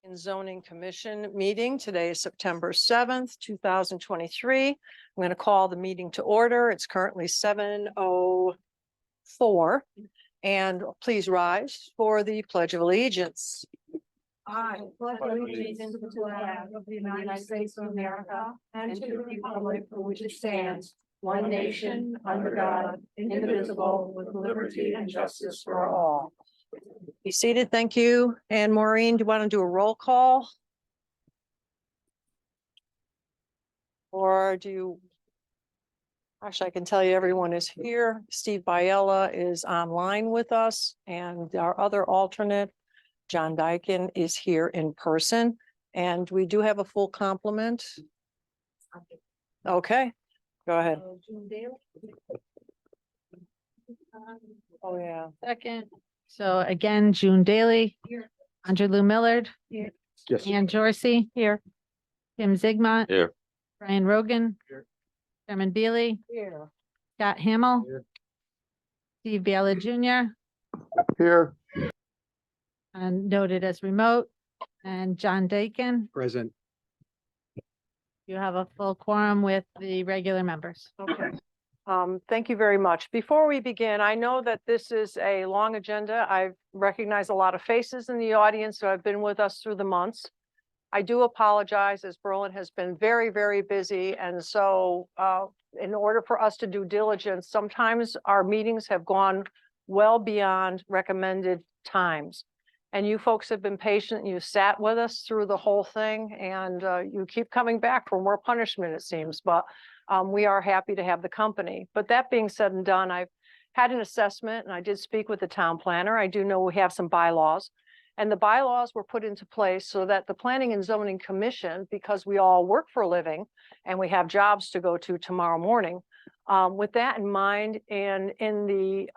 and Zoning Commission meeting. Today is September 7th, 2023. I'm going to call the meeting to order. It's currently 7:04. And please rise for the Pledge of Allegiance. I pledge allegiance to the flag of the United States of America and to the republic for which it stands, one nation, under God, indivisible, with liberty and justice for all. Be seated. Thank you. And Maureen, do you want to do a roll call? Or do you? Actually, I can tell you everyone is here. Steve Biella is online with us, and our other alternate, John Dyken, is here in person. And we do have a full complement. Okay, go ahead. Oh, yeah. Second. So again, June Daly. Here. Andrew Lou Millard. Here. Yes. Ann Jorsey here. Tim Zigmont. Here. Brian Rogan. Here. Chairman Beely. Here. Scott Hamel. Here. Steve Biella Jr. Here. And noted as remote. And John Dakin. Present. You have a full quorum with the regular members. Okay. Thank you very much. Before we begin, I know that this is a long agenda. I recognize a lot of faces in the audience who have been with us through the months. I do apologize, as Berlin has been very, very busy. And so in order for us to do diligence, sometimes our meetings have gone well beyond recommended times. And you folks have been patient. You sat with us through the whole thing, and you keep coming back for more punishment, it seems. But we are happy to have the company. But that being said and done, I've had an assessment, and I did speak with the town planner. I do know we have some bylaws, and the bylaws were put into place so that the Planning and Zoning Commission, because we all work for a living and we have jobs to go to tomorrow morning, with that in mind, and in the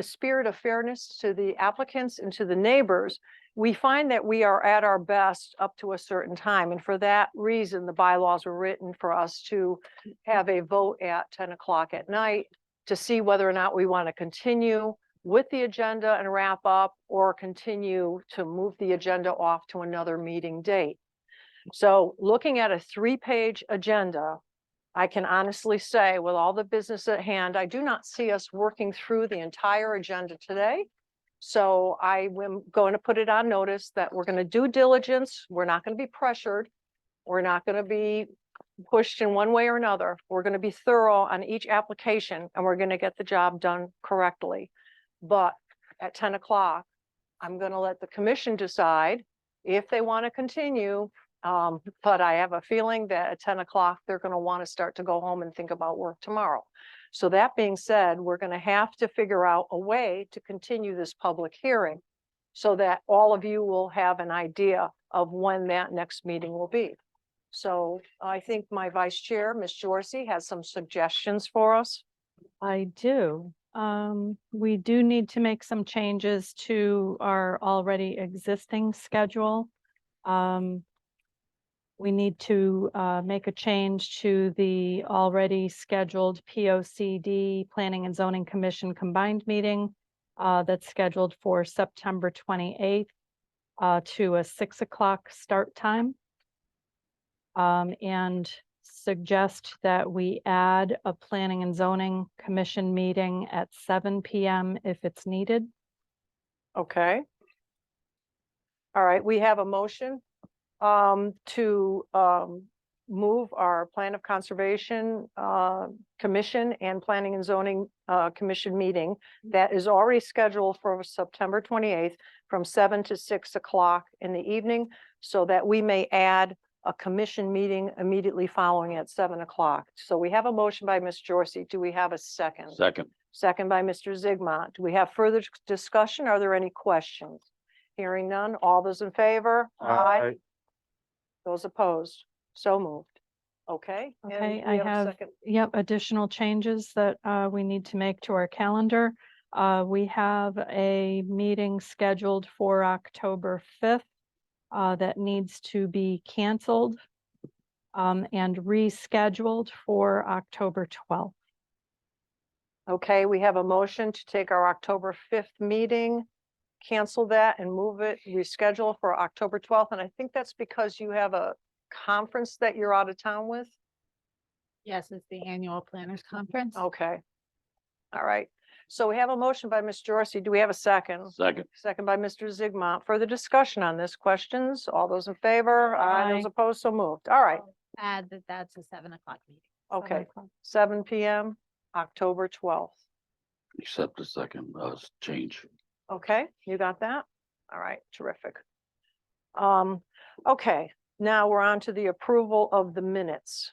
spirit of fairness to the applicants and to the neighbors, we find that we are at our best up to a certain time. And for that reason, the bylaws were written for us to have a vote at 10 o'clock at night to see whether or not we want to continue with the agenda and wrap up, or continue to move the agenda off to another meeting date. So looking at a 3-page agenda, I can honestly say, with all the business at hand, I do not see us working through the entire agenda today. So I am going to put it on notice that we're going to do diligence. We're not going to be pressured. We're not going to be pushed in one way or another. We're going to be thorough on each application, and we're going to get the job done correctly. But at 10 o'clock, I'm going to let the commission decide if they want to continue. But I have a feeling that at 10 o'clock, they're going to want to start to go home and think about work tomorrow. So that being said, we're going to have to figure out a way to continue this public hearing so that all of you will have an idea of when that next meeting will be. So I think my vice chair, Ms. Jorsey, has some suggestions for us. I do. We do need to make some changes to our already existing schedule. We need to make a change to the already scheduled POCD Planning and Zoning Commission combined meeting that's scheduled for September 28th to a 6 o'clock start time. And suggest that we add a Planning and Zoning Commission meeting at 7 p.m. if it's needed. Okay. All right, we have a motion to move our Plan of Conservation Commission and Planning and Zoning Commission meeting that is already scheduled for September 28th from 7 to 6 o'clock in the evening, so that we may add a commission meeting immediately following at 7 o'clock. So we have a motion by Ms. Jorsey. Do we have a second? Second. Second by Mr. Zigmont. Do we have further discussion? Are there any questions? Hearing none. All those in favor? Those opposed? So moved. Okay. and Okay, we I a have, second. yep, additional changes that we need to make to our calendar. We have a meeting scheduled for October 5th that needs to be canceled and rescheduled for October 12th. Okay, we have a motion to take our October 5th meeting, cancel that and move it, reschedule for October 12th. And I think that's because you have a conference that you're out of town with. Yes, it's the annual planners conference. Okay. All right. So we have a motion by Ms. Jorsey. Do we have a second? Second. Second by Mr. Zigmont. Further discussion on this? Questions? All those in favor? Those Aye. opposed? So moved. All right. Add that that's a 7 o'clock meeting. Okay. 7 PM, October 12th. Accept the second, change. Okay, you got that? All right, terrific. Okay, now we're on to the approval of the minutes.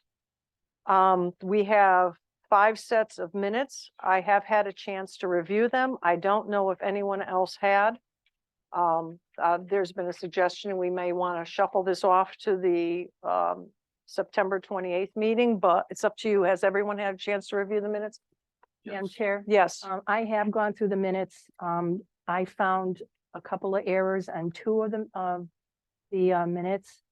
We have 5 sets of minutes. I have had a chance to review them. I don't know if anyone else had. There's been a suggestion, we may want to shuffle this off to the September 28th meeting, but it's up to you. Has everyone had a chance to review the minutes? Madam Yes. Chair, Yes, I have gone through the minutes. I found a couple of errors on 2 of them, the minutes.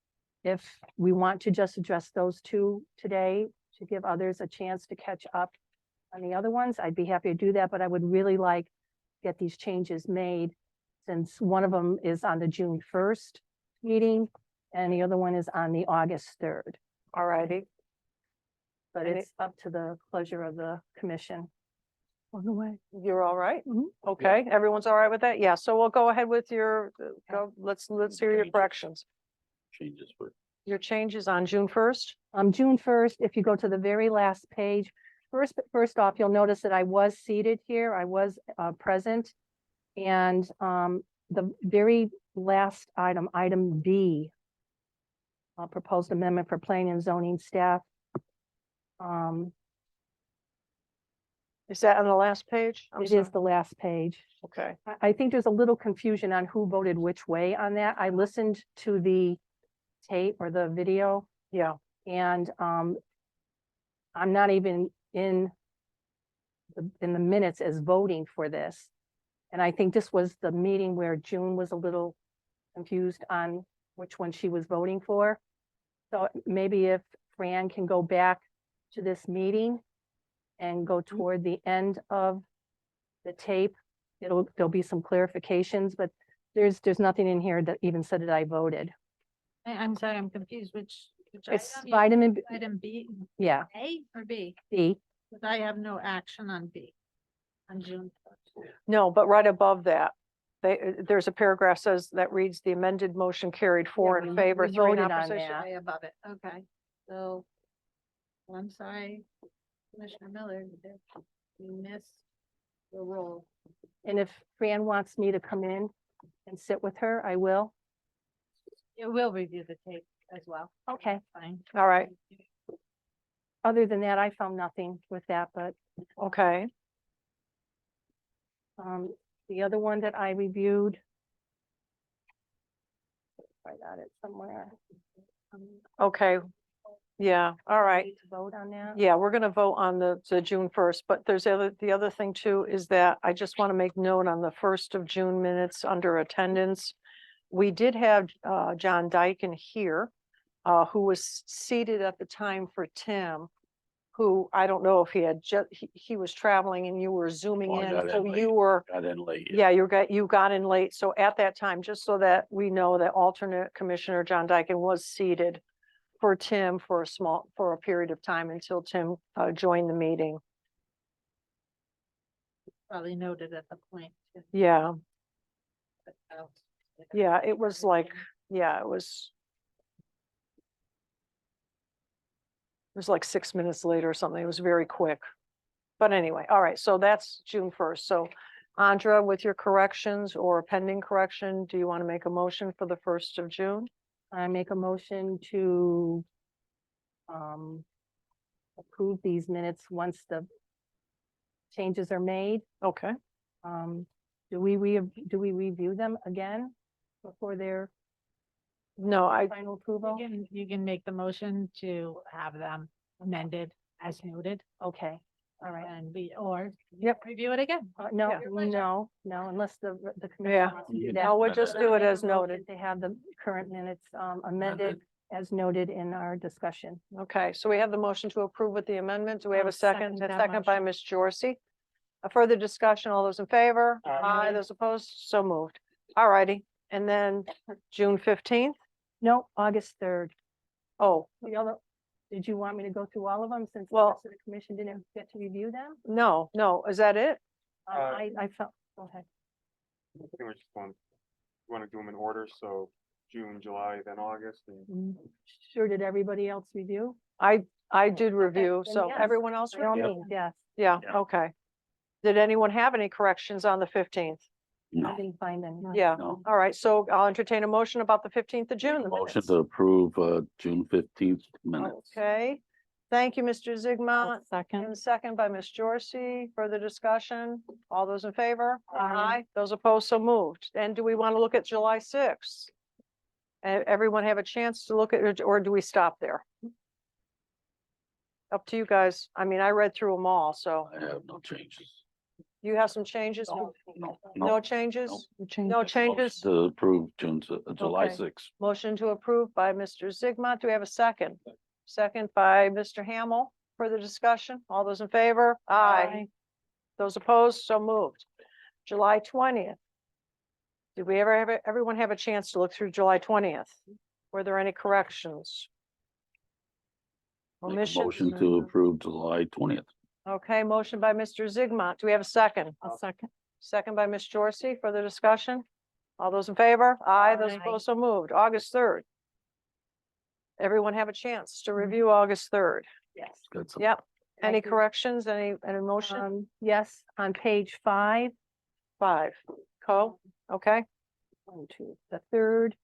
If we want to just address those 2 today to give others a chance to catch up on the other ones, I'd be happy to do that, but I would really like to get these changes made since one of them is on the June 1st meeting and the other one is on the August 3rd. all righty. But And it's up to the pleasure of the commission. You're all right? Mhm. Okay, everyone's all right with that? Yeah, so we'll go ahead with your, go, let's hear your corrections. Changes for. Your changes on June 1st? June 1st, if you go to the very last page, first off, you'll notice that I was seated here. I was present. And the very last item, item B, proposed amendment for planning and zoning staff. Is that on the last page? I'm It sorry. is the last page. Okay, I think there's a little confusion on who voted which way on that. I listened to the tape or the video. yeah, And I'm not even in the minutes as voting for this. And I think this was the meeting where June was a little confused on which one she was voting for. So maybe if Fran can go back to this meeting and go toward the end of the tape, there'll be some clarifications, but there's nothing in here that even said that I voted. I'm sorry, I'm confused. Which It's item? vitamin, Item B, yeah, A or B? B. Because I have no action on B on June 1st. no, but right above that, there's a paragraph says that reads the amended motion carried 4 in we- favor, we 3 in voted on opposition. that. Way above it, okay. So, I'm sorry, Commissioner Miller, you missed the roll. And if Fran wants me to come in and sit with her, I will. It will review the tape as well. Okay. Fine. All right, Other than that, I found nothing with that, but okay, the other one that I reviewed. I got it somewhere. okay, yeah, all right. Need to vote on that? Yeah, we're gonna vote on the June 1st, but there's the other thing too, is that I just want to make note on the 1st of June minutes under attendance. We did have John Dyken here, who was seated at the time for Tim, who I don't know if he had he was traveling and you were zooming Oh, I in, got in so late. you were, Got in late. yeah, you got in late. So at that time, just so that we know that alternate Commissioner John Dyken was seated for Tim for a period of time until Tim joined the meeting. Probably noted at the point. Yeah, but, oh, yeah, it was like, yeah, it was like 6 minutes later or something. It was very quick. But anyway, all right, so that's June 1st. So Andra, with your corrections or pending correction, do you want to make a motion for the 1st of June? I make a motion to approve these minutes once the changes are made. Okay, Do we review them again before their no, final approval? You can make the motion to have them amended as noted Okay, all right. and or Yep. review it again. No, Yeah. no, unless the commission Yeah. wants to do You that. no, we'll just do it as Make a motion noted. to have the current minutes amended as noted in our discussion. Okay, so we have the motion to approve with the amendment. Do we have a I'll second? second A that second by motion. Ms. Jorsey. A further discussion, all those in favor? Aye. Those opposed? So moved. All righty. And then June 15th? No, August 3rd. Oh, The other, did you want me to go through all of them since the Well- rest of the commission didn't get to review them? no, no. Is that it? I felt, go ahead. I think we just want to do them in order, so June, July, then August, and Sure, did everybody else review? I did review, then so yes. everyone else? By all reviewed? means, yes. Yeah, Yeah. okay. Did anyone have any corrections on the 15th? I No. didn't find any. Yeah, No. all right. So I'll entertain a motion about the 15th of June. the Motion minutes. to approve, June 15th minutes. Okay, thank you, Mr. Zigmont. Second. And second by Ms. Jorsey. Further discussion? All those in favor? Aye. Those opposed, so moved. And do we want to look at July 6th? Everyone have a chance to look at it, or do we stop there? Up to you guys. I mean, I read through them all, so I have no changes. you have some changes? No changes? Change. No Motion changes? to approve July Okay. 6th. Motion to approve by Mr. Zigmont. Do we have a second? Second by Mr. Hamel. Further discussion? All those in favor? Aye. Those opposed? So moved. July 20th. Did we ever have, everyone have a chance to look through July 20th? Were there any corrections? Make a Omissions? motion to approve July 20th. Okay, motion by Mr. Zigmont. Do we have a second? A second. Second by Ms. Jorsey. Further discussion? All those in favor? Aye. Those Aye. opposed? So moved. August 3rd. Everyone have a chance to review August 3rd. Yes. Got some. Yep. Any Thank you. corrections? Any motion? Yes, on page 5, 5. Co, okay, 1, 2, the third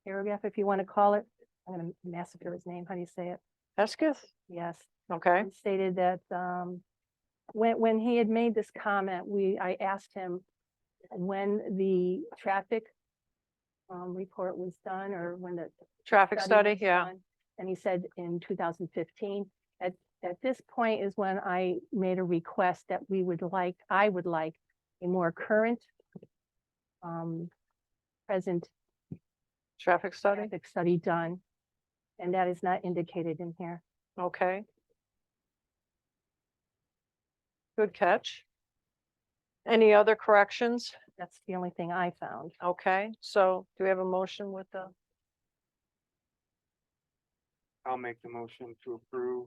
paragraph, if you want to call it. I'm gonna massacre his name. How do you say it? Esketh, Yes. okay, It stated that, when he had made this comment, I asked him when the traffic report was done, or when the traffic study, was yeah, done, and he said in 2015. At this point is when I made a request that I would like a more current present traffic study, traffic study done, and that is not indicated in here. okay. Good catch. Any other corrections? That's the only thing I found. Okay, so do we have a motion with the, I'll make the motion to approve,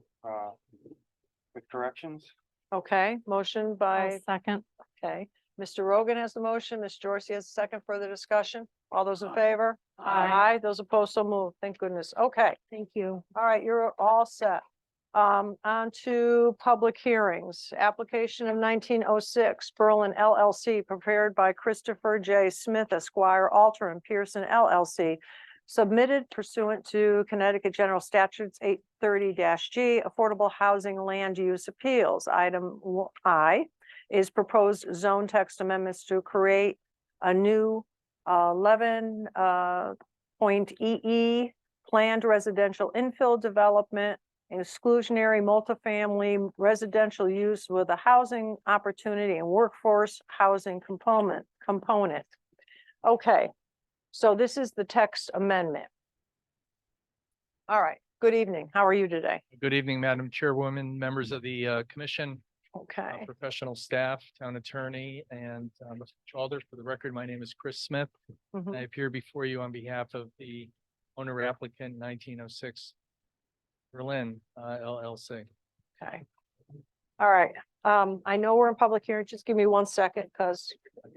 with corrections. okay, motion I'll by, second. okay. Mr. Rogan has the motion, Ms. Jorsey has a second. Further discussion? All those in favor? Aye. Those opposed, so moved. Thank goodness. Okay. Thank you. All right, you're all set. On to public hearings. Application of 1906 Berlin LLC prepared by Christopher J. Smith Esquire, Alter and Pearson LLC. Submitted pursuant to Connecticut General Statutes 830-G, Affordable Housing Land Use Appeals. Item I is proposed zone text amendments to create a new 11 point EE planned residential infill development, exclusionary multifamily residential use with a housing opportunity and workforce housing component. Okay, so this is the text amendment. All right, good evening. How are you today? Good evening, Madam Chairwoman, members of the commission, Okay, professional staff, town attorney, and Mr. Chalders. For the record, my name is Chris Smith. mhm, I appear before you on behalf of the owner applicant 1906 Berlin LLC. okay. All right, I know we're in public hearing. Just give me 1 second because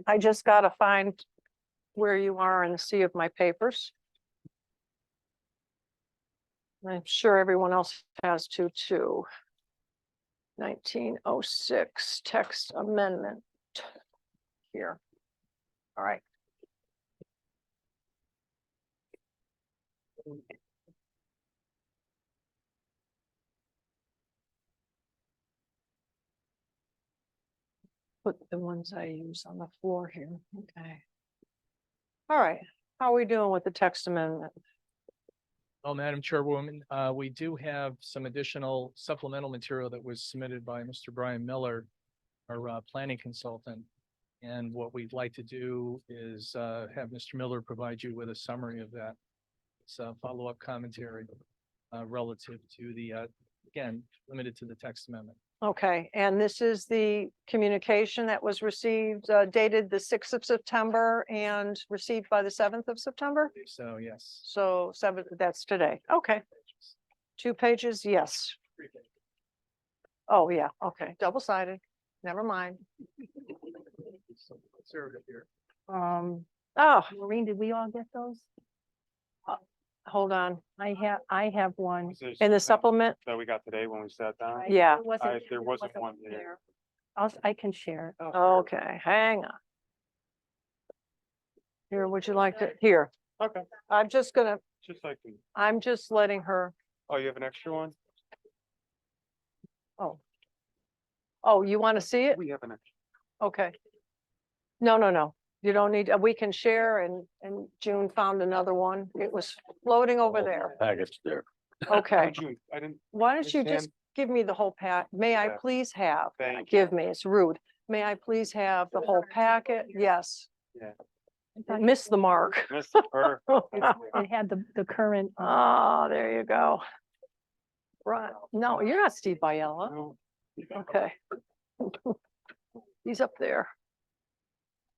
I just gotta find where you are in the sea of my papers. I'm sure everyone else has to too. 1906 text amendment here. All right. Put the ones I use on the floor here. Okay. All right, how are we doing with the text amendment? Well, Madam Chairwoman, we do have some additional supplemental material that was submitted by Mr. Brian Miller, our planning consultant. And what we'd like to do is have Mr. Miller provide you with a summary of that. It's a follow-up commentary relative to the, again, limited to the text amendment. Okay, and this is the communication that was received, dated the 6th of September and received by the 7th of September? So, yes. So 7th, that's today. Okay, 2 pages, yes. Oh, yeah, okay, double-sided. Never mind. Conservative here. Oh, Maureen, did we all get those? hold on. I have one. Was there In the something supplement, That we got today when we sat down. Yeah. There wasn't one there. I can share it. okay, hang on. Here, would you like to, here, Okay, I'm just gonna, just like, I'm just letting her, oh, you have an extra one? oh, you want to see it? We have an extra. Okay. No, you don't need, we can share and June found another one. It was floating over there. Package there. Okay, June, I didn't, why don't you Miss just Ann? give me the whole pack? May I Yeah. please have? Thank Give me, it's rude. May I please have the whole packet? Yes. Yeah. I missed the mark. missed her. It had the current, Oh, there you go. Right, no, you're not Steve Biella. No, Okay. He's up there.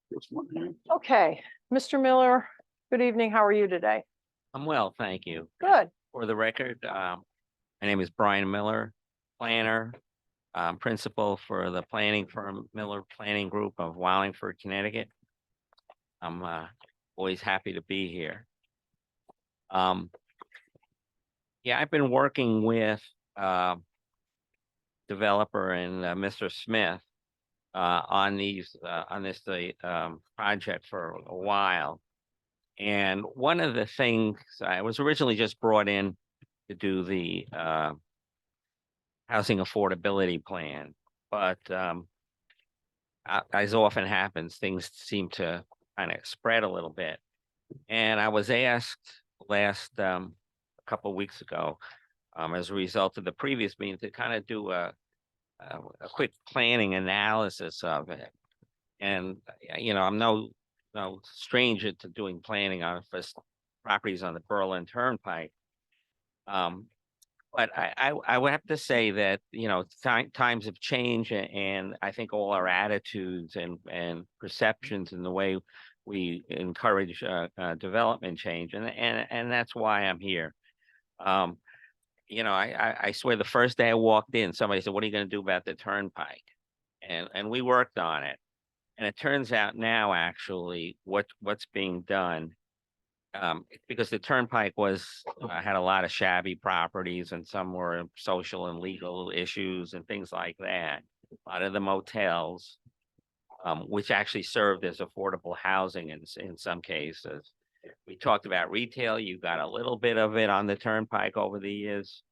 This one here. Okay, Mr. Miller, good evening. How are you today? I'm well, thank you. Good. For the record, my name is Brian Miller, planner, principal for the planning firm Miller Planning Group of Wallingford, Connecticut. I'm always happy to be here. Yeah, I've been working with developer and Mr. Smith on this project for a while. And one of the things, I was originally just brought in to do the housing affordability plan, but as often happens, things seem to kind of spread a little bit. And I was asked last a couple of weeks ago, as a result of the previous meeting, to kind of do a quick planning analysis of it. And I'm no stranger to doing planning on for properties on the Berlin Turnpike. But I would have to say that, times have changed, and I think all our attitudes and perceptions and the way we encourage development change, and that's why I'm here. I swear the first day I walked in, somebody said, "What are you going to do about the turnpike?" And we worked on it. And it turns out now, actually, what's being done, because the turnpike had a lot of shabby properties, and some were social and legal issues and things like that. A lot of the motels, which actually served as affordable housing in some cases. We talked about retail. You got a little bit of it on the turnpike over the years.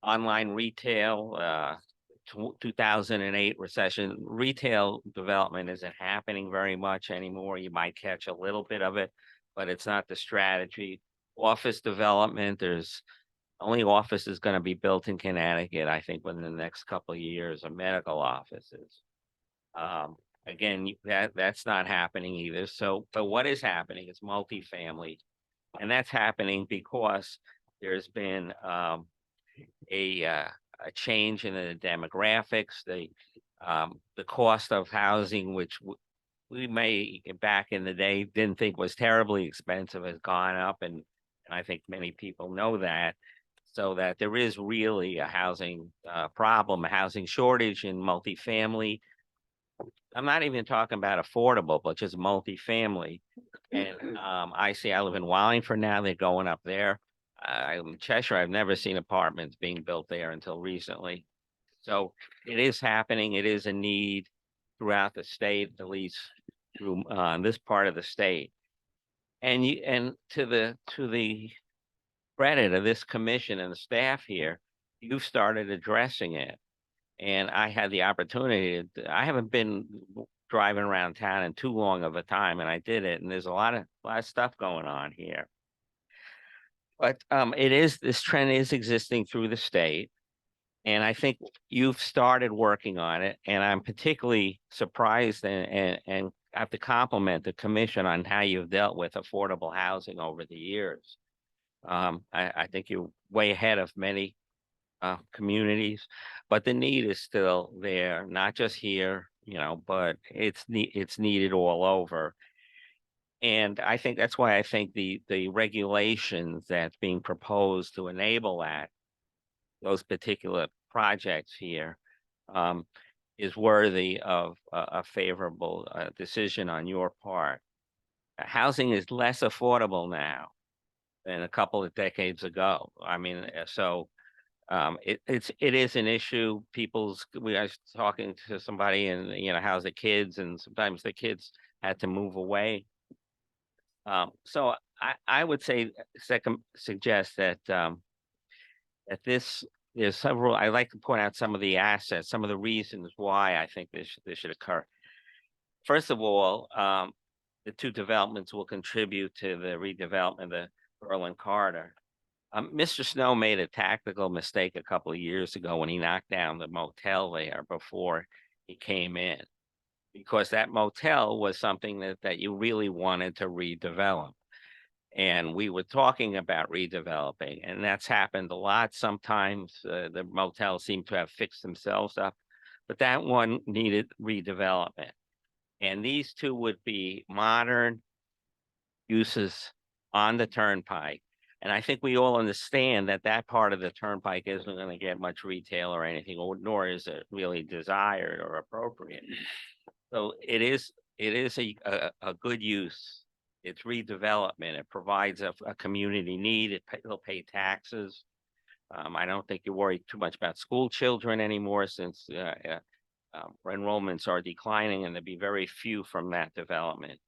Online retail, 2008 recession, retail development isn't happening very much anymore. You might catch a little bit of it, but it's not the strategy. Office development, there's only offices going to be built in Connecticut, I think, within the next couple of years, are medical offices. Again, that's not happening either. So, but what is happening is multifamily, and that's happening because there's been a change in the demographics, the cost of housing, which we may back in the day didn't think was terribly expensive, has gone up, and I think many people know that. So that there is really a housing problem, a housing shortage in multifamily. I'm not even talking about affordable, but just multifamily. And I live in Wallingford now. They're going up there. I'm in Cheshire. I've never seen apartments being built there until recently. So it is happening. It is a need throughout the state, at least through this part of the state. And to the credit of this commission and the staff here, you've started addressing it. And I had the opportunity I haven't been driving around town in too long of a time, and I did it. And there's a lot of stuff going on here. But this trend is existing through the state. And I think you've started working on it. And I'm particularly surprised and have to compliment the commission on how you've dealt with affordable housing over the years. I think you're way ahead of many communities, but the need is still there, not just here, but it's needed all over. And I think that's why I think the regulations that's being proposed to enable those particular projects here, um, is worthy of a favorable decision on your part. Housing is less affordable now than a couple of decades ago. I mean, it is an issue. I was talking to somebody and, how's the kids, and sometimes the kids had to move away. So I would say, suggest that, there's several, I like to point out some of the assets, some of the reasons why I think this should occur. First of all, the two developments will contribute to the redevelopment of the Berlin corridor. Mr. Snow made a tactical mistake a couple of years ago when he knocked down the motel there before he came in, because that motel was something that you really wanted to redevelop. And we were talking about redeveloping, and that's happened a lot. Sometimes the motels seem to have fixed themselves up, but that one needed redevelopment. And these two would be modern uses on the turnpike. And I think we all understand that that part of the turnpike isn't going to get much retail or anything, nor is it really desired or appropriate. So it is a good use. It's redevelopment. It provides a community need. It'll pay taxes. I don't think you worry too much about school children anymore, since enrollments are declining, and there'll be very few from that development.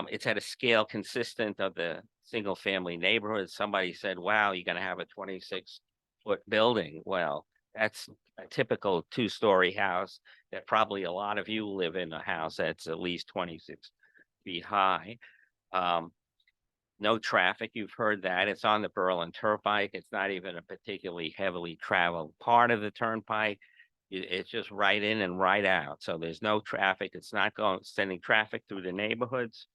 It's at a scale consistent of the single family neighborhood. Somebody said, wow, you're going to have a 26-foot building. Well, that's a typical 2-story house that probably a lot of you live in, a house that's at least 26 feet high. No traffic, you've heard that. It's on the Berlin Turnpike. It's not even a particularly heavily traveled part of the turnpike. It's just right in and right out. So there's no traffic. It's not sending traffic through the neighborhoods.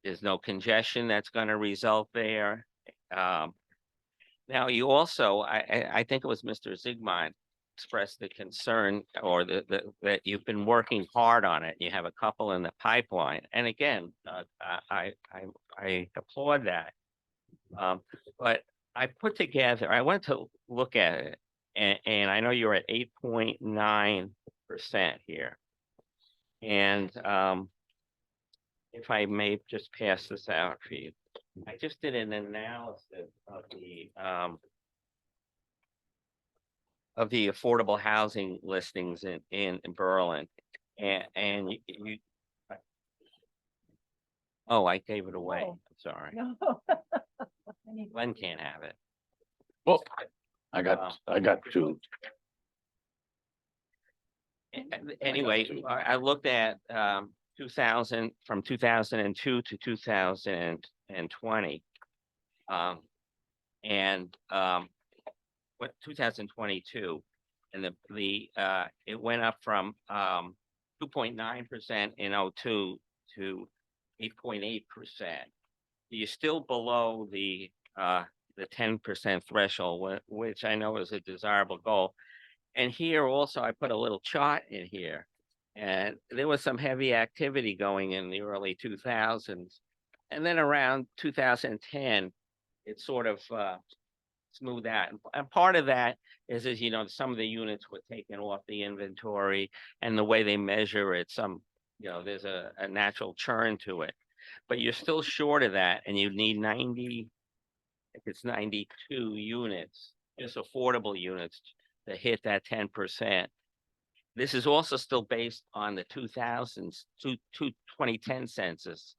There's no congestion that's going to result there. Now, you also, I think it was Mr. Zigmund expressed the concern, or that you've been working hard on it. You have a couple in the pipeline. And again, I applaud that. But I went to look at it, and I know you're at 8.9% here. And if I may just pass this out for you, I just did an analysis of the affordable housing listings in Berlin, and you. Oh, I gave it away. Oh. I'm sorry. No. Glenn can't have it. Well, I got two. Anyway, I looked at 2000 from 2002 to 2020. What 2022, and it went up from 2.9% in 02 to 8.8%. You're still below the 10% threshold, which I know is a desirable goal. And here also, I put a little chart in here, and there was some heavy activity going in the early 2000s. And then around 2010, it sort of smoothed out. And part of that is, some of the units were taken off the inventory, and the way they measure it, there's a natural churn to it. But you're still short of that, and you need 92 units, just affordable units, to hit that 10%. This is also still based on the 2010 census.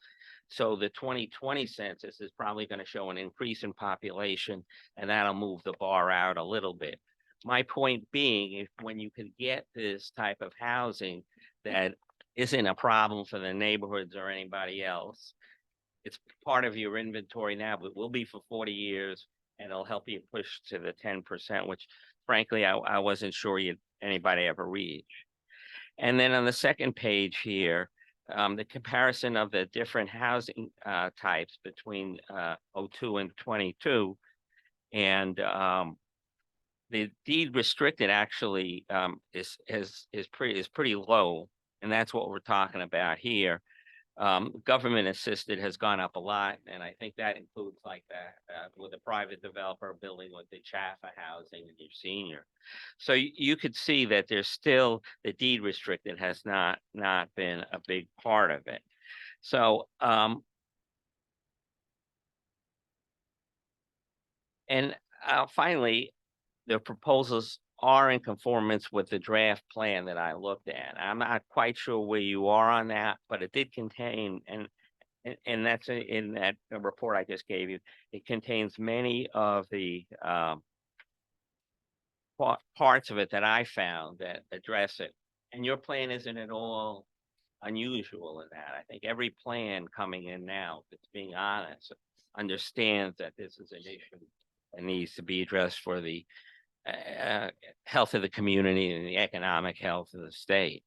So the 2020 census is probably going to show an increase in population, and that'll move the bar out a little bit. My point being, when you can get this type of housing that isn't a problem for the neighborhoods or anybody else, it's part of your inventory now, but will be for 40 years, and it'll help you push to the 10%, which frankly, I wasn't sure anybody ever reach. And then on the second page here, the comparison of the different housing types between 02 and 22. And the deed restricted actually is pretty low, and that's what we're talking about here. Government assisted has gone up a lot, and I think that includes like that with a private developer building with the Chaffa housing and your senior. So you could see that there's still the deed restricted has not been a big part of it. So and finally, the proposals are in conformance with the draft plan that I looked at. I'm not quite sure where you are on that, but it did contain, and that's in that report I just gave you. It contains many of the parts of it that I found that address it. And your plan isn't at all unusual in that. I think every plan coming in now, if it's being honest, understands that this is an issue that needs to be addressed for the health of the community and the economic health of the state.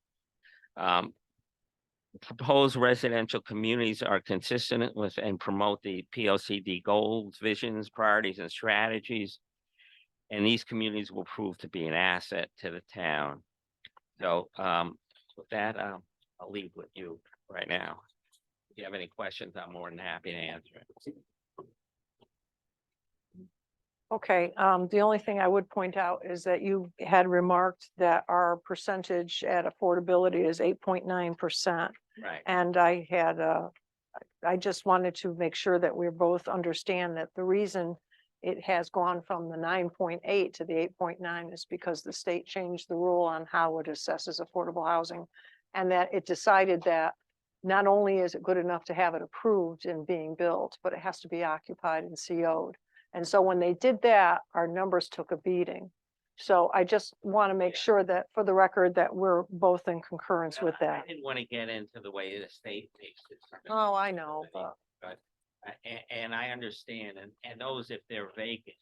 Proposed residential communities are consistent with and promote the POCD goals, visions, priorities, and strategies. And these communities will prove to be an asset to the town. So with that, I'll leave with you right now. If you have any questions, I'm more than happy to answer it. Okay, the only thing I would point out is that you had remarked that our percentage at affordability is 8.9%. Right. And I just wanted to make sure that we both understand that the reason it has gone from the 9.8 to the 8.9 is because the state changed the rule on how it assesses affordable housing. And that it decided that not only is it good enough to have it approved and being built, but it has to be occupied and CO'd. And so when they did that, our numbers took a beating. So I just want to make sure that for the record that we're both in concurrence with that. I didn't want to get into the way the state makes it. Oh, I know, but And I understand, and those, if they're vacant,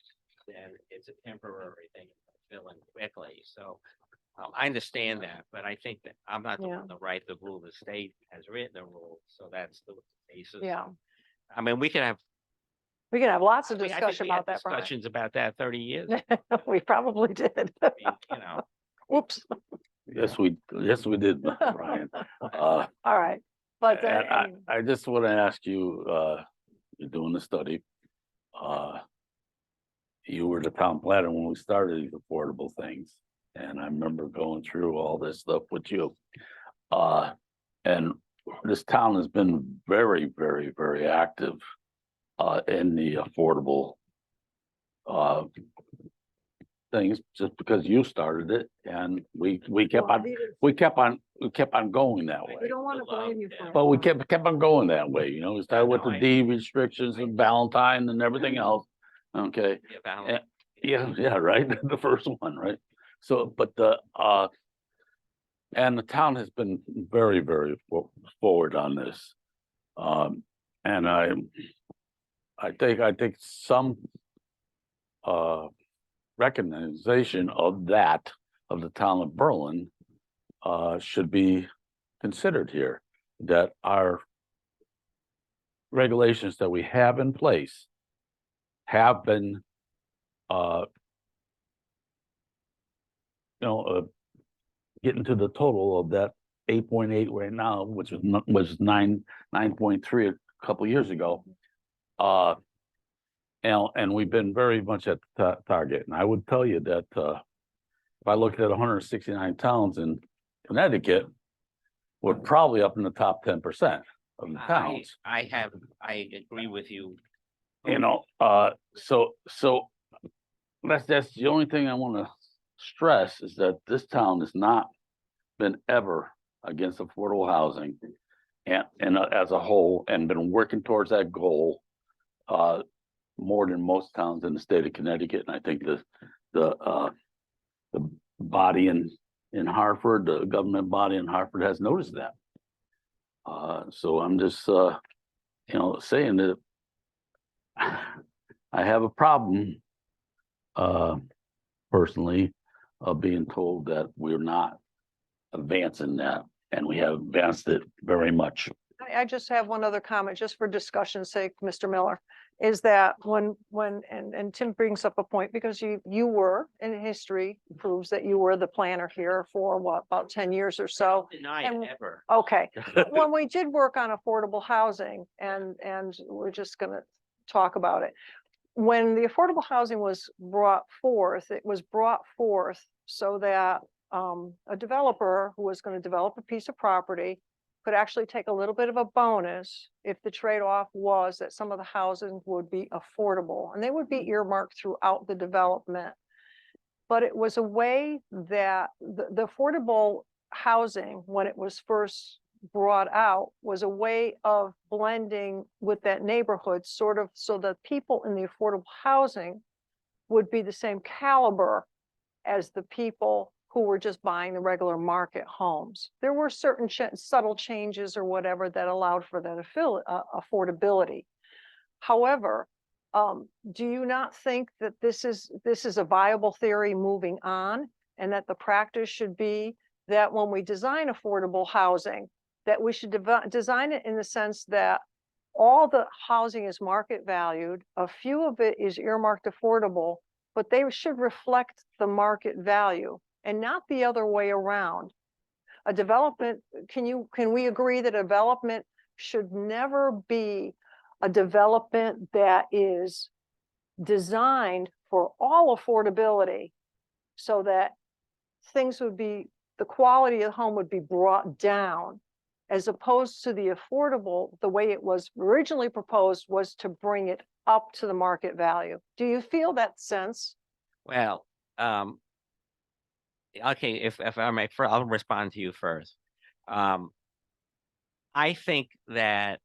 then it's a temporary thing, filling quickly, so. I understand that, but I think that I'm not the Yeah. one to write the rule, the state has written the rule, so that's the basis. yeah, I mean, we can have. we can have lots of I mean, I think discussion we had about that, Brian. discussions about that 30 years, We probably did. I mean, you know. Whoops. Yes, we did, Brian. All right, but And I just want to ask you, you're doing the study. You were the town planner when we started these affordable things. And I remember going through all this stuff with you. And this town has been very, very, very active in the affordable things, just because you started it, and we kept on going that way. We don't want to blame you for it. But we kept on going that way, you know, we started with No, the I- deed restrictions and Valentine and everything else. Okay, Yeah, balance. yeah, right, the first one, right? So, but and the town has been very, very forward on this. And I think some recognition of that, of the town of Berlin, should be considered here, that our regulations that we have in place have been, getting to the total of that 8.8 right now, which was 9.3 a couple years ago. And we've been very much at the target. And I would tell you that if I looked at 169 towns in Connecticut, we're probably up in the top 10% of the towns. I agree with you. You know, so that's the only thing I want to stress, is that this town has not been ever against affordable housing and as a whole, and been working towards that goal more than most towns in the state of Connecticut. And I think the body in Hartford, the government body in Hartford, has noticed that. So I'm just saying that I have a problem personally of being told that we're not advancing that, and we have advanced it very much. I just have one other comment, just for discussion's sake, Mr. Miller, is that and Tim brings up a point, because you were, and history proves that you were the planner here for what, about 10 years or so. Deny and- it ever. Okay, when we did work on affordable housing, and we're just gonna talk about it. When the affordable housing was brought forth, it was brought forth so that a developer who was gonna develop a piece of property could actually take a little bit of a bonus if the trade-off was that some of the housing would be affordable, and they would be earmarked throughout the development. But it was a way that the affordable housing, when it was first brought out, was a way of blending with that neighborhood, sort of, so that people in the affordable housing would be the same caliber as the people who were just buying the regular market homes. There were certain subtle changes or whatever that allowed for that affordability. However, do you not think that this is a viable theory moving on, and that the practice should be that when we design affordable housing, that we should design it in the sense that all the housing is market valued, a few of it is earmarked affordable, but they should reflect the market value and not the other way around? A development, can we agree that a development should never be a development that is designed for all affordability, so that things would be, the quality of the home would be brought down, as opposed to the affordable, the way it was originally proposed was to bring it up to the market value? Do you feel that sense? Well, okay, if I may, I'll respond to you first. I think that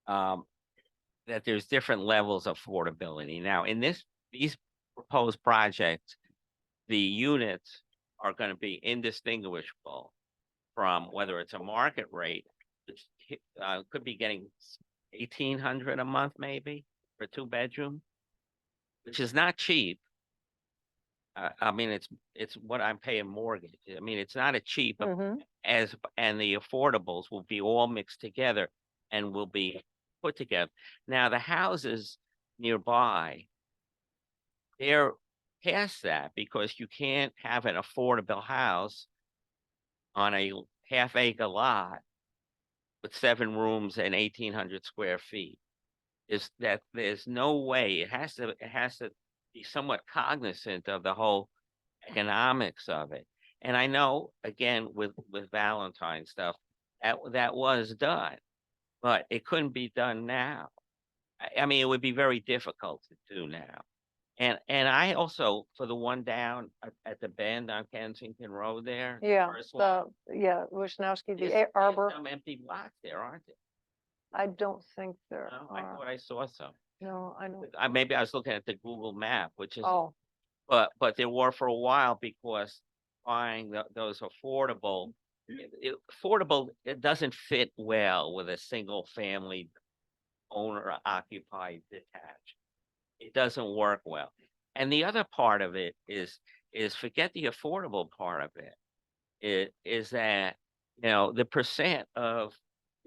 that there's different levels of affordability. Now, in these proposed projects, the units are going to be indistinguishable from whether it's a market rate, which could be getting 1,800 a month maybe for 2 bedroom, which is not cheap. I mean, it's what I'm paying mortgage. I mean, it's not a cheap Mhm. and the affordables will be all mixed together and will be put together. Now, the houses nearby, they're past that, because you can't have an affordable house on a half-acre lot with 7 rooms and 1,800 square feet. Is that there's no way, it has to be somewhat cognizant of the whole economics of it. And I know, again, with Valentine stuff, that was done, but it couldn't be done now. I mean, it would be very difficult to do now. And I also, for the one down at the bend on Kensington Road there. the Yeah, first one, Wisnowski, there's- the there's Arbor, Some empty lots there, aren't there? I don't think there No, I are. thought I saw some. No, I don't. Maybe I was looking at the Google map, which is, Oh, but there were for a while, because buying those affordable, affordable, it doesn't fit well with a single family owner occupied detached. It doesn't work well. And the other part of it is forget the affordable part of it. It is that, the percent of,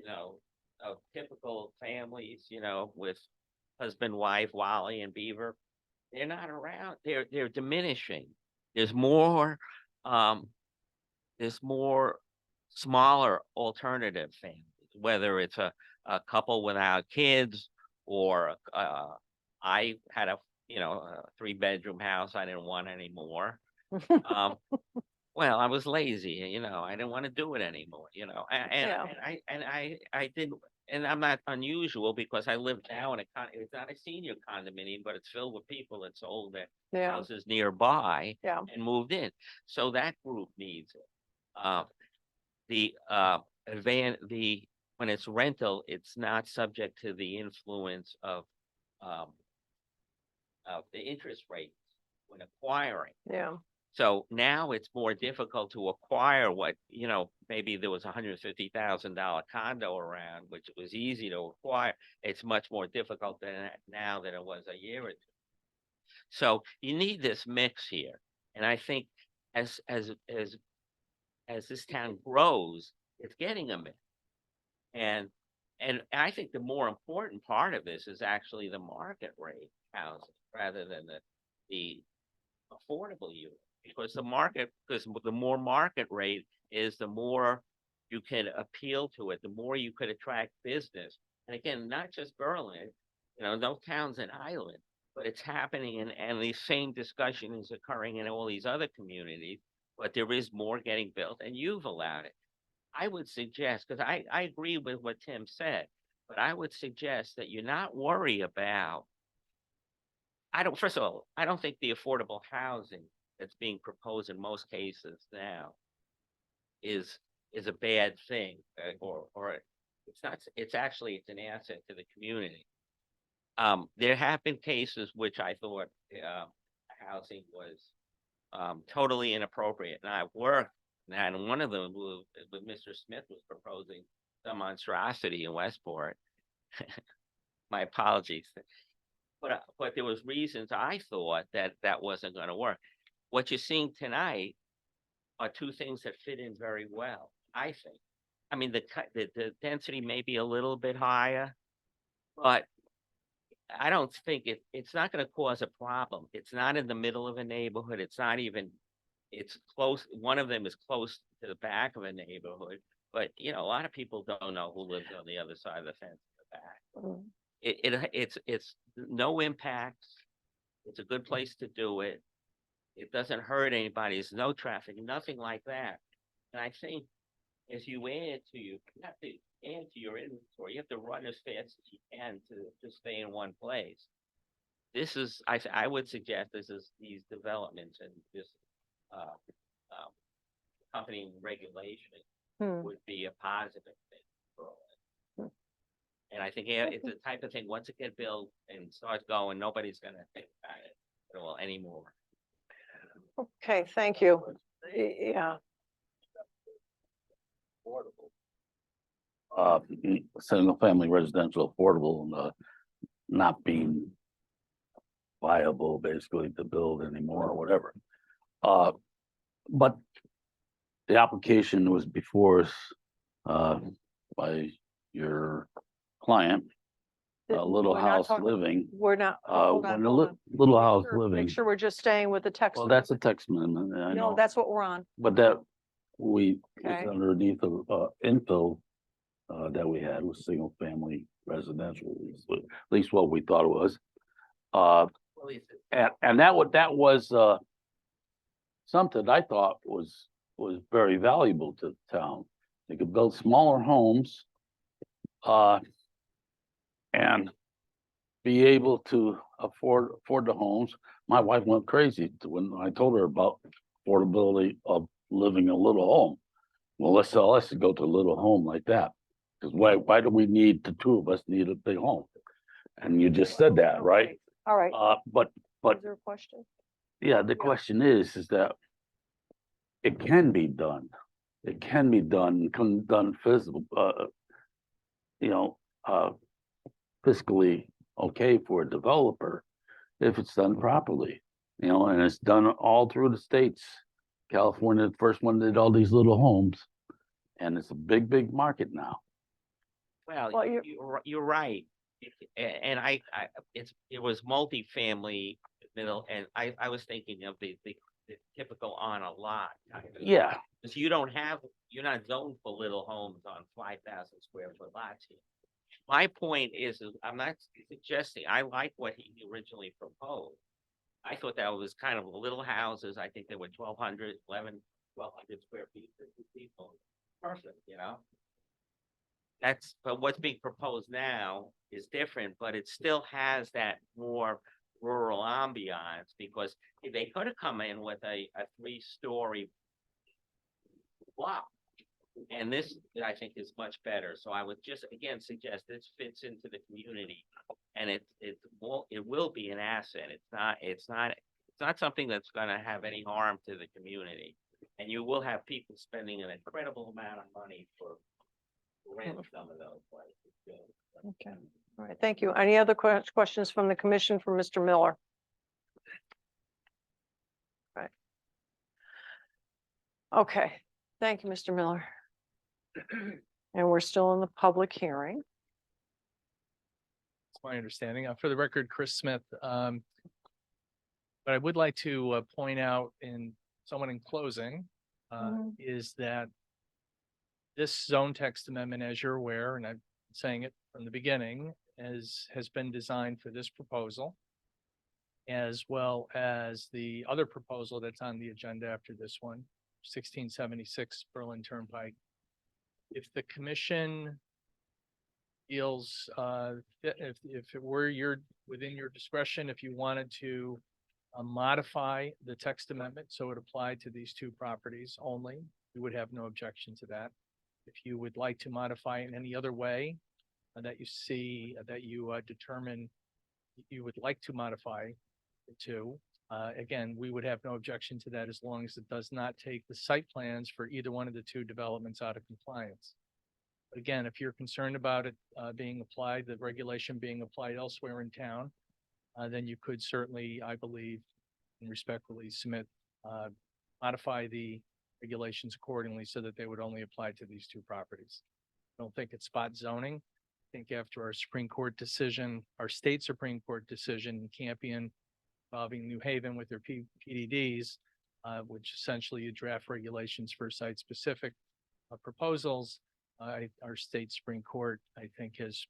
of typical families, with husband, wife, Wally and Beaver, they're not around. They're diminishing. There's more, smaller alternative families, whether it's a couple without kids, or I had a 3-bedroom house I didn't want anymore. Well, I was lazy, I didn't want to do it anymore, Yeah. and I didn't, and I'm not unusual, because I live now in it's not a senior condominium, but it's filled with people that sold their yeah, houses nearby yeah, and moved in. So that group needs it. When it's rental, it's not subject to the influence of the interest rates when acquiring. yeah. So now it's more difficult to acquire what, maybe there was $150,000 condo around, which was easy to acquire. It's much more difficult now than it was a year or two. So you need this mix here. And I think as this town grows, it's getting a mix. And And I think the more important part of this is actually the market rate housing rather than the affordable unit. Because the more market rate is, the more you can appeal to it, the more you could attract business. And again, not just Berlin, no town's an island, but it's happening and the same discussion is occurring in all these other communities, but there is more getting built and you've allowed it. I would suggest, because I agree with what Tim said, but I would suggest that you not worry about, first of all, I don't think the affordable housing that's being proposed in most cases now is a bad thing, or it's not, it's an asset to the community. There have been cases which I thought, housing was, totally inappropriate, and I worked, and one of them with Mr. Smith was proposing some monstrosity in Westport. My apologies. But there was reasons I thought that wasn't gonna work. What you're seeing tonight are two things that fit in very well, I think. I mean, the density may be a little bit higher, but I don't think it's not gonna cause a problem. It's not in the middle of a neighborhood. It's not even, it's close. One of them is close to the back of a neighborhood, but a lot of people don't know who lives on the other side of the fence in the back. Mm. It's no impact. It's a good place to do it. It doesn't hurt anybody. There's no traffic, nothing like that. And I think as you have to add to your inventory, you have to run as fast as you can to stay in one place. This is, I would suggest these developments and this accompanying regulation Hmm. would be a positive thing for all. Hmm. And I think it's the type of thing, once it gets built and starts going, nobody's gonna think about it at all anymore. Okay, thank you. Yeah, Single family residential affordable and not being viable basically to build anymore or whatever. But the application was before us by your client, Little We're not House talking- Living. we're not, hold on, When the hold on. Little Make House sure- Living, Make sure we're just staying with the text. well, that's a text amendment, I No, know, that's what we're on. but that we, Okay. it's underneath of infill that we had was single family residential, at least what we thought it was. And that was something I thought was very valuable to the town. They could build smaller homes and be able to afford the homes. My wife went crazy when I told her about affordability of living in a little home. Well, let's go to a little home like that. Because why do we need, the two of us need a big home? And you just said that, right? All right. But Is there a question? yeah, the question is that it can be done. It can be done, physical, fiscally okay for a developer if it's done properly, and it's done all through the states. California, the first one did all these little homes, and it's a big market now. Well, Well, you- you're right. And it was multifamily middle, and I was thinking of the typical on a lot. Yeah, Because you're not zoned for little homes on 5,000 square foot lots here. My point is I'm not suggesting, I like what he originally proposed. I thought that was kind of little houses. I think there were 1,200 square feet, 50 people. Perfect, but what's being proposed now is different, but it still has that more rural ambiance, because they could have come in with a 3-story block. And this, I think, is much better. So I would just, again, suggest this fits into the community, and it will be an asset. It's not something that's gonna have any harm to the community. And you will have people spending an incredible amount of money for rent some of those places. Okay, all right, thank you. Any other questions from the commission for Mr. Miller? Right. Okay, thank you, Mr. Miller. And we're still in the public hearing. It's my understanding. For the record, Chris Smith. But I would like to point out in someone in closing is that this zone text amendment, as you're aware, and I'm saying it from the beginning, has been designed for this proposal, as well as the other proposal that's on the agenda after this one, 1676 Berlin Turnpike. If the commission feels, if it were within your discretion, if you wanted to modify the text amendment so it applied to these two properties only, we would have no objection to that. If you would like to modify in any other way that you see, that you determine you would like to modify the two, again, we would have no objection to that as long as it does not take the site plans for either one of the two developments out of compliance. Again, if you're concerned about it being applied, the regulation being applied elsewhere in town, then you could certainly, I believe, and respectfully submit, modify the regulations accordingly so that they would only apply to these two properties. I don't think it's spot zoning. I think after our Supreme Court decision, our state Supreme Court decision in Campion involving New Haven with their PDDs, which essentially you draft regulations for site-specific proposals. Our state Supreme Court, I think, has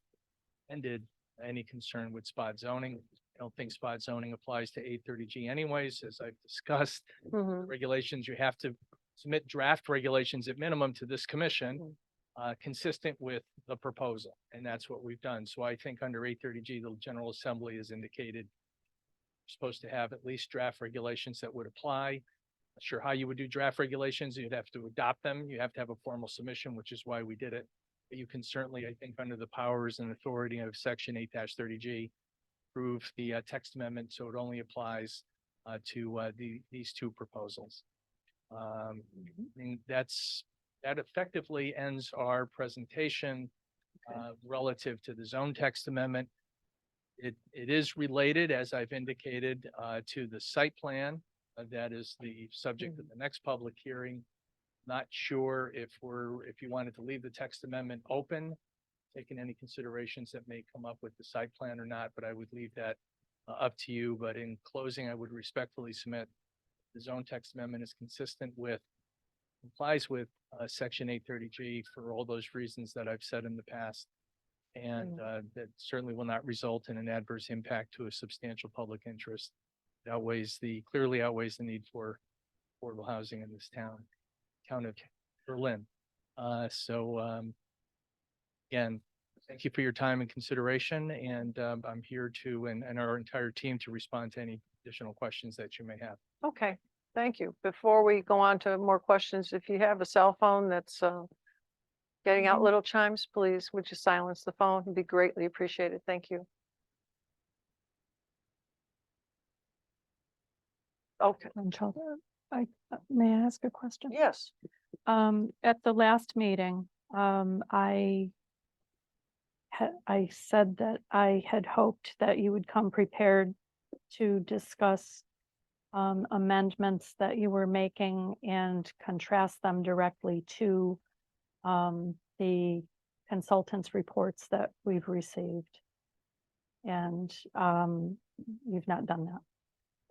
ended any concern with spot zoning. I don't think spot zoning applies to 830G anyways, as I've discussed. Regulations, you have to submit draft regulations at minimum to this commission, consistent with the proposal, and that's what we've done. So I think under 830G, the General Assembly has indicated you're supposed to have at least draft regulations that would apply. Not sure how you would do draft regulations. You'd have to adopt them. You have to have a formal submission, which is why we did it. But you can certainly, I think, under the powers and authority of Section 8-30G, approve the text amendment so it only applies to these two proposals. And that effectively ends our presentation relative to the zone text amendment. It is related, as I've indicated, to the site plan. That is the subject of the next public hearing. Not sure if you wanted to leave the text amendment open, taking any considerations that may come up with the site plan or not, but I would leave that up to you. But in closing, I would respectfully submit the zone text amendment is consistent with, complies with Section 830G for all those reasons that I've said in the past. And that certainly will not result in an adverse impact to a substantial public interest. It clearly outweighs the need for affordable housing in this town of Berlin. Again, thank you for your time and consideration, and I'm here and our entire team to respond to any additional questions that you may have. Okay, thank you. Before we go on to more questions, if you have a cell phone that's getting out little chimes, please, would you silence the phone? It'd be greatly appreciated. Thank you. Okay, May I ask a question? yes. At the last meeting, I said that I had hoped that you would come prepared to discuss amendments that you were making and contrast them directly to the consultants' reports that we've received. And you've not done that.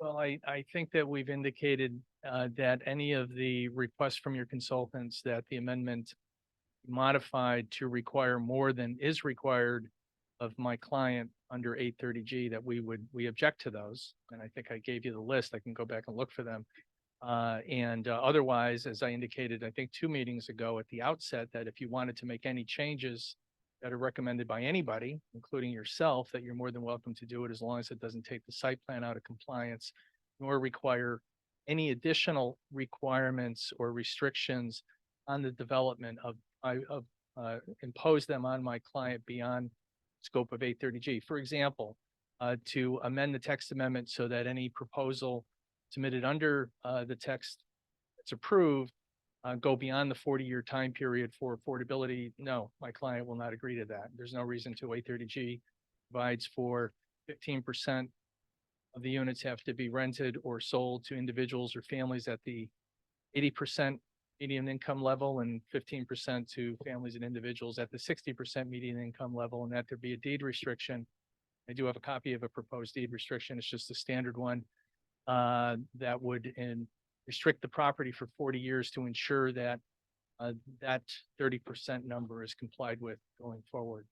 Well, I think that we've indicated that any of the requests from your consultants that the amendment modified to require more than is required of my client under 830G, that we object to those. And I think I gave you the list. I can go back and look for them. Otherwise, as I indicated, I think 2 meetings ago at the outset, that if you wanted to make any changes that are recommended by anybody, including yourself, that you're more than welcome to do it as long as it doesn't take the site plan out of compliance, nor require any additional requirements or restrictions on the development impose them on my client beyond scope of 830G. For example, to amend the text amendment so that any proposal submitted under the text that's approved go beyond the 40-year time period for affordability. No, my client will not agree to that. There's no reason to. 830G provides for 15% of the units have to be rented or sold to individuals or families at the 80% median income level, and 15% to families and individuals at the 60% median income level, and that there be a deed restriction I do have a copy of a proposed deed restriction. It's just a standard one that would restrict the property for 40 years to ensure that that 30% number is complied with going forward.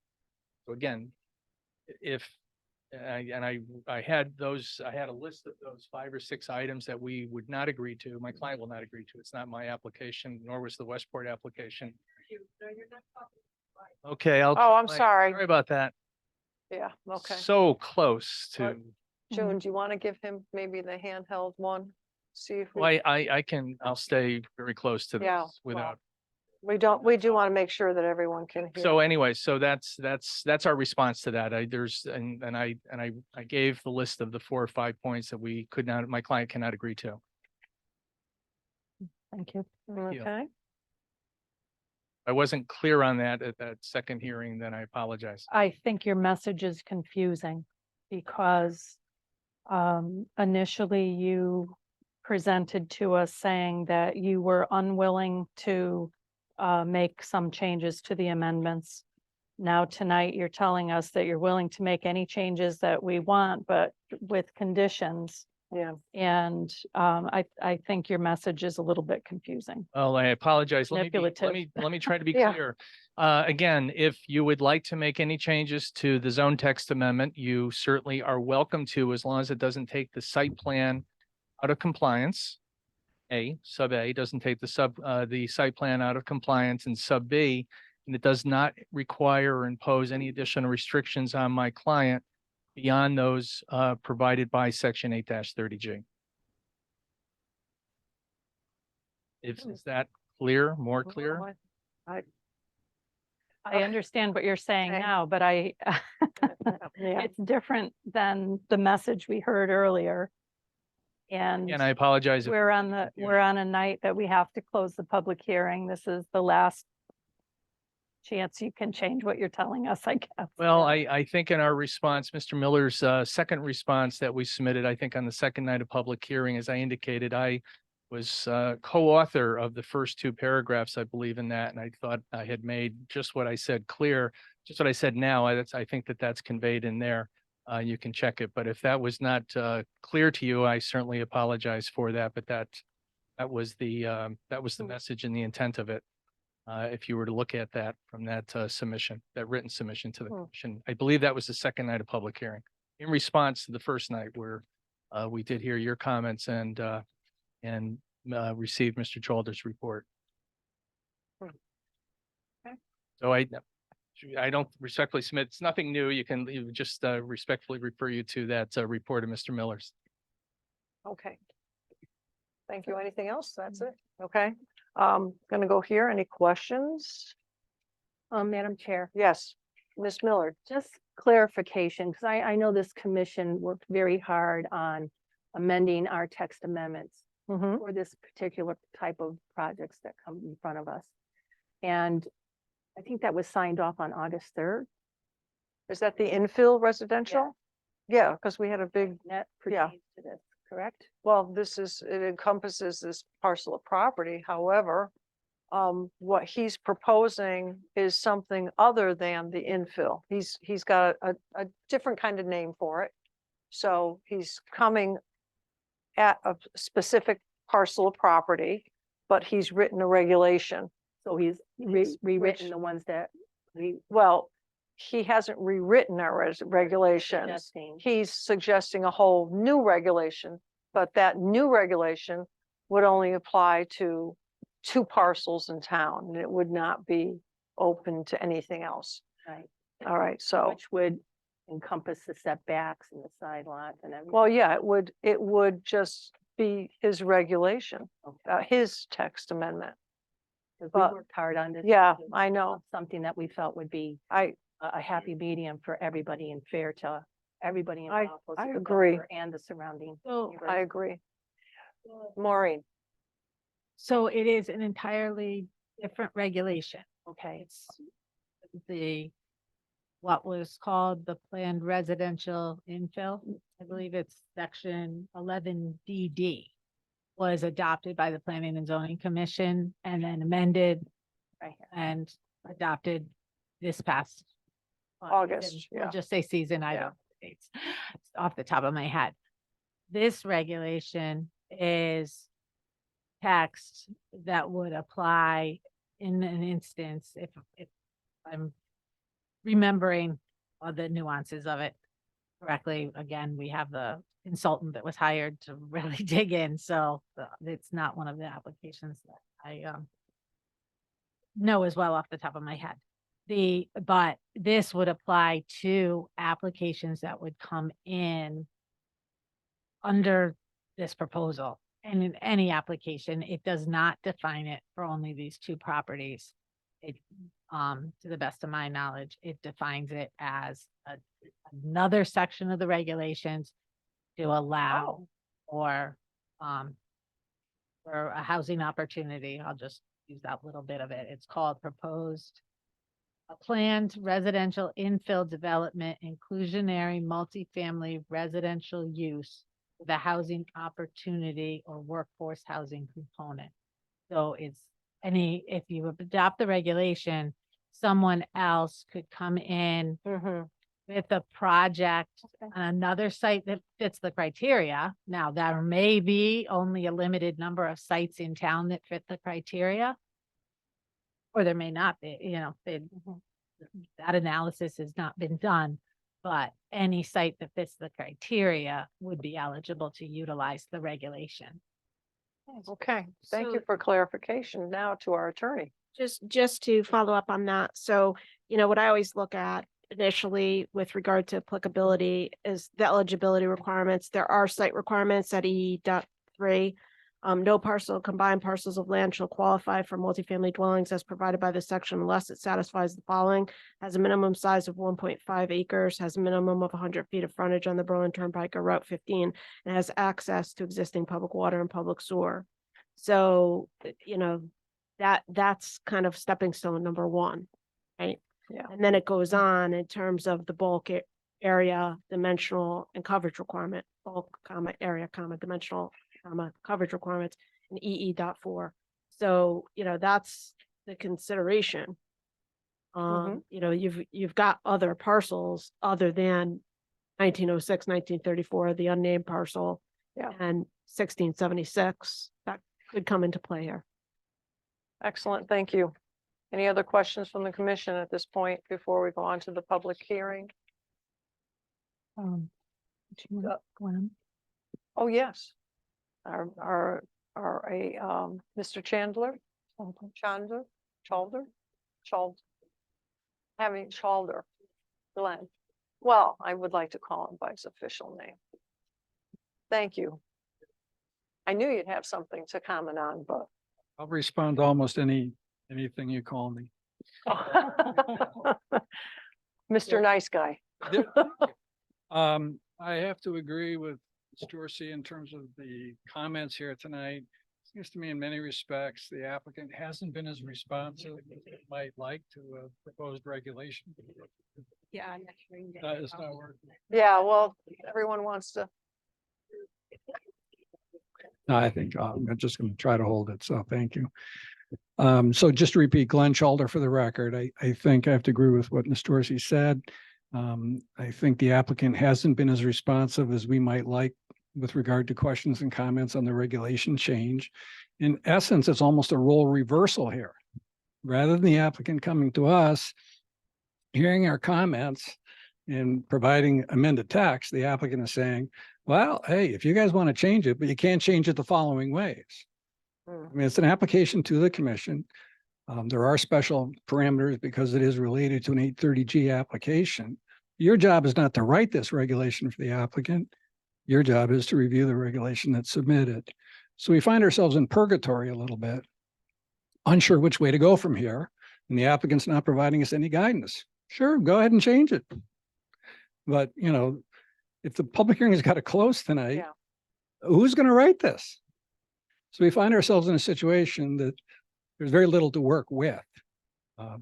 So again, if, I had a list of those 5 or 6 items that we would not agree to, my client will not agree to. It's not my application, nor was the Westport application. Okay, Oh, I'm sorry. Sorry about that. Yeah, okay. So close What? to, June, do you want to give him maybe the handheld one? See if we, well, I'll stay very close to Yeah, this without. we do want to make sure that everyone can hear. So anyway, so that's our response to that. I gave the list of the 4 or 5 points that my client cannot agree to. Thank you. you. Okay, I wasn't clear on that at that second hearing, then I apologize. I think your message is confusing because initially you presented to us saying that you were unwilling to make some changes to the amendments. Now tonight, you're telling us that you're willing to make any changes that we want, but with conditions. yeah. And I think your message is a little bit confusing. Well, I apologize. Let Manipulative. me try to be Yeah. clear. Again, if you would like to make any changes to the zone text amendment, you certainly are welcome to, as long as it doesn't take the site plan out of compliance. Sub A doesn't take the site plan out of compliance, and sub B, and it does not require or impose any additional restrictions on my client beyond those provided by section 8-30G. Is that clear, more clear? Well, I understand what you're saying Okay. now, but Yeah, it's different than the message we heard earlier. And And I apologize. we're on a night that we have to close the public hearing. This is the last chance you can change what you're telling us, I guess. Well, I think in our response, Mr. Miller's second response that we submitted, I think on the second night of public hearing, as I indicated, I was co-author of the first 2 paragraphs, I believe in that, and I thought I had made just what I said clear, just what I said now. I think that's conveyed in there. You can check it, but if that was not clear to you, I certainly apologize for that, but that was the message and the intent of it. If you were to look at that from that submission, that written submission to the commission, I believe that was the second night of public hearing. In response to the first night where we did hear your comments and received Mr. Chalder's report. Okay. So I don't respectfully submit, it's nothing new. You just respectfully refer you to that report of Mr. Miller's. Okay. Thank you. Anything else? That's it? Okay. Gonna go here. Any questions? Madam Chair, Yes, Ms. Miller. just clarification, because I know this commission worked very hard on amending our text amendments Mhm. for this particular type of projects that come in front of us. And I think that was signed off on August 3rd. Is that the infill residential? Yeah, because we had a big, That Yeah. pertains to this, correct? well, it encompasses this parcel of property. However, what he's proposing is something other than the infill. He's got a different kind of name for it. So he's coming at a specific parcel of property, but he's written a regulation. So he's Which- rewritten the ones that we Well, he hasn't rewritten our regulations. suggesting. He's suggesting a whole new regulation, but that new regulation would only apply to 2 parcels in town, and it would not be open to anything else. Right. All right, so, Which would encompass the setbacks and the side lots and everything. well, yeah, it would just be his regulation, Okay. his text amendment. 'Cause but- we worked hard on this. Yeah, to I come know. up with Something that we felt would be I, a happy medium for everybody and fair to everybody I- involved. both I the agree. developer and the surrounding. So, neighbors. I agree. Maureen, so it is an entirely different regulation. Okay, It's what was called the planned residential infill. I believe it's section 11DD was adopted by the Planning and Zoning Commission and then amended right here. and adopted this past August, We'll yeah. just say season. I Yeah. don't, states off the top of my head. This regulation is text that would apply in an instance, if I'm remembering all the nuances of it correctly. Again, we have the consultant that was hired to really dig in, so it's not one of the applications that I know as well off the top of my head. But this would apply to applications that would come in under this proposal. And in any application, it does not define it for only these two properties. It, to the best of my knowledge, it defines it as another section of the regulations to allow for a housing opportunity. I'll just use that little bit of it. It's called a planned residential infill development, inclusionary multifamily residential use with a housing opportunity or workforce housing component. So it's if you adopt the regulation, someone else could come in with a project on another site that fits the criteria. Now, there may be only a limited number of sites in town that fit the criteria, or there may not be, that analysis has not been done, but any site that fits the criteria would be eligible to utilize the regulation. Okay, thank you So- for clarification now to our attorney. Just to follow up on that. So, what I always look at initially with regard to applicability is the eligibility requirements. There are site requirements at E.3. No combined parcels of land shall qualify for multifamily dwellings as provided by this section unless it satisfies the following: has a minimum size of 1.5 acres, has a minimum of 100 feet of frontage on the Berlin Turnpike or Route 15, and has access to existing public water and public sewer. So, that's kind of stepping stone number one, right? Yeah. And then it goes on in terms of the bulk area, dimensional and coverage requirement, bulk, area, dimensional, coverage requirements in EE.4. So, that's the consideration. You've got other parcels other than 1906, 1934, the unnamed parcel. Yeah. And 1676 that could come into play here. Excellent, thank you. Any other questions from the commission at this point before we go on to the public hearing? Gwen? Oh, yes. Mr. Chandler? Chalder, Glenn. Well, I would like to call him by his official name. Thank you. I knew you'd have something to comment on, but. I'll respond to almost anything you call me. Mr. Nice Guy. I have to agree with Ms. Dorsey in terms of the comments here tonight. Seems to me in many respects, the applicant hasn't been as responsive as they might like to a proposed regulation. Yeah. It's not working. Yeah, well, everyone wants to. No, I think I'm just going to try to hold it. So thank you. So just to repeat, Glenn Chalder for the record, I think I have to agree with what Ms. Dorsey said. I think the applicant hasn't been as responsive as we might like with regard to questions and comments on the regulation change. In essence, it's almost a role reversal here. Rather than the applicant coming to us, hearing our comments and providing amended text, the applicant is saying, well, hey, if you guys want to change it, but you can't change it the following ways. I mean, it's an application to the commission. There are special parameters because it is related to an 830G application. Your job is not to write this regulation for the applicant. Your job is to review the regulation that's submitted. So we find ourselves in purgatory a little bit, unsure which way to go from here. And the applicant's not providing us any guidance. Sure, go ahead and change it. But, if the public hearing has got to close tonight, Yeah. who's going to write this? So we find ourselves in a situation that there's very little to work with.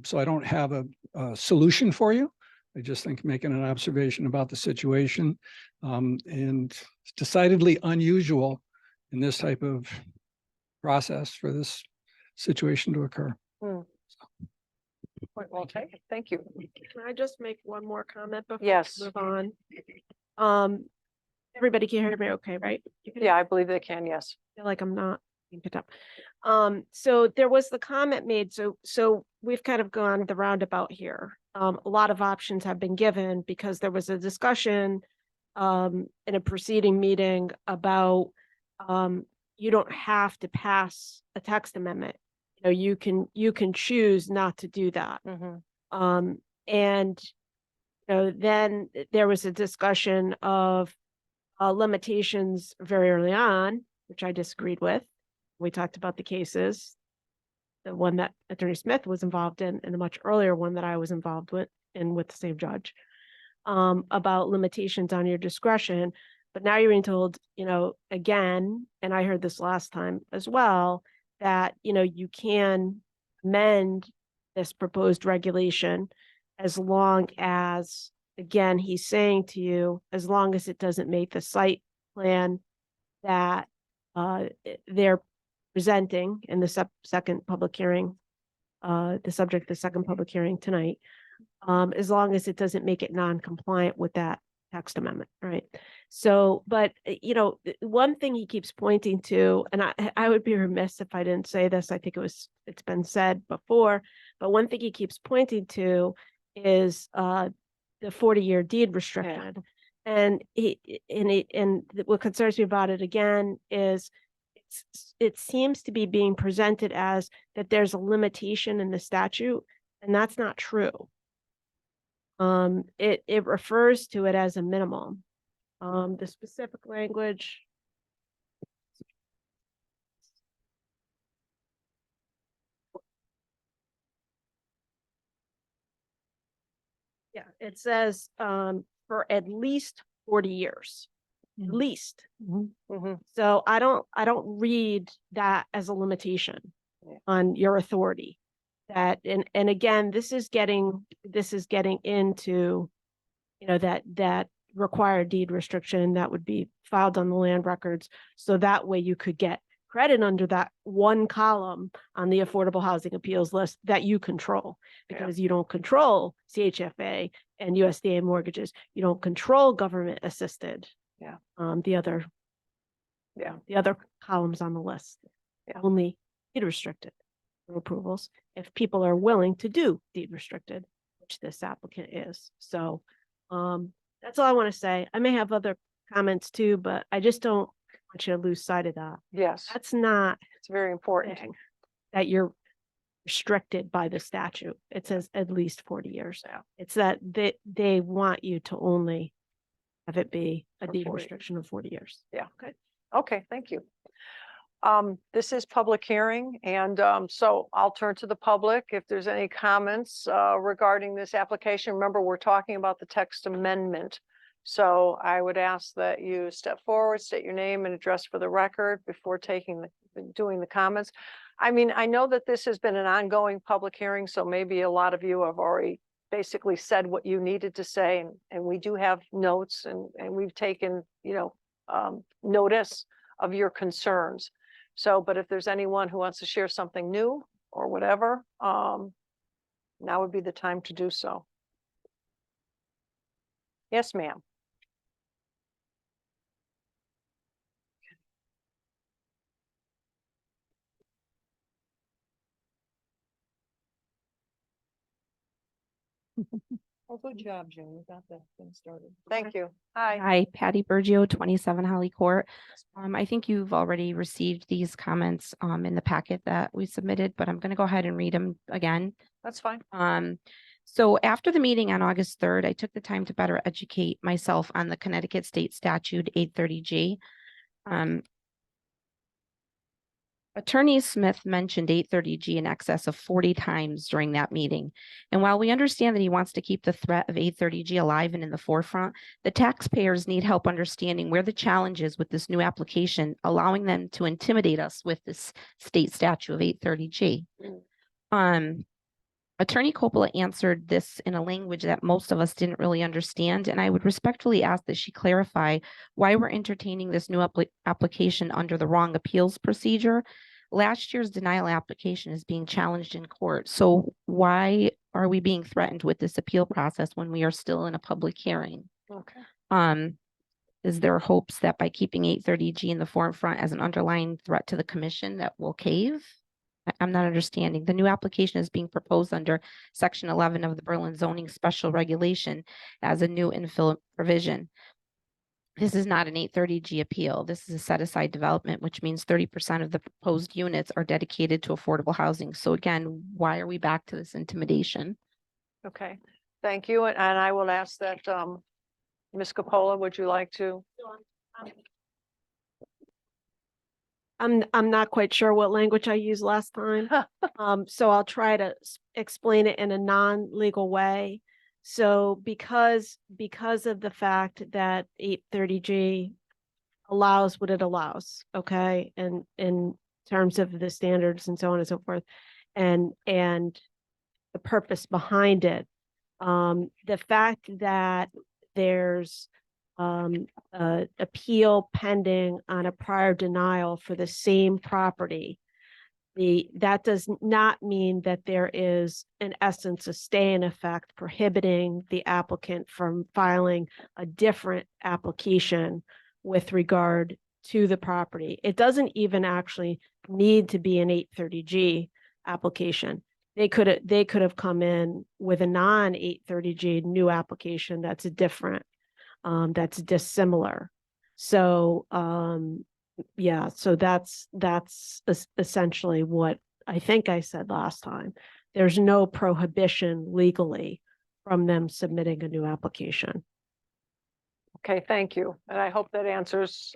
So I don't have a solution for you. I just think making an observation about the situation, and it's decidedly unusual in this type of process for this situation to occur. Point well taken. Thank you. Can I just make one more comment before we Yes. move on? Everybody can hear me okay, right? You can- Yeah, I believe they can, yes. Feel like I'm not being picked up. So there was the comment made, so we've kind of gone the roundabout here. A lot of options have been given because there was a discussion in a preceding meeting about you don't have to pass a text amendment. You know, you can choose not to do that. Mhm. And you know, then there was a discussion of limitations very early on, which I disagreed with. We talked about the cases, the one that Attorney Smith was involved in, and the much earlier one that I was involved with with the same judge, about limitations on your discretion. But now you're being told, you know, again, and I heard this last time as well, that, you know, you can amend this proposed regulation as long as, again, he's saying to you, as long as it doesn't make the site plan that they're presenting in the second public hearing, the subject of the second public hearing tonight, as long as it doesn't make it non-compliant with that text amendment, right? So, but you know, one thing he keeps pointing to, and I would be remiss if I didn't say this, I think it's been said before, but one thing he keeps pointing to is the 40-year deed restriction. And what concerns me about it again is it seems to be being presented as that there's a limitation in the statute, and that's not true. It refers to it as a minimum. The specific language. Yeah, it says for at least 40 years. At least. Mhm. So I don't read that as a limitation Yeah. on your authority. That and again, this is getting into, you know, that required deed restriction that would be filed on the land records. So that way you could get credit under that one column on the affordable housing appeals list that you control, because you don't control CHFA and USDA mortgages. You don't control government assisted. Yeah. The other columns on the list. Yeah. Only deed restricted approvals if people are willing to do deed restricted, which this applicant is. So that's all I want to say. I may have other comments too, but I just don't want you to lose sight of that. Yes, That's not it's very important. thing that you're restricted by the statute. It says at least 40 years. Yeah. It's that they want you to only have it be a For deed 40. restriction of 40 years. Yeah. Okay, thank you. This is public hearing, and so I'll turn to the public if there's any comments regarding this application. Remember, we're talking about the text amendment. So I would ask that you step forward, state your name and address for the record before doing the comments. I mean, I know that this has been an ongoing public hearing, so maybe a lot of you have already basically said what you needed to say, and we do have notes, and we've taken, you know, notice of your concerns. So, but if there's anyone who wants to share something new or whatever, now would be the time to do so. Yes, ma'am. Oh, good job, June. You got that thing started. Thank you. Hi. Hi, Patty Burgio, 27 Holly Court. I think you've already received these comments in the packet that we submitted, but I'm going to go ahead and read them again. That's fine. So after the meeting on August 3rd, I took the time to better educate myself on the Connecticut State Statute 830G. Attorney Smith mentioned 830G in excess of 40 times during that meeting. And while we understand that he wants to keep the threat of 830G alive and in the forefront, the taxpayers need help understanding where the challenge is with this new application, allowing them to intimidate us with this state statute of 830G. Attorney Coppola answered this in a language that most of us didn't really understand, and I would respectfully ask that she clarify why we're entertaining this new application under the wrong appeals procedure. Last year's denial application is being challenged in court, so why are we being threatened with this appeal process when we are still in a public hearing? Okay. is there hopes that by keeping 830G in the forefront as an underlying threat to the commission that will cave? I'm not understanding. The new application is being proposed under section 11 of the Berlin zoning special regulation as a new infill provision. This is not an 830G appeal. This is a set aside development, which means 30% of the proposed units are dedicated to affordable housing. So again, why are we back to this intimidation? Okay, thank you. And I will ask that, Ms. Capola, would you like to? I'm not quite sure what language I used last time. So I'll try to explain it in a non-legal way. So because of the fact that 830G allows what it allows, okay, and in terms of the standards and so on and so forth, and the purpose behind it, the fact that there's appeal pending on a prior denial for the same property, that does not mean that there is, in essence, a stay in effect prohibiting the applicant from filing a different application with regard to the property. It doesn't even actually need to be an 830G application. They could have come in with a non-830G new application that's different, that's dissimilar. So yeah, so that's essentially what I think I said last time. There's no prohibition legally from them submitting a new application. Okay, thank you. And I hope that answers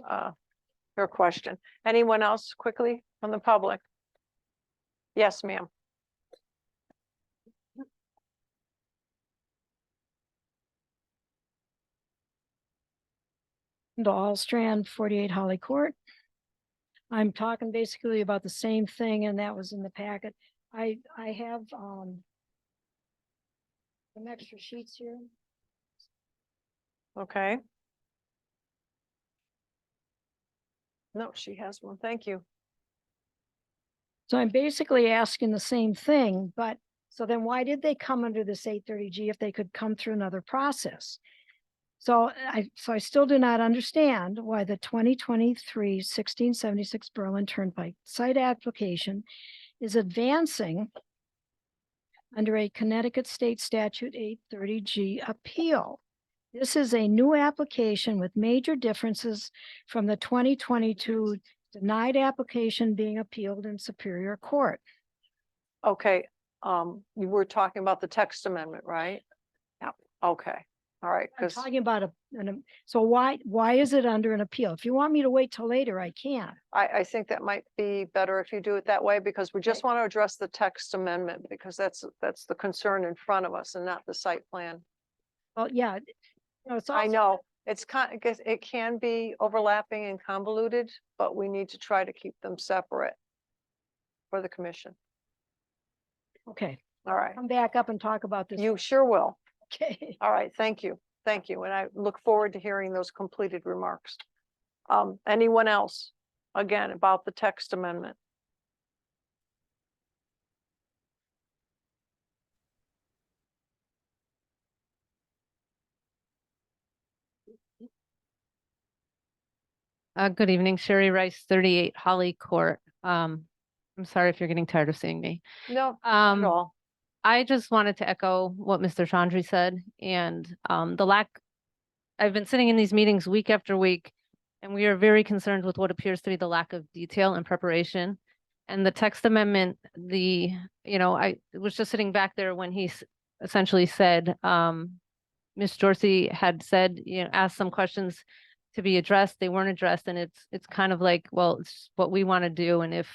your question. Anyone else quickly from the public? Yes, ma'am. Doll Strand, 48 Holly Court. I'm talking basically about the same thing, and that was in the packet. I have some extra sheets here. Okay. No, she has one. Thank you. So I'm basically asking the same thing, but so then why did they come under this 830G if they could come through another process? So I still do not understand why the 2023 1676 Berlin Turnpike site application is advancing under a Connecticut State Statute 830G appeal. This is a new application with major differences from the 2022 denied application being appealed in Superior Court. Okay, you were talking about the text amendment, right? Yeah. Okay, all right, I'm because talking about so why is it under an appeal? If you want me to wait till later, I can. I think that might be better if you do it that way, because we just Okay. want to address the text amendment, because that's the concern in front of us and not the site plan. Well, yeah. It's I also- know, it's it can be overlapping and convoluted, but we need to try to keep them separate for the commission. Okay, All right, come back up and talk about this. you sure will. Okay. All right, thank you. Thank you. And I look forward to hearing those completed remarks. Anyone else, again, about the text amendment? Good evening, Sherry Rice, 38 Holly Court. I'm sorry if you're getting tired of seeing me. No, not at all. I just wanted to echo what Mr. Chandri said, and the lack, I've been sitting in these meetings week after week, and we are very concerned with what appears to be the lack of detail and preparation. And the text amendment, I was just sitting back there when he essentially said, Ms. Dorsey had said, asked some questions to be addressed, they weren't addressed, and it's kind of like, well, it's what we want to do, and if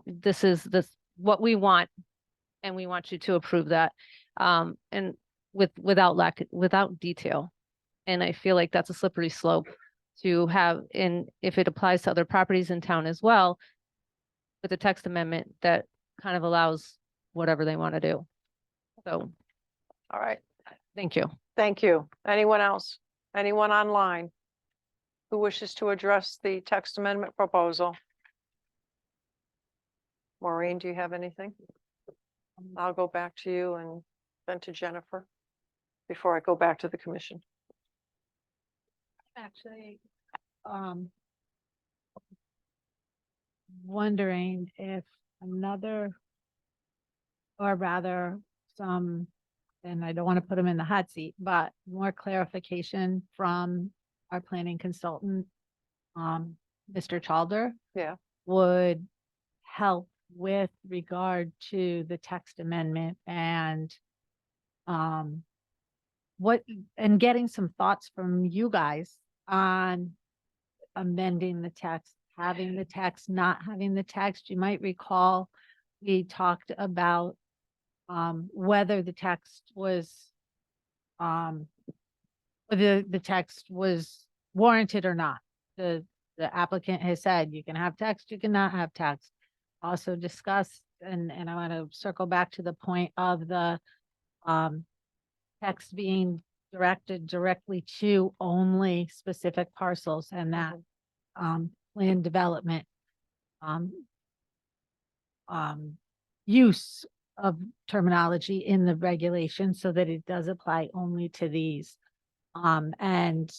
this is what we want, and we want you to approve that, and without detail. And I feel like that's a slippery slope to have, and if it applies to other properties in town as well, with the text amendment that kind of allows whatever they want to do. So, All right, thank you. thank you. Anyone else? Anyone online who wishes to address the text amendment proposal? Maureen, do you have anything? I'll go back to you and then to Jennifer before I go back to the commission. Actually, wondering if another, or rather some, and I don't want to put him in the hot seat, but more clarification from our planning consultant, Mr. Chalder, Yeah. would help with regard to the text amendment and what, and getting some thoughts from you guys on amending the text, having the text, not having the text. You might recall we talked about whether the text was whether the text was warranted or not. The applicant has said you can have text, you cannot have text. Also discussed, and I want to circle back to the point of the text being directed directly to only specific parcels and that land development use of terminology in the regulation so that it does apply only to these. And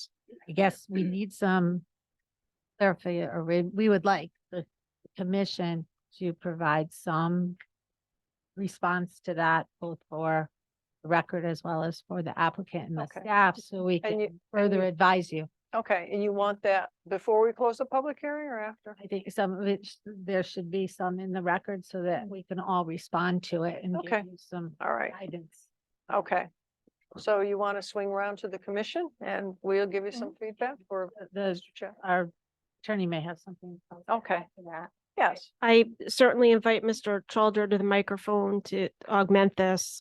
I guess we need some clarification, or we would like the commission to provide some response to that, both for the record as well as for the applicant and the Okay. staff, so we And can further advise you. Okay, and you want that before we close the public hearing or after? I think some of it, there should be some in the record so that we can all respond to it and Okay. give you some All right, guidance. okay. So you want to swing around to the commission and we'll give you some feedback for The, Mr. Chair? our attorney may have something. else to Okay. add to that. Yes, I certainly invite Mr. Chalder to the microphone to augment this.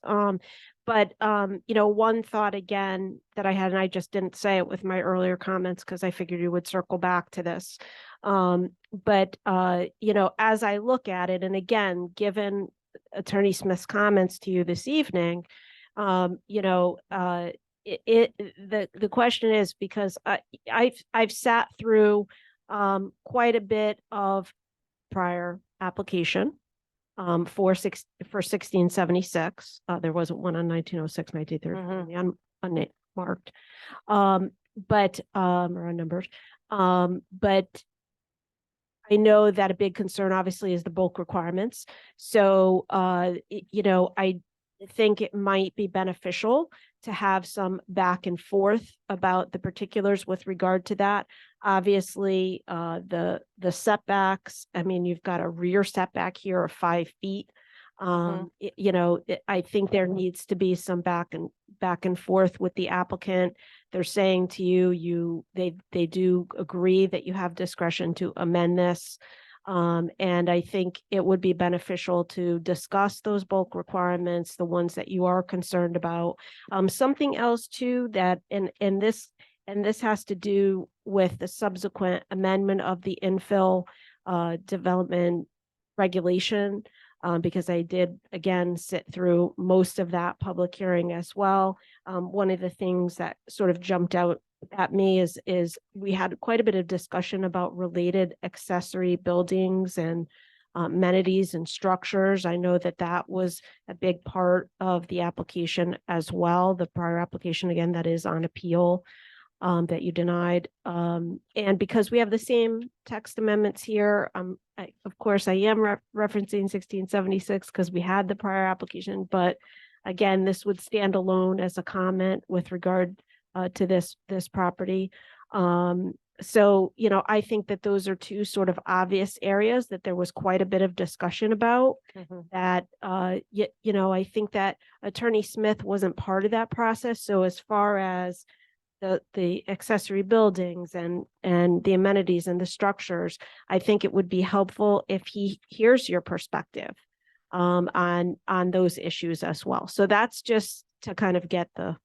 But one thought again that I had, and I just didn't say it with my earlier comments because I figured you would circle back to this. But as I look at it, and again, given Attorney Smith's comments to you this evening, the question is because I've sat through quite a bit of prior application for 1676. There wasn't one on 1906, 1930, unmarked, but or unnumbered. But I know that a big concern obviously is the bulk requirements. So I think it might be beneficial to have some back and forth about the particulars with regard to that. Obviously, the setbacks, I mean, you've got a rear setback here of 5 feet. I think there needs to be some back and forth with the applicant. They're saying to you, they do agree that you have discretion to amend this. And I think it would be beneficial to discuss those bulk requirements, the ones that you are concerned about. Something else too that, and this has to do with the subsequent amendment of the infill development regulation, because I did again sit through most of that public hearing as well. One of the things that sort of jumped out at me is we had quite a bit of discussion about related accessory buildings and amenities and structures. I know that was a big part of the application as well. The prior application, again, that is on appeal, that you denied. And because we have the same text amendments here, of course, I am referencing 1676 because we had the prior application, but again, this would stand alone as a comment with regard to this property. So, I think that those are two sort of obvious areas that there was quite a bit of discussion about that, I think that Attorney Smith wasn't part of that process. So as far as the accessory buildings and the amenities and the structures, I think it would be helpful if he hears your perspective on those issues as well. So that's just to kind of get the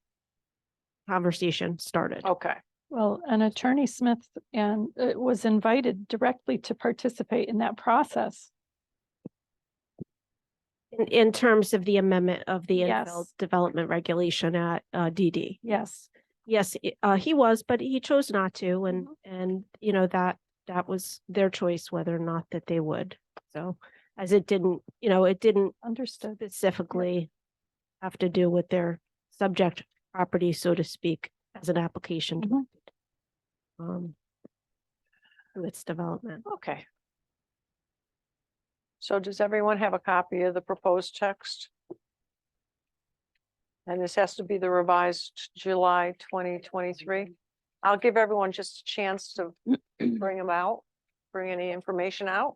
conversation started. okay. Well, and Attorney Smith was invited directly to participate in that process. In terms of the amendment of the Yes. infill development regulation at DD. Yes. Yes, he was, but he chose not to, and that was their choice whether or not that they would. So as it didn't Understood. specifically have to do with their subject property, so to speak, as an application. Mhm. through its development. Okay. So does everyone have a copy of the proposed text? And this has to be the revised July 2023. I'll give everyone just a chance to bring them out, bring any information out.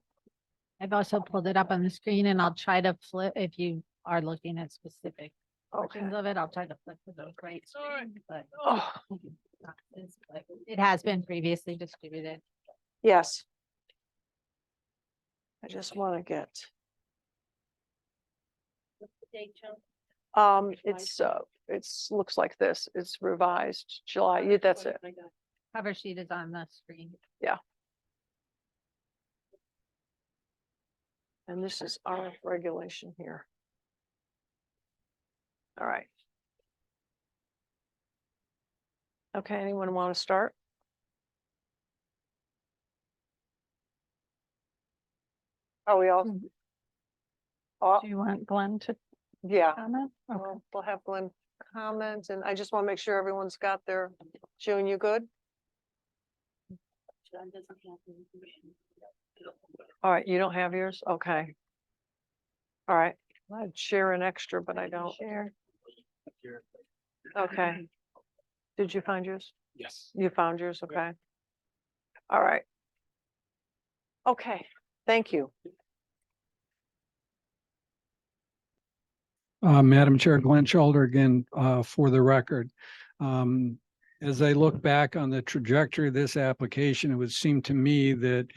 I've also pulled it up on the screen and I'll try to flip, if you are looking at specific Okay. portions of it, I'll try to flip to those right screen, but Oh, it has been previously distributed. yes. I just want to get, it's, looks like this. It's revised July, yeah, that's it. Cover sheet is on the screen. And this is our regulation here. All right. Okay, anyone want to start? Are we all? Oh, Do you want Glenn to yeah, comment? Okay. we'll have Glenn comment, and I just want to make sure everyone's got their, June, you good? All right, you don't have yours? Okay. All right, I'd share an extra, but I don't. Share. Okay. Did you find yours? Yes. You found yours, okay. All right. Okay, thank you. Madam Chair, Glenn Shelder again, for the record. As I look back on the trajectory of this application, it would seem to me that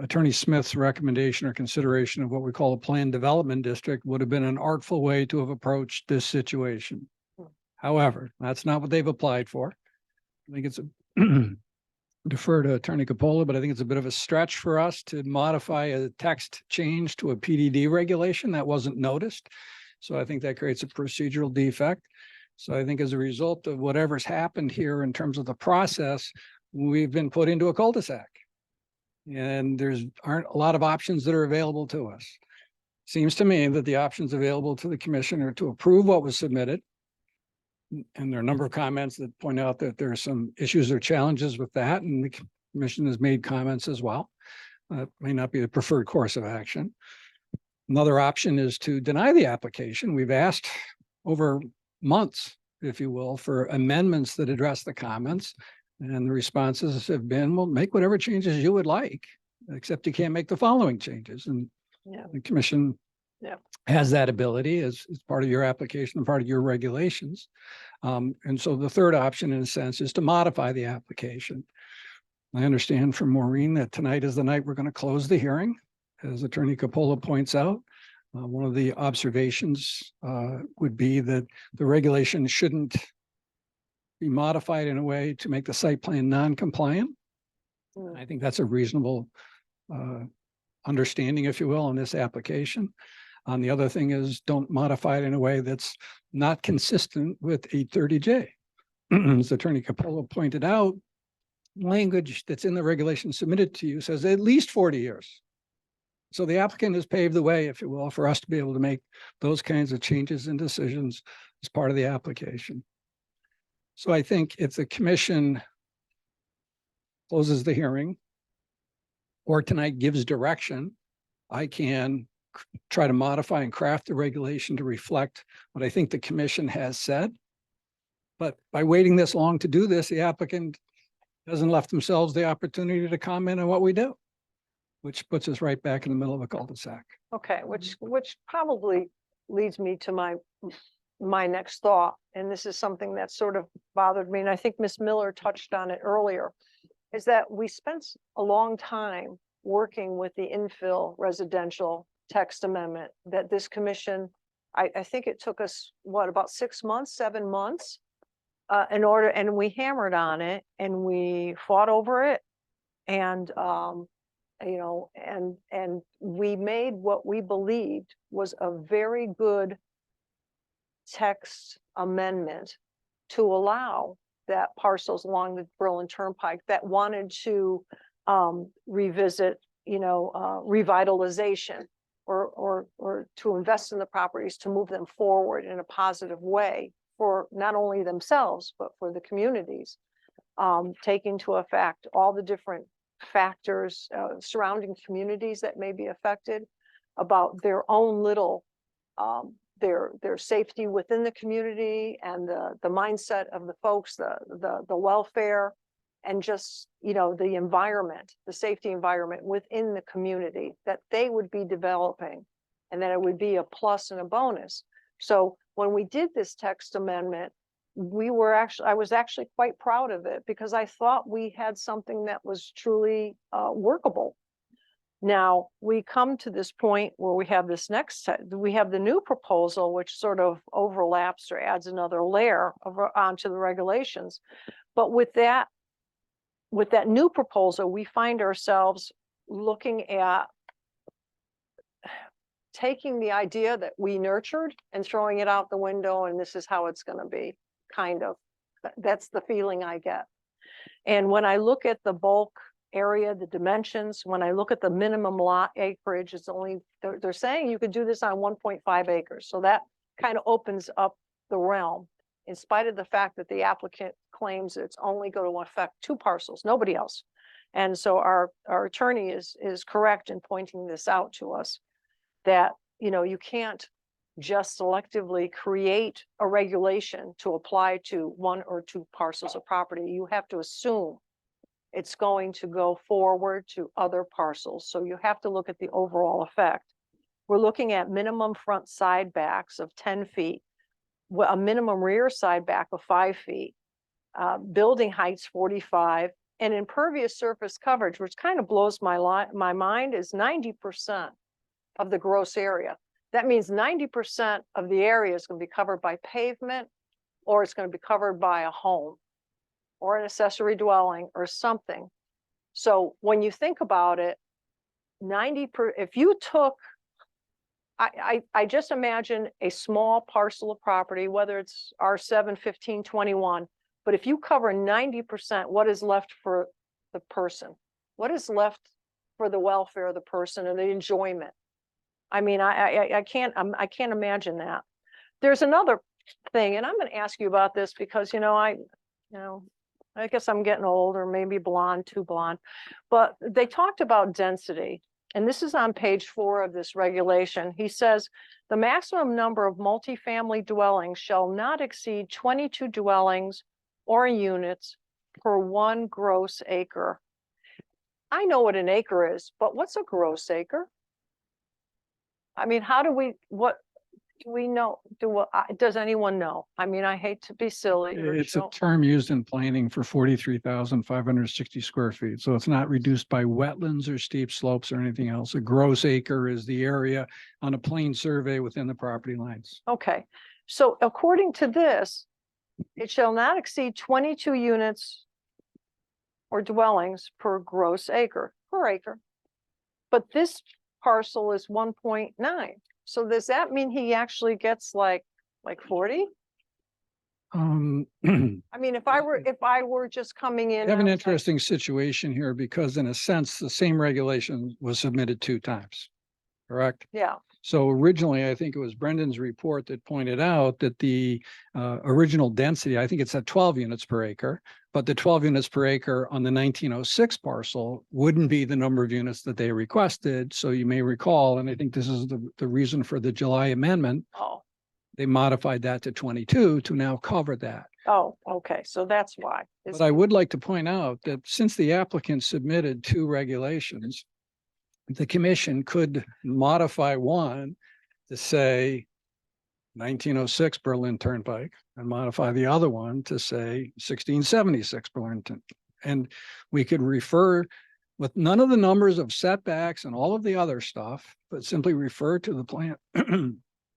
Attorney Smith's recommendation or consideration of what we call a planned development district would have been an artful way to have approached this situation. However, that's not what they've applied for. I think it's a defer to Attorney Capola, but I think it's a bit of a stretch for us to modify a text change to a PDD regulation that wasn't noticed. So I think that creates a procedural defect. So I think as a result of whatever's happened here in terms of the process, we've been put into a cul-de-sac. And aren't a lot of options that are available to us. Seems to me that the options available to the commission are to approve what was submitted. And there are a number of comments that point out that there are some issues or challenges with that, and the commission has made comments as well. May not be the preferred course of action. Another option is to deny the application. We've asked over months, if you will, for amendments that address the comments. And the responses have been, well, make whatever changes you would like, except you can't make the following changes. And Yeah. the commission has that ability as part of your application and part of your regulations. And so the third option, in a sense, is to modify the application. I understand from Maureen that tonight is the night we're going to close the hearing. As Attorney Capola points out, one of the observations would be that the regulation shouldn't be modified in a way to make the site plan non-compliant. I think that's a reasonable understanding, if you will, in this application. The other thing is don't modify it in a way that's not consistent with 830J. As Attorney Capola pointed out, language that's in the regulation submitted to you says at least 40 years. So the applicant has paved the way, if you will, for us to be able to make those kinds of changes and decisions as part of the application. So I think if the commission closes the hearing or tonight gives direction, I can try to modify and craft the regulation to reflect what I think the commission has said. But by waiting this long to do this, the applicant hasn't left themselves the opportunity to comment on what we do, which puts us right back in the middle of a cul-de-sac. Okay, which probably leads me to my next thought, and this is something that sort of bothered me, and I think Ms. Miller touched on it earlier, is that we spent a long time working with the infill residential text amendment that this commission, I think it took us, what, about 6 months, 7 months? In order, and we hammered on it and we fought over it. And and we made what we believed was a very good text amendment to allow that parcels along the Berlin Turnpike that wanted to revisit, revitalization or to invest in the properties to move them forward in a positive way for not only themselves, but for the communities. take into effect all the different factors, surrounding communities that may be affected, about their own little, their safety within the community and the mindset of the folks, the welfare, and just, you know, the environment, the safety environment within the community that they would be developing, and that it would be a plus and a bonus. So when we did this text amendment, I was actually quite proud of it, because I thought we had something that was truly workable. Now, we come to this point where we have this we have the new proposal, which sort of overlaps or adds another layer onto the regulations. But with that new proposal, we find ourselves looking at taking the idea that we nurtured and throwing it out the window, and this is how it's going to be, kind of. That's the feeling I get. And when I look at the bulk area, the dimensions, when I look at the minimum lot acreage, it's only, they're saying you could do this on 1.5 acres. So that kind of opens up the realm, in spite of the fact that the applicant claims it's only going to affect 2 parcels, nobody else. And so our attorney is correct in pointing this out to us, that, you know, you can't just selectively create a regulation to apply to 1 or 2 parcels of property. You have to assume it's going to go forward to other parcels. So you have to look at the overall effect. We're looking at minimum front side backs of 10 feet, a minimum rear side back of 5 feet, building heights 45, and impervious surface coverage, which kind of blows my mind, is 90% of the gross area. That means 90% of the area is going to be covered by pavement, or it's going to be covered by a home or an accessory dwelling or something. So when you think about it, if you took, I just imagine a small parcel of property, whether it's R7, 15, 21, but if you cover 90%, what is left for the person? What is left for the welfare of the person and the enjoyment? I mean, I can't imagine that. There's another thing, and I'm going to ask you about this because, you know, I guess I'm getting old, or maybe blonde, too blonde, but they talked about density. And this is on page 4 of this regulation. He says, the maximum number of multifamily dwellings shall not exceed 22 dwellings or units per 1 gross acre. I know what an acre is, but what's a gross acre? I mean, what do we know? Does anyone know? I mean, I hate to be silly. It's a term used in planning for 43,560 square feet. So it's not reduced by wetlands or steep slopes or anything else. A gross acre is the area on a plane survey within the property lines. Okay, so according to this, it shall not exceed 22 units or dwellings per gross acre, But this parcel is 1.9. So does that mean he actually gets like 40? I mean, if I were just coming in. We have an interesting situation here because in a sense, the same regulation was submitted 2 times, correct? Yeah. So originally, I think it was Brendan's report that pointed out that the original density, I think it's at 12 units per acre, but the 12 units per acre on the 1906 parcel wouldn't be the number of units that they requested. So you may recall, and I think this is the reason for the July amendment. Oh. They modified that to 22 to now cover that. Oh, okay. So that's why. But I would like to point out that since the applicant submitted 2 regulations, the commission could modify one to say 1906 Berlin Turnpike and modify the other one to say 1676 Berlin Turnpike. And we could refer with none of the numbers of setbacks and all of the other stuff, but simply refer to the plan.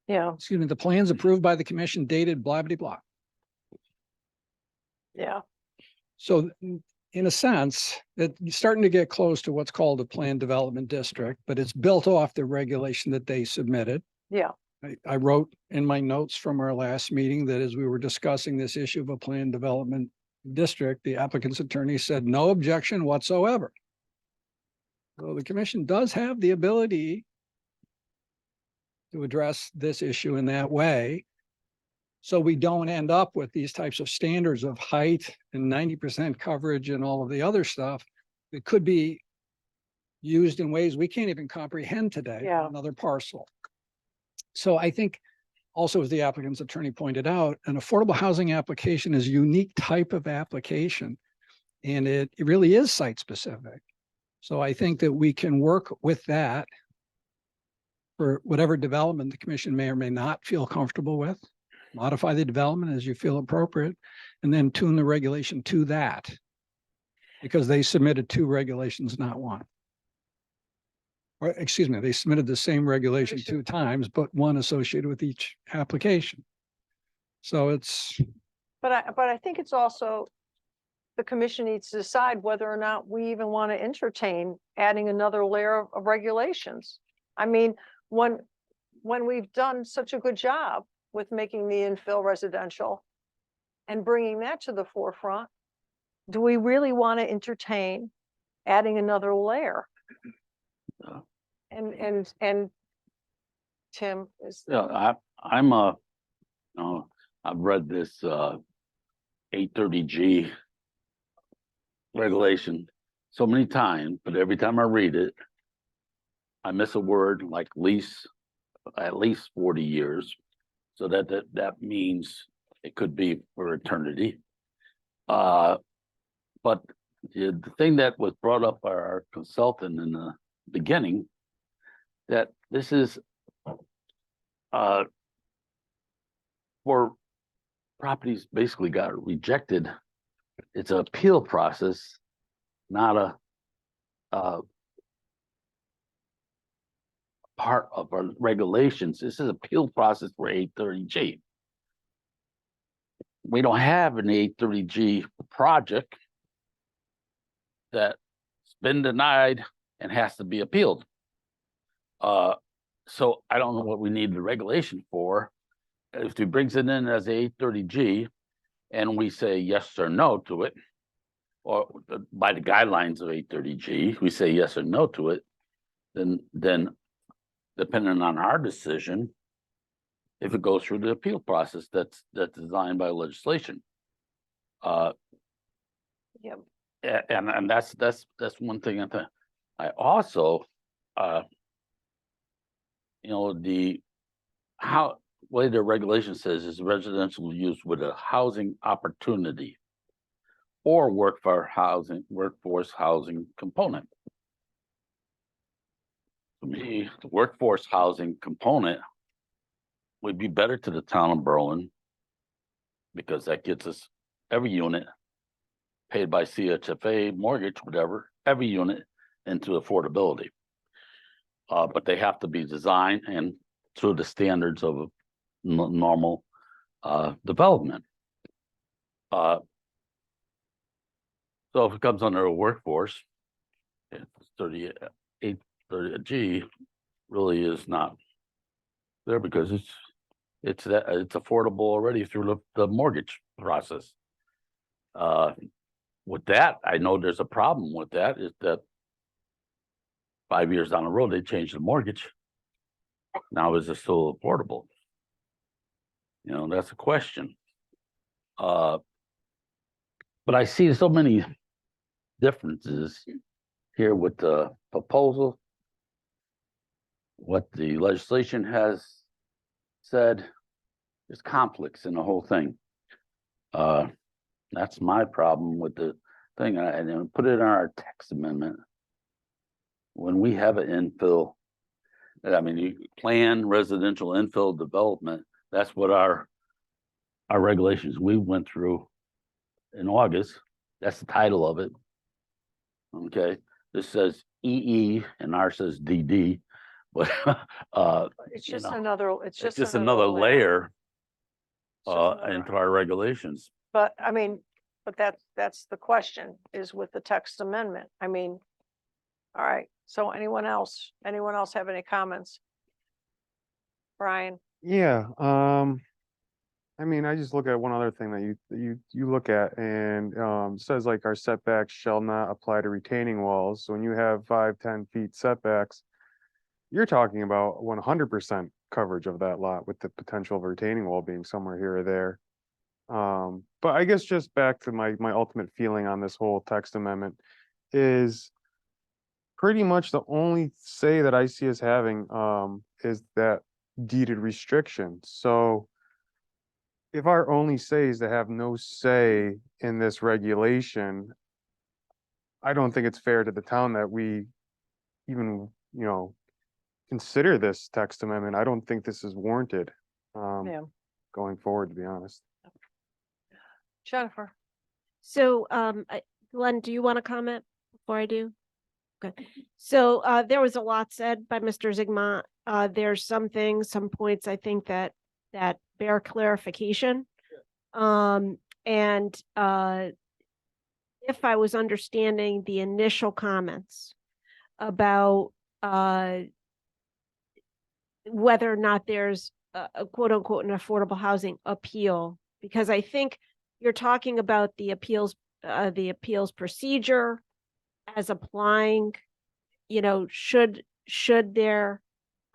Yeah. Excuse me, the plans approved by the commission dated blah, blah, blah. Yeah. So in a sense, it's starting to get close to what's called a planned development district, but it's built off the regulation that they submitted. Yeah. I wrote in my notes from our last meeting that as we were discussing this issue of a planned development district, the applicant's attorney said no objection whatsoever. So the commission does have the ability to address this issue in that way. So we don't end up with these types of standards of height and 90% coverage and all of the other stuff that could be used in ways we can't even comprehend today. Yeah. On another parcel. So I think also, as the applicant's attorney pointed out, an affordable housing application is a unique type of application. And it really is site specific. So I think that we can work with that for whatever development the commission may or may not feel comfortable with. Modify the development as you feel appropriate, and then tune the regulation to that. Because they submitted 2 regulations, not 1. Or excuse me, they submitted the same regulation 2 times, but 1 associated with each application. So it's, But I think it's also, the commission needs to decide whether or not we even want to entertain adding another layer of regulations. I mean, when we've done such a good job with making the infill residential and bringing that to the forefront, do we really want to entertain adding another layer? No. And Tim is. Yeah, I've read this 830G regulation so many times, but every time I read it, I miss a word like at least 40 years. So that means it could be for eternity. But the thing that was brought up by our consultant in the beginning, that this is for properties basically got rejected. It's an appeal process, not a part of our regulations. This is appeal process for 830G. We don't have an 830G project that's been denied and has to be appealed. So I don't know what we need the regulation for. If he brings it in as a 830G and we say yes or no to it, or by the guidelines of 830G, we say yes or no to it, then depending on our decision, if it goes through the appeal process that's designed by legislation. Yep. And that's one thing. I also, the way the regulation says is residential use with a housing opportunity or workforce housing component. To me, the workforce housing component would be better to the town of Berlin because that gets us every unit paid by CHFA, mortgage, whatever, every unit into affordability. But they have to be designed and through the standards of normal development. So if it comes under a workforce, 30G really is not there because it's affordable already through the mortgage process. With that, I know there's a problem with that, is that 5 years down the road, they changed the mortgage. Now, is it still affordable? That's a question. But I see so many differences here with the proposal, what the legislation has said. There's conflicts in the whole thing. That's my problem with the thing. And then put it in our text amendment. When we have an infill, you plan residential infill development, that's what our regulations we went through in August. That's the title of it. Okay, this says EE and ours says DD, but It's just another, it's just another layer It's just another- into our regulations. But that's the question, is with the text amendment. All right, so anyone else have any comments? Brian? Yeah, I just look at one other thing that you look at and says like our setbacks shall not apply to retaining walls. So when you have 5-10 feet setbacks, you're talking about 100% coverage of that lot with the potential of a retaining wall being somewhere here or there. But I guess just back to my ultimate feeling on this whole text amendment is pretty much the only say that I see us having, is that deeded restriction. So if our only say is to have no say in this regulation, I don't think it's fair to the town that we even, consider this text amendment. I don't think this is warranted, Yeah. going forward, to be honest. Jennifer? So, Glenn, do you want to comment before I do? Okay, so, there was a lot said by Mr. Zigma. There's some things, some points I think that bear clarification. And, if I was understanding the initial comments about, whether or not there's a quote unquote an affordable housing appeal, because I think you're talking about the appeals procedure as applying, should there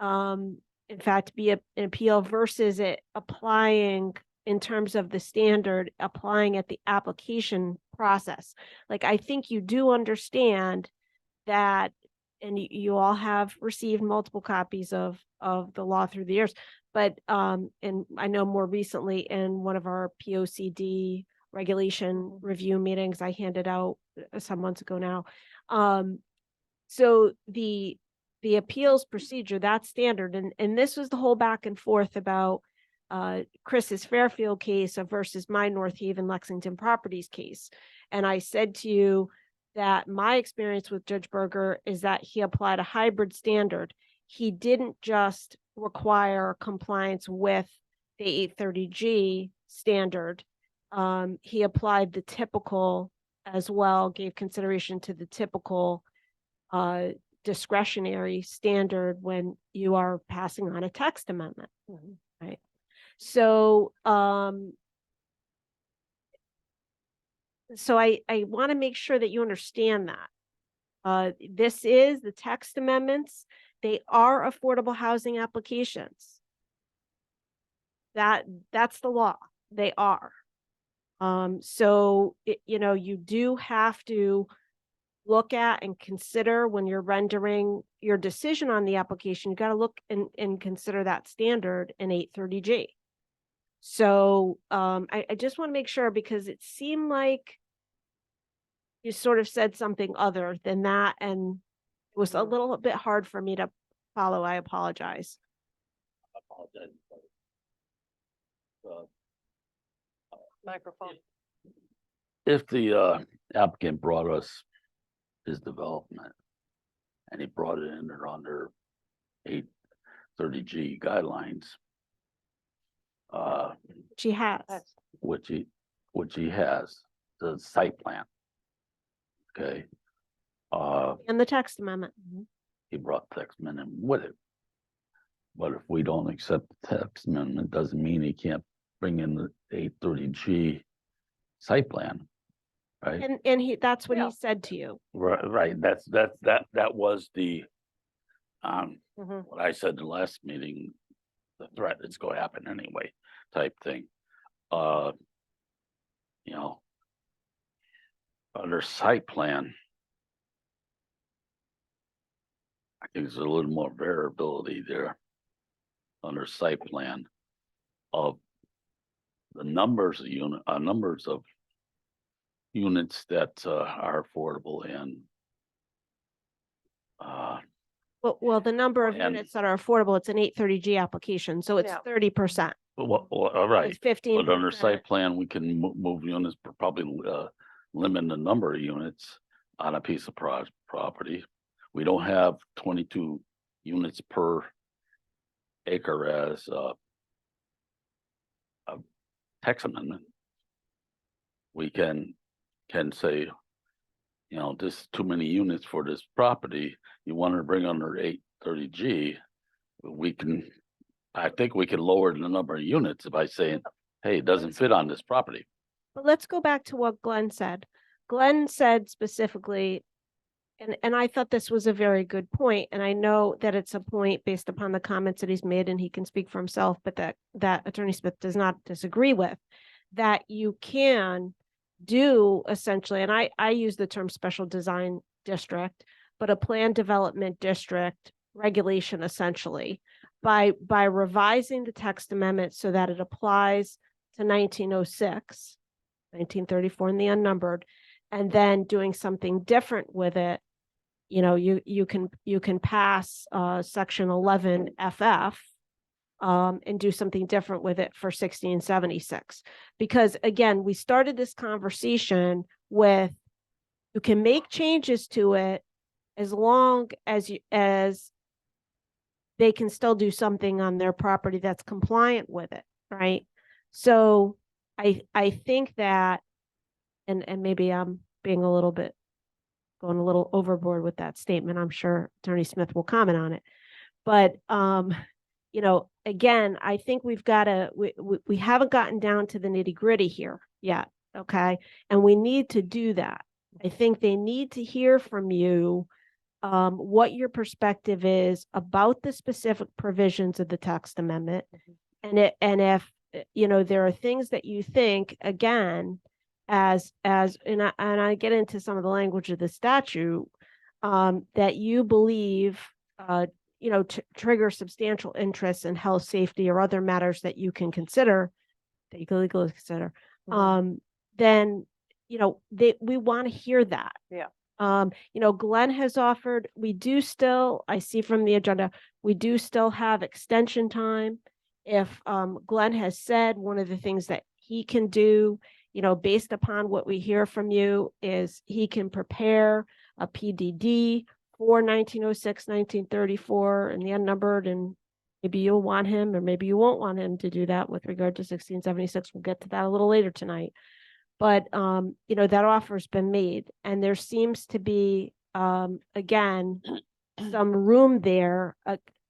in fact be an appeal versus it applying in terms of the standard applying at the application process. Like, I think you do understand that, and you all have received multiple copies of the law through the years, but and I know more recently in one of our POCD regulation review meetings I handed out some months ago now. So the appeals procedure, that's standard, and this was the whole back and forth about Chris's Fairfield case versus my North Haven Lexington Properties case. And I said to you that my experience with Judge Berger is that he applied a hybrid standard. He didn't just require compliance with the 830G standard. He applied the typical as well, gave consideration to the typical discretionary standard when you are passing on a text amendment, right? So, so I want to make sure that you understand that. This is the text amendments. They are affordable housing applications. That's the law. They are. So, you do have to look at and consider when you're rendering your decision on the application, you got to look and consider that standard in 830G. So, I just want to make sure, because it seemed like you sort of said something other than that, and it was a little bit hard for me to follow. I apologize. I apologize. Microphone. If the applicant brought us his development and he brought it in under 830G guidelines, She has. which he has, the site plan. Okay. And the text amendment. He brought text amendment with it. But if we don't accept the text amendment, doesn't mean he can't bring in the 830G site plan, right? And that's what Yeah. he said to you. Right, that was the, Mhm. what I said in the last meeting, the threat that's going to happen anyway, type thing. Under site plan, I think there's a little more variability there under site plan of the numbers of units that are affordable and Well, the number of And- units that are affordable, it's an 830G application, so it's Yeah. 30%. all right. It's 15%. But under site plan, we can move units, but probably limit the number of units on a piece of property. We don't have 22 units per acre as a text amendment. We can say, this is too many units for this property. You want to bring under 830G, I think we can lower the number of units by saying, hey, it doesn't fit on this property. But let's go back to what Glenn said. Glenn said specifically And I thought this was a very good point, and I know that it's a point based upon the comments that he's made, and he can speak for himself, but that Attorney Smith does not disagree with, that you can do essentially, and I use the term special design district, but a plan development district regulation essentially by revising the text amendment so that it applies to 1906, 1934 and the unnumbered, and then doing something different with it. You know, you can pass section 11 FF and do something different with it for 1676. Because again, we started this conversation with, you can make changes to it as long as they can still do something on their property that's compliant with it, right? So I think that, and maybe I'm being a little bit, going a little overboard with that statement. I'm sure Attorney Smith will comment on it. But you know, again, I think we've got to, we haven't gotten down to the nitty gritty here yet. Okay. And we need to do that. I think they need to hear from you what your perspective is about the specific provisions of the text amendment. And if, you know, there are things that you think, again, and I get into some of the language of the statute, that you believe, you know, trigger substantial interest in health, safety, or other matters that you can consider, that you can legally consider, then, you know, we want to hear that. Yeah. You know, Glenn has offered, we do still, I see from the agenda, we do still have extension time. If Glenn has said one of the things that he can do, you know, based upon what we hear from you, is he can prepare a PDD for 1906, 1934 and the unnumbered, and maybe you'll want him or maybe you won't want him to do that with regard to 1676. We'll get to that a little later tonight. But, you know, that offer's been made, and there seems to be, again, some room there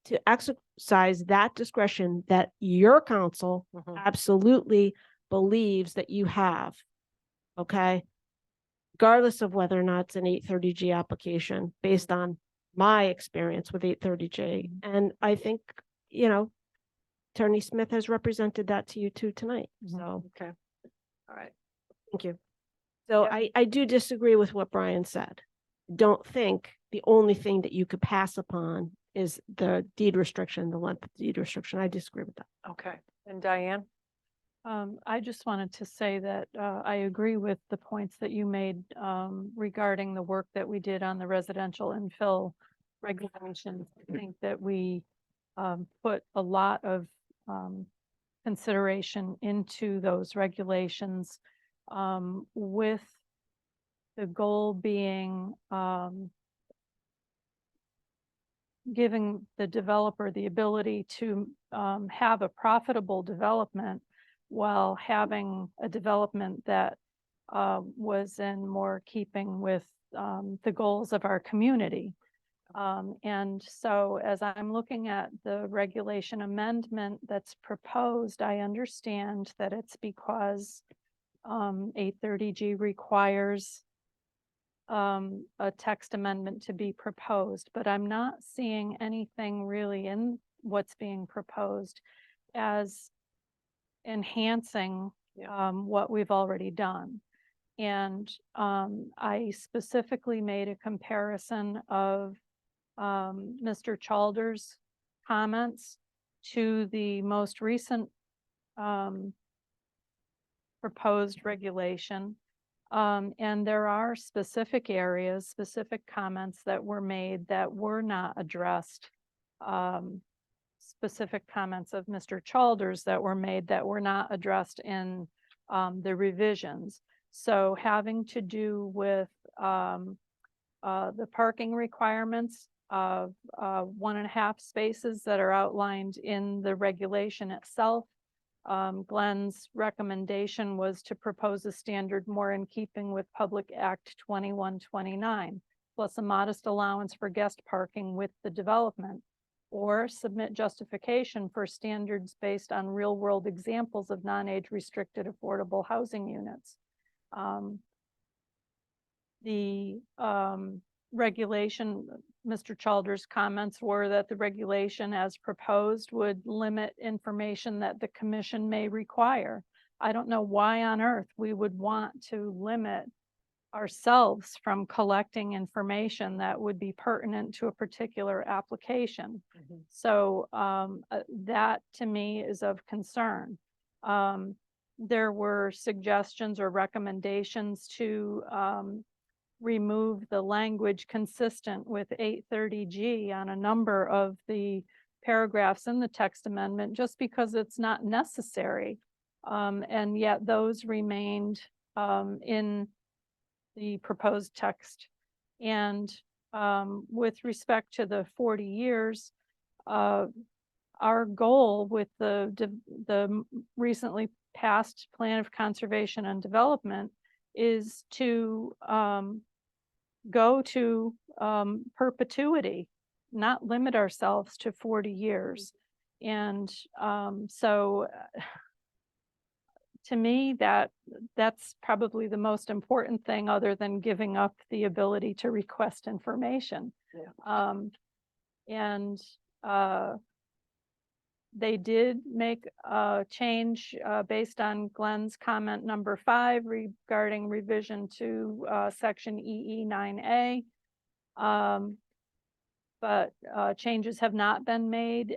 to exercise that discretion that your counsel absolutely believes that you have. Okay. Regardless of whether or not it's an 830G application, based on my experience with 830G. And I think, you know, Attorney Smith has represented that to you too tonight. So, Okay. All right. thank you. So I do disagree with what Brian said. Don't think the only thing that you could pass upon is the deed restriction, the length of deed restriction. I disagree with that. Okay. And Diane? I just wanted to say that I agree with the points that you made regarding the work that we did on the residential infill regulations. I think that we put a lot of consideration into those regulations, with the goal being giving the developer the ability to have a profitable development while having a development that was in more keeping with the goals of our community. And so as I'm looking at the regulation amendment that's proposed, I understand that it's because 830G requires a text amendment to be proposed, but I'm not seeing anything really in what's being proposed as enhancing what we've already done. And I specifically made a comparison of Mr. Chalder's comments to the most recent proposed regulation. And there are specific areas, specific comments that were made that were not addressed. Specific comments of Mr. Chalder's that were made that were not addressed in the revisions. So having to do with the parking requirements of 1.5 spaces that are outlined in the regulation itself. Glenn's recommendation was to propose a standard more in keeping with Public Act 2129, plus a modest allowance for guest parking with the development, or submit justification for standards based on real-world examples of non-age restricted affordable housing units. The regulation, Mr. Childers' comments were that the regulation as proposed would limit information that the commission may require. I don't know why on earth we would want to limit ourselves from collecting information that would be pertinent to a particular application. So that to me is of concern. There were suggestions or recommendations to remove the language consistent with 830G on a number of the paragraphs in the text amendment, just because it's not necessary. And yet those remained in the proposed text. And with respect to the 40 years, our goal with the recently passed Plan of Conservation and Development is to go to perpetuity, not limit ourselves to 40 years. And so to me, that's probably the most important thing, other than giving up the ability to request information. And they did make a change based on Glenn's comment number 5 regarding revision to section EE 9A. But changes have not been made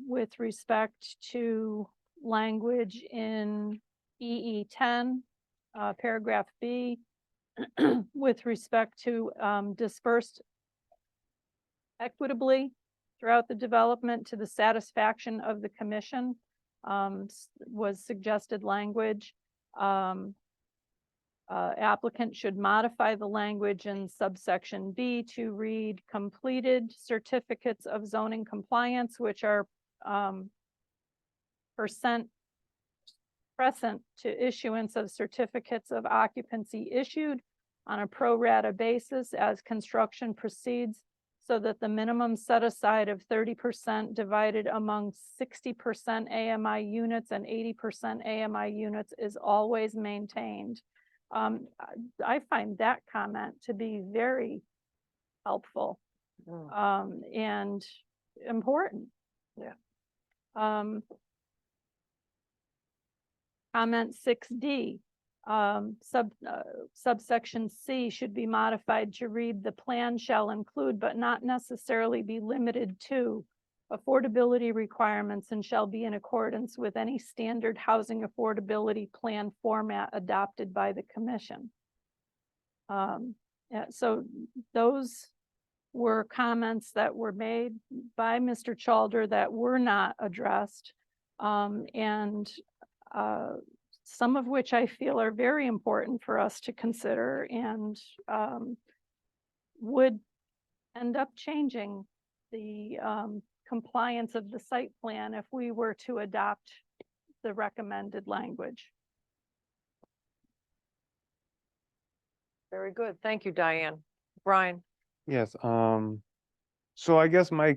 with respect to language in EE 10, paragraph B, with respect to dispersed equitably throughout the development to the satisfaction of the commission, was suggested language. Applicant should modify the language in subsection B to read completed certificates of zoning compliance, which are precedent to issuance of certificates of occupancy issued on a pro rata basis as construction proceeds, so that the minimum set aside of 30% divided among 60% AMI units and 80% AMI units is always maintained. I find that comment to be very helpful and important. Comment 6D, subsection C should be modified to read: the plan shall include but not necessarily be limited to affordability requirements and shall be in accordance with any standard housing affordability plan format adopted by the commission. So those were comments that were made by Mr. Chalder that were not addressed, and some of which I feel are very important for us to consider and would end up changing the compliance of the site plan if we were to adopt the recommended language. Very good. Thank you, Diane. Brian? Yes, so I guess my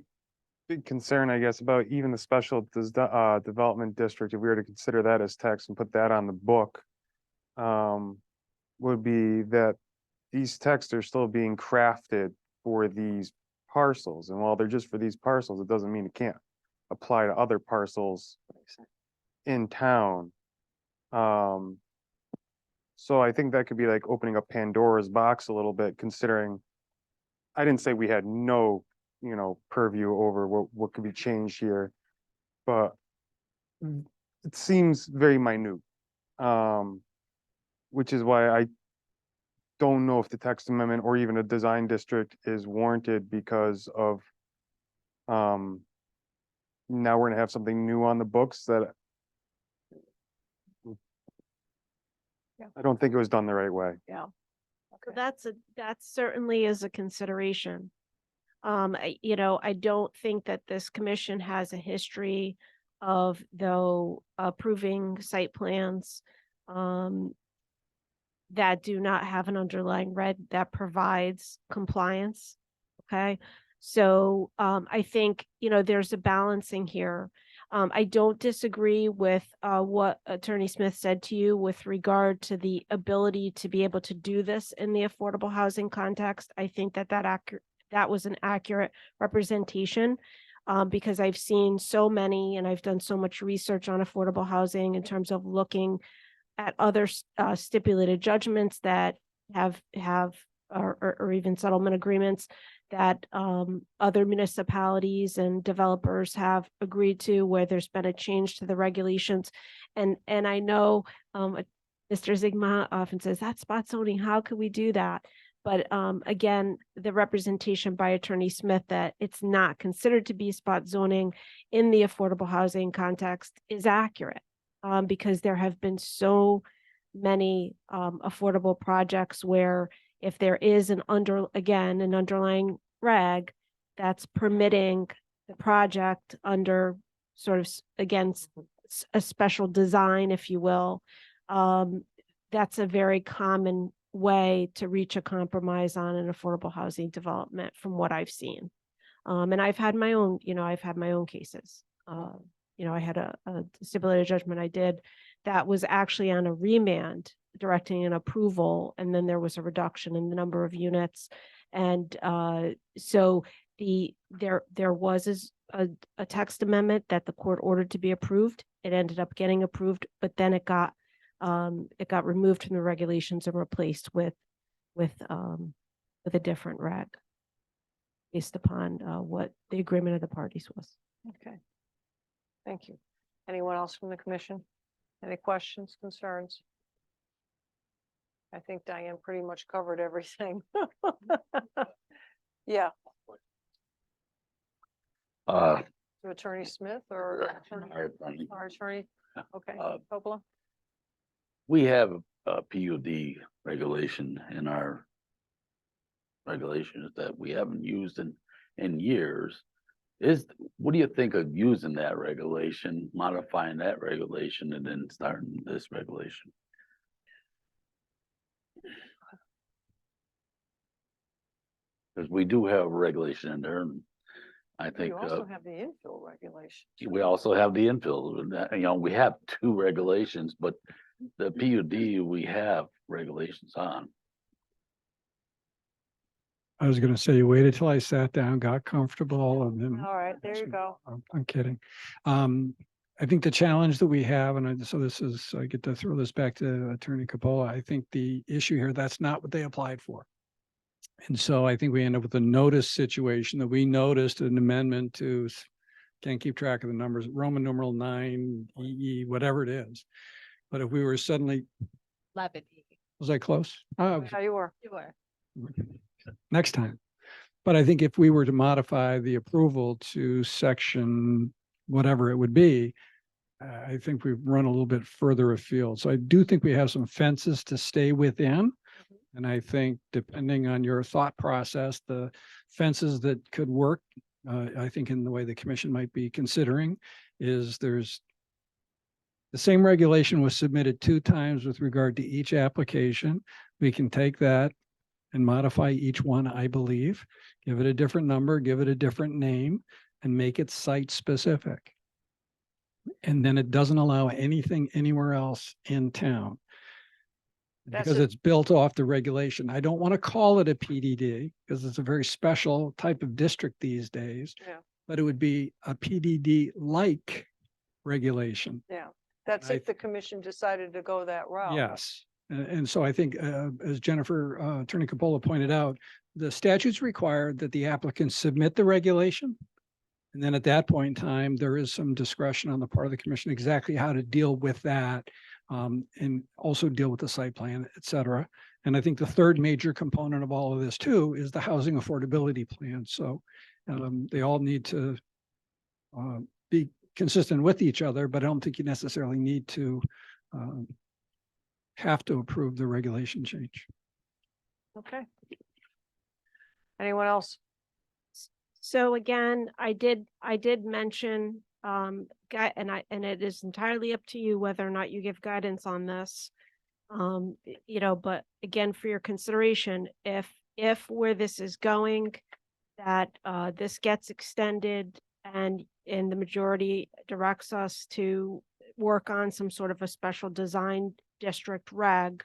big concern, I guess, about even the special development district, if we were to consider that as text and put that on the book, would be that these texts are still being crafted for these parcels. And while they're just for these parcels, it doesn't mean it can't apply to other parcels in town. So I think that could be like opening up Pandora's box a little bit, considering I didn't say we had no, purview over what could be changed here, but it seems very minute. Which is why I don't know if the text amendment or even a design district is warranted, because of now we're gonna have something new on the books that I don't think it was done the right way. Yeah. So that certainly is a consideration. I don't think that this commission has a history of, though, approving site plans that do not have an underlying red that provides compliance. Okay. So I think, there's a balancing here. I don't disagree with what Attorney Smith said to you with regard to the ability to be able to do this in the affordable housing context. I think that was an accurate representation. Because I've seen so many and I've done so much research on affordable housing in terms of looking at other stipulated judgments that have or even settlement agreements that other municipalities and developers have agreed to, where there's been a change to the regulations. And I know Mr. Zigma often says, that's spot zoning, how could we do that? But again, the representation by Attorney Smith that it's not considered to be spot zoning in the affordable housing context is accurate. Because there have been so many affordable projects where if there is an underlying reg that's permitting the project under sort of a special design, if you will, that's a very common way to reach a compromise on an affordable housing development from what I've seen. And I've had my own cases. I had a stipulated judgment I did that was actually on a remand directing an approval, and then there was a reduction in the number of units. And so there was a text amendment that the court ordered to be approved. It ended up getting approved, but then it got removed from the regulations and replaced with a different reg based upon what the agreement of the parties was. Okay. Thank you. Anyone else from the commission? Any questions, concerns? I think Diane pretty much covered everything. Yeah, Uh, to Attorney Smith or our attorney. our attorney? Okay, Uh, Coppola? We have a PUD regulation in our regulations that we haven't used in years. What do you think of using that regulation, modifying that regulation, and then starting this regulation? Because we do have a regulation in there, and I think You also have the infill regulation. we also have the infill, and we have two regulations, but the PUD, we have regulations on. I was gonna say, you waited till I sat down, got comfortable, and then. All right, there you go. I'm kidding. I think the challenge that we have, and I get to throw this back to Attorney Coppola. I think the issue here, that's not what they applied for. And so I think we end up with a notice situation that we noticed an amendment to, can't keep track of the numbers, Roman numeral 9, EE, whatever it is. But if we were suddenly, 11. was I close? Oh, Yeah, you were. You were. next time. But I think if we were to modify the approval to section whatever it would be, I think we've run a little bit further afield. So I do think we have some fences to stay within. And I think depending on your thought process, the fences that could work, I think in the way the commission might be considering is the same regulation was submitted 2 times with regard to each application. We can take that and modify each one, I believe, give it a different number, give it a different name, and make it site specific. And then it doesn't allow anything anywhere else in town. Because it's built off the regulation. I don't want to call it a PDD because it's a very special type of district these days. Yeah. But it would be a PDD-like regulation. Yeah, that's if the commission decided to go that route. Yes. And so I think, as Jennifer, Attorney Coppola pointed out, the statutes require that the applicant submit the regulation. And then at that point in time, there is some discretion on the part of the commission exactly how to deal with that. And also deal with the site plan, et cetera. And I think the third major component of all of this too is the housing affordability plan. So they all need to be consistent with each other, but I don't think you necessarily need to have to approve the regulation change. Okay. Anyone else? So again, I did mention, and it is entirely up to you whether or not you give guidance on this. But again, for your consideration, if where this is going, that this gets extended and the majority directs us to work on some sort of a special design district reg,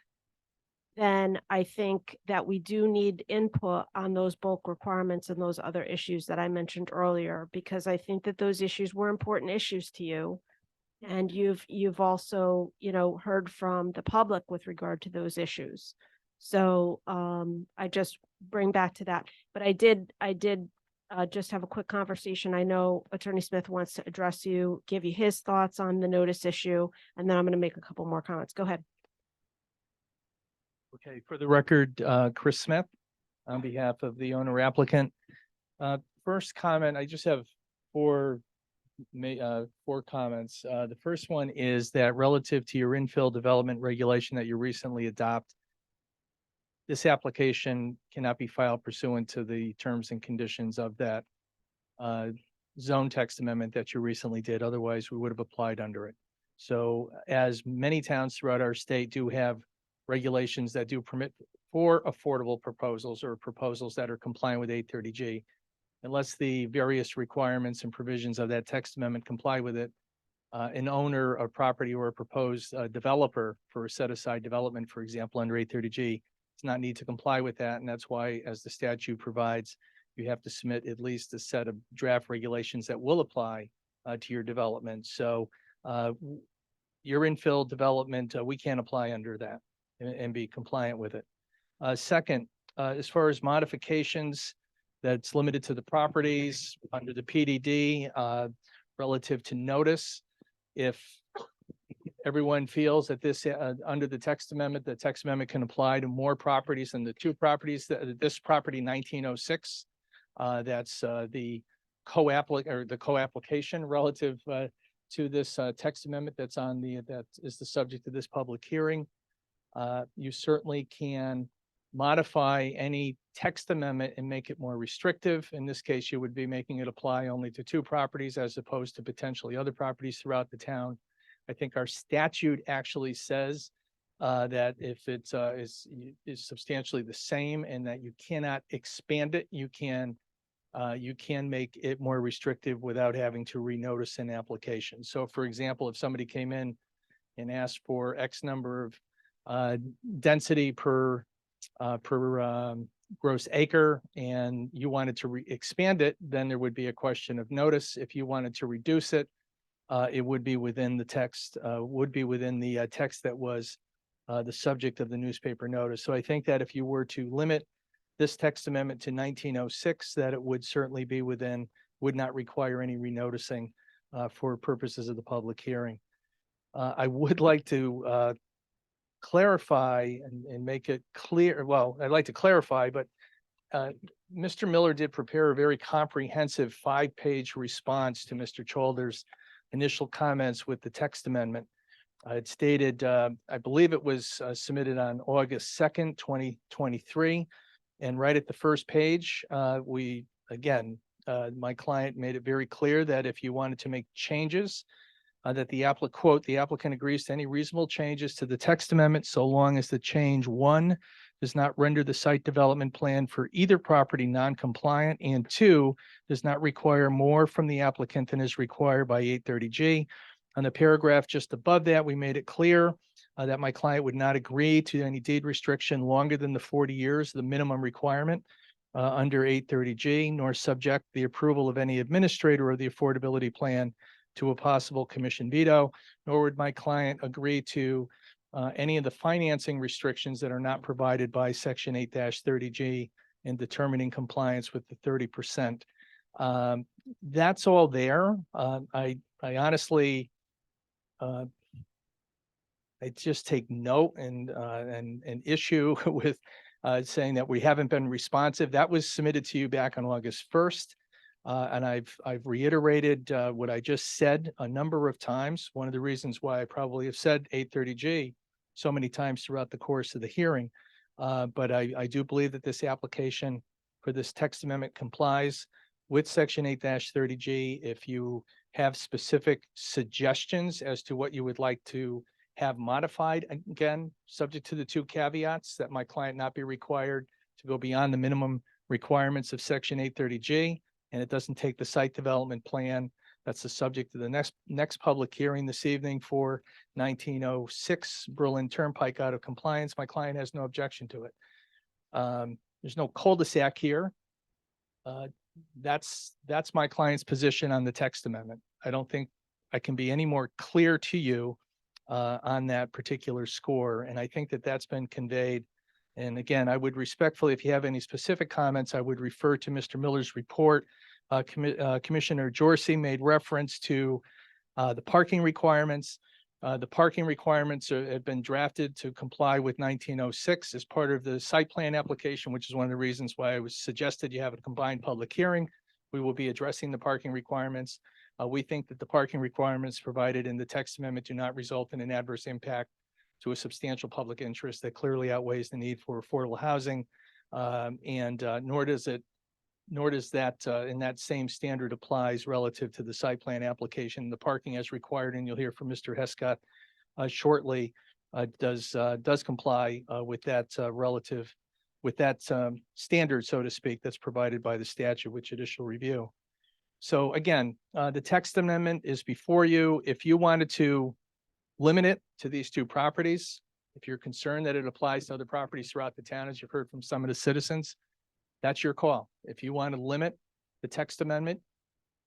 then I think that we do need input on those bulk requirements and those other issues that I mentioned earlier, because I think that those issues were important issues to you. And you've also, heard from the public with regard to those issues. So I just bring back to that. But I did just have a quick conversation. I know Attorney Smith wants to address you, give you his thoughts on the notice issue, and then I'm going to make a couple more comments. Go ahead. Okay, for the record, Chris Smith, on behalf of the owner applicant. First comment, I just have four comments. The first one is that relative to your infill development regulation that you recently adopted, this application cannot be filed pursuant to the terms and conditions of that zone text amendment that you recently did. Otherwise, we would have applied under it. So as many towns throughout our state do have regulations that do permit for affordable proposals or proposals that are compliant with 830G, unless the various requirements and provisions of that text amendment comply with it, an owner of property or a proposed developer for a set-aside development, for example, under 830G, does not need to comply with that. And that's why, as the statute provides, you have to submit at least a set of draft regulations that will apply to your development. So your infill development, we can't apply under that and be compliant with it. Second, as far as modifications, that's limited to the properties under the PDD relative to notice. If everyone feels that this, under the text amendment, the text amendment can apply to more properties than the two properties, this property 1906, that's the co-application relative to this text amendment that is the subject of this public hearing. You certainly can modify any text amendment and make it more restrictive. In this case, you would be making it apply only to two properties as opposed to potentially other properties throughout the town. I think our statute actually says that if it is substantially the same and that you cannot expand it, you can make it more restrictive without having to renotice an application. So for example, if somebody came in and asked for X number of density per gross acre and you wanted to expand it, then there would be a question of notice. If you wanted to reduce it, it would be within the text, text that was the subject of the newspaper notice. So I think that if you were to limit this text amendment to 1906, that it would certainly be would not require any renoticing for purposes of the public hearing. I would like to clarify and make it clear. Well, I'd like to clarify, but Mr. Miller did prepare a very comprehensive 5-page response to Mr. Cholder's initial comments with the text amendment. It stated, I believe it was submitted on August 2nd, 2023. And right at the first page, my client made it very clear that if you wanted to make changes, that the applicant agrees to any reasonable changes to the text amendment so long as the change 1 does not render the site development plan for either property non-compliant, and 2 does not require more from the applicant than is required by 830G. On the paragraph just above that, we made it clear that my client would not agree to any deed restriction longer than the 40 years, the minimum requirement under 830G, nor subject the approval of any administrator of the affordability plan to a possible commission veto, nor would my client agree to any of the financing restrictions that are not provided by Section 8-30G in determining compliance with the 30%. That's all there. I honestly, I just take note and issue with saying that we haven't been responsive. That was submitted to you back on August 1st. And I've reiterated what I just said a number of times. One of the reasons why I probably have said 830G so many times throughout the course of the hearing. But I do believe that this application for this text amendment complies with Section 8-30G. If you have specific suggestions as to what you would like to have modified, again, subject to the 2 caveats that my client not be required to go beyond the minimum requirements of Section 830G, and it doesn't take the site development plan. That's the subject of the next public hearing this evening for 1906 Berlin Turnpike out of compliance. My client has no objection to it. There's no cul-de-sac here. That's my client's position on the text amendment. I don't think I can be any more clear to you on that particular score, and I think that that's been conveyed. And again, I would respectfully, if you have any specific comments, I would refer to Mr. Miller's report. Commissioner Jorsey made reference to the parking requirements. The parking requirements have been drafted to comply with 1906 as part of the site plan application, which is one of the reasons why I was suggested you have a combined public hearing. We will be addressing the parking requirements. We think that the parking requirements provided in the text amendment do not result in an adverse impact to a substantial public interest that clearly outweighs the need for affordable housing. Nor does that in that same standard applies relative to the site plan application. The parking as required, and you'll hear from Mr. Hescott shortly, does comply with that standard, so to speak, that's provided by the statute with judicial review. So again, the text amendment is before you. If you wanted to limit it to these two properties, if you're concerned that it applies to other properties throughout the town, as you've heard from some of the citizens, that's your call. If you want to limit the text amendment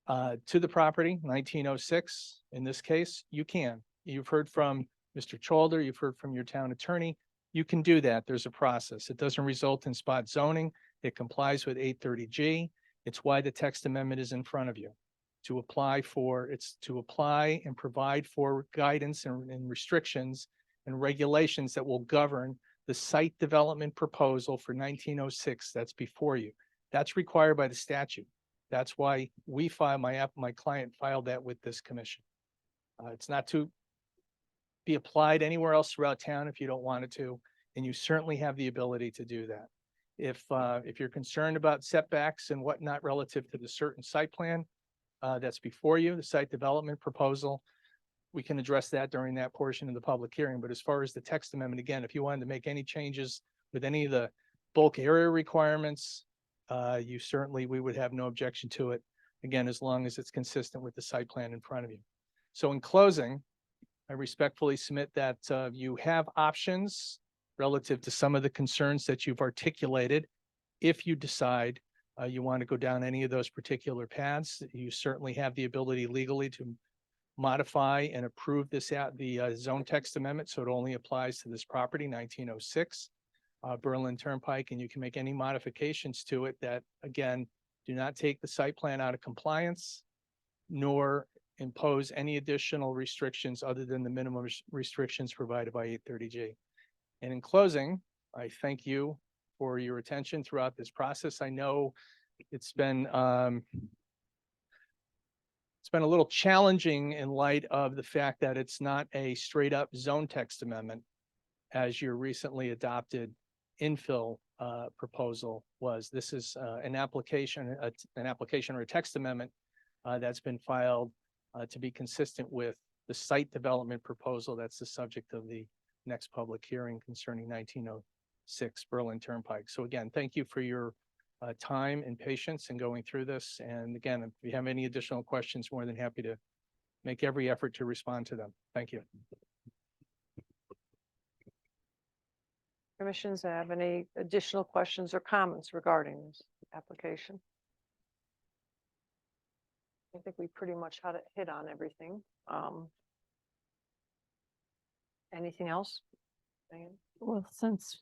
to the property, 1906, in this case, you can. You've heard from Mr. Chalder, you've heard from your town attorney. You can do that. There's a process. It doesn't result in spot zoning. It complies with 830G. It's why the text amendment is in front of you. To apply and provide for guidance and restrictions and regulations that will govern the site development proposal for 1906 that's before you. That's required by the statute. That's why we filed, my client filed that with this commission. It's not to be applied anywhere else throughout town if you don't want it to, and you certainly have the ability to do that. If you're concerned about setbacks and whatnot relative to the certain site plan that's before you, the site development proposal, we can address that during that portion of the public hearing. But as far as the text amendment, again, if you wanted to make any changes with any of the bulk area requirements, we would have no objection to it. Again, as long as it's consistent with the site plan in front of you. So in closing, I respectfully submit that you have options relative to some of the concerns that you've articulated. If you decide you want to go down any of those particular paths, you certainly have the ability legally to modify and approve the zone text amendment, so it only applies to this property, 1906 Berlin Turnpike, and you can make any modifications to it that, again, do not take the site plan out of compliance, nor impose any additional restrictions other than the minimum restrictions provided by 830G. And in closing, I thank you for your attention throughout this process. I know it's been a little challenging in light of the fact that it's not a straight up zone text amendment as your recently adopted infill proposal was. This is an application or a text amendment that's been filed to be consistent with the site development proposal that's the subject of the next public hearing concerning 1906 Berlin Turnpike. So again, thank you for your time and patience in going through this. And again, if you have any additional questions, more than happy to make every effort to respond to them. Thank you. Commissions have any additional questions or comments regarding this application? I think we pretty much had it hit on everything. Anything else? Diane? Well, since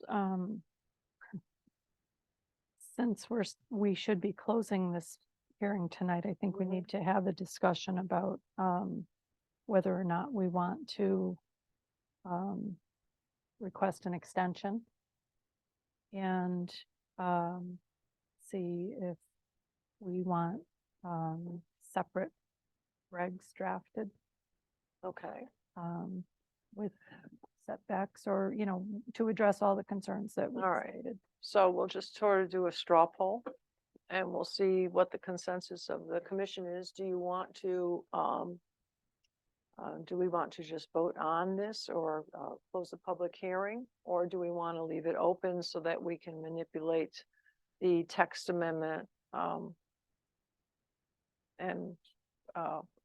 we should be closing this hearing tonight, I think we need to have a discussion about whether or not we want to request an extension and see if we want separate regs drafted. Okay. With setbacks or, to address all the concerns that we All right. stated. So we'll just sort of do a straw poll and we'll see what the consensus of the commission is. Do you want to, do we want to just vote on this or close the public hearing? Or do we want to leave it open so that we can manipulate the text amendment and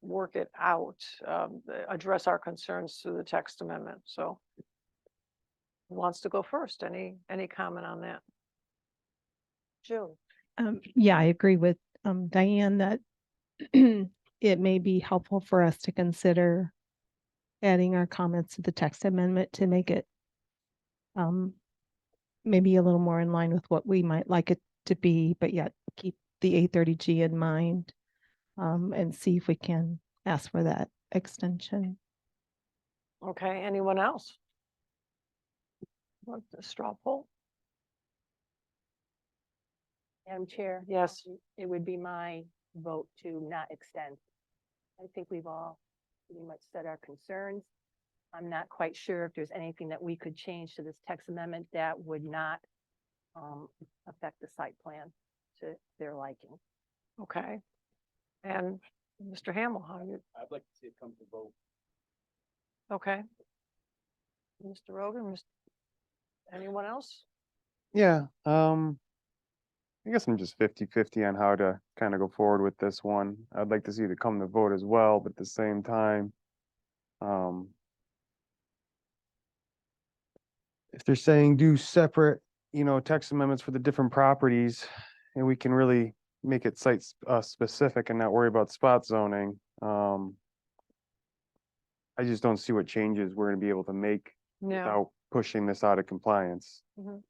work it out, address our concerns through the text amendment. So who wants to go first? Any comment on that? Jill? Yeah, I agree with Diane that it may be helpful for us to consider adding our comments to the text amendment to make it maybe a little more in line with what we might like it to be, but yet keep the 830G in mind, and see if we can ask for that extension. Okay, anyone else? Want the straw poll? Madam Chair? Yes. It would be my vote to not extend. I think we've all pretty much said our concerns. I'm not quite sure if there's anything that we could change to this text amendment that would not affect the site plan to their liking. Okay. And Mr. Hamel, how you, I'd like to see it come to vote. okay? Mr. Rogan, anyone else? Yeah, I guess I'm just 50-50 on how to kind of go forward with this one. I'd like to see it come to vote as well, but at the same time, if they're saying do separate, text amendments for the different properties, and we can really make it site specific and not worry about spot zoning, I just don't see what changes we're gonna be able to make Yeah. without pushing this out of compliance. Mhm.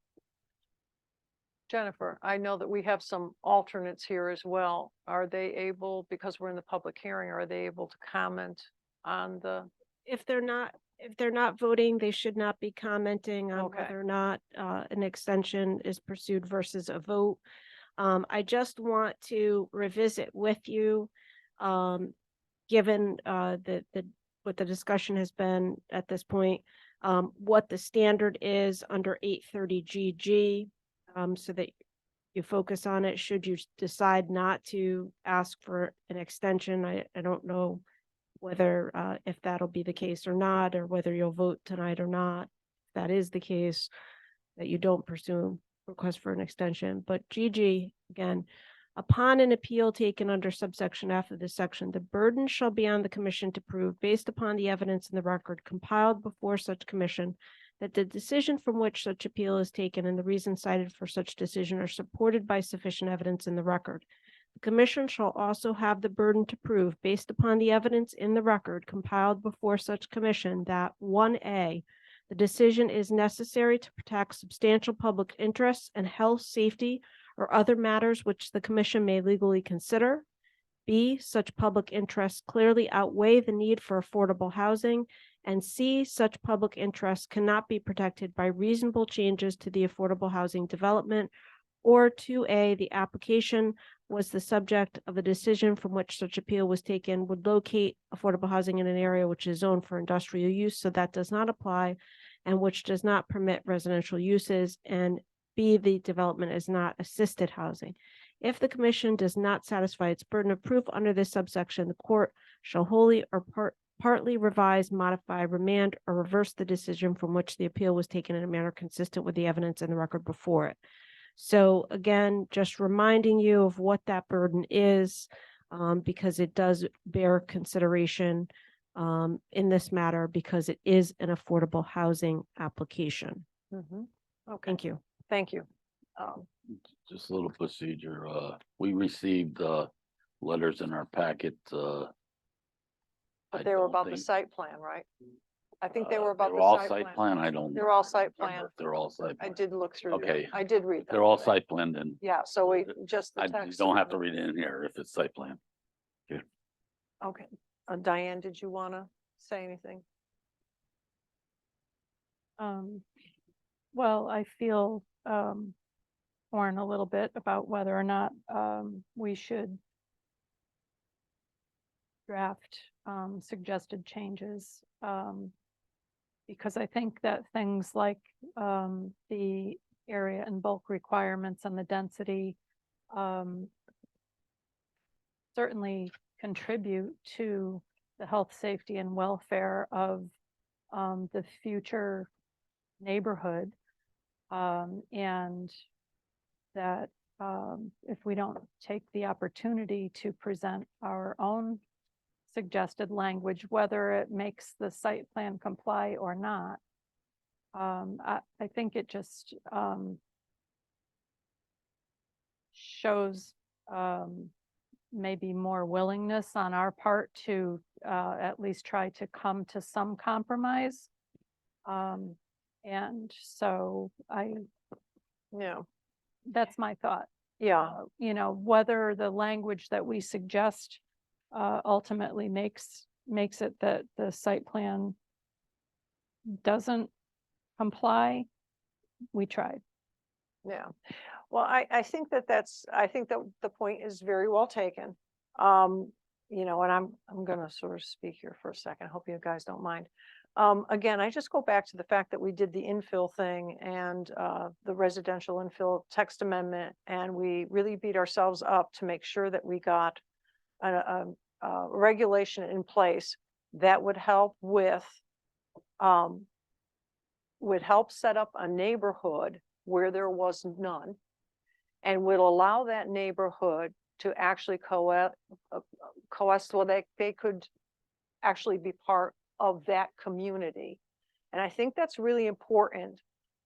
Jennifer, I know that we have some alternates here as well. Are they able, because we're in the public hearing, are they able to comment on the, If they're not voting, they should not be commenting on Okay. whether or not an extension is pursued versus a vote. I just want to revisit with you, given what the discussion has been at this point, what the standard is under 830GG, so that you focus on it should you decide not to ask for an extension. I don't know whether if that'll be the case or not, or whether you'll vote tonight or not. If that is the case, that you don't pursue a request for an extension. But GG, again, upon an appeal taken under subsection F of this section, the burden shall be on the commission to prove, based upon the evidence in the record compiled before such commission, that the decision from which such appeal is taken and the reasons cited for such decision are supported by sufficient evidence in the record. The commission shall also have the burden to prove, based upon the evidence in the record compiled before such commission, that 1A, the decision is necessary to protect substantial public interests and health, safety, or other matters which the commission may legally consider. B, such public interests clearly outweigh the need for affordable housing. And C, such public interests cannot be protected by reasonable changes to the affordable housing development. Or 2A, the application was the subject of a decision from which such appeal was taken would locate affordable housing in an area which is zoned for industrial use, so that does not apply, and which does not permit residential uses. And B, the development is not assisted housing. If the commission does not satisfy its burden of proof under this subsection, the court shall wholly or partly revise, modify, remand, or reverse the decision from which the appeal was taken in a manner consistent with the evidence in the record before it. So again, just reminding you of what that burden is, because it does bear consideration in this matter, because it is an affordable housing application. okay, Thank you. thank you. Just a little procedure. We received letters in our packet. But they were about the site plan, right? I think they were about They're the all site plan. I don't. They're all site remember plan. if They're all site. I plan. did look through them. Okay. I did read them. They're all today. site plan then. Yeah, so we just the You text. don't have to read it in here if it's site plan. Okay. Diane, did you want to say anything? Well, I feel torn a little bit about whether or not we should draft suggested changes. Because I think that things like the area and bulk requirements and the density certainly contribute to the health, safety, and welfare of the future neighborhood. And that if we don't take the opportunity to present our own suggested language, whether it makes the site plan comply or not. I think it just shows maybe more willingness on our part to at least try to come to some compromise. And so that's my thought. Yeah. You know, whether the language that we suggest ultimately makes it that the site plan doesn't comply, we tried. Yeah, well, I think that I think that the point is very well taken. You know, and I'm gonna sort of speak here for a second. Hope you guys don't mind. Again, I just go back to the fact that we did the infill thing and the residential infill text amendment, and we really beat ourselves up to make sure that we got a regulation in place that would help set up a neighborhood where there was none, and would allow that neighborhood to actually coalesce so they could actually be part of that community. And I think that's really important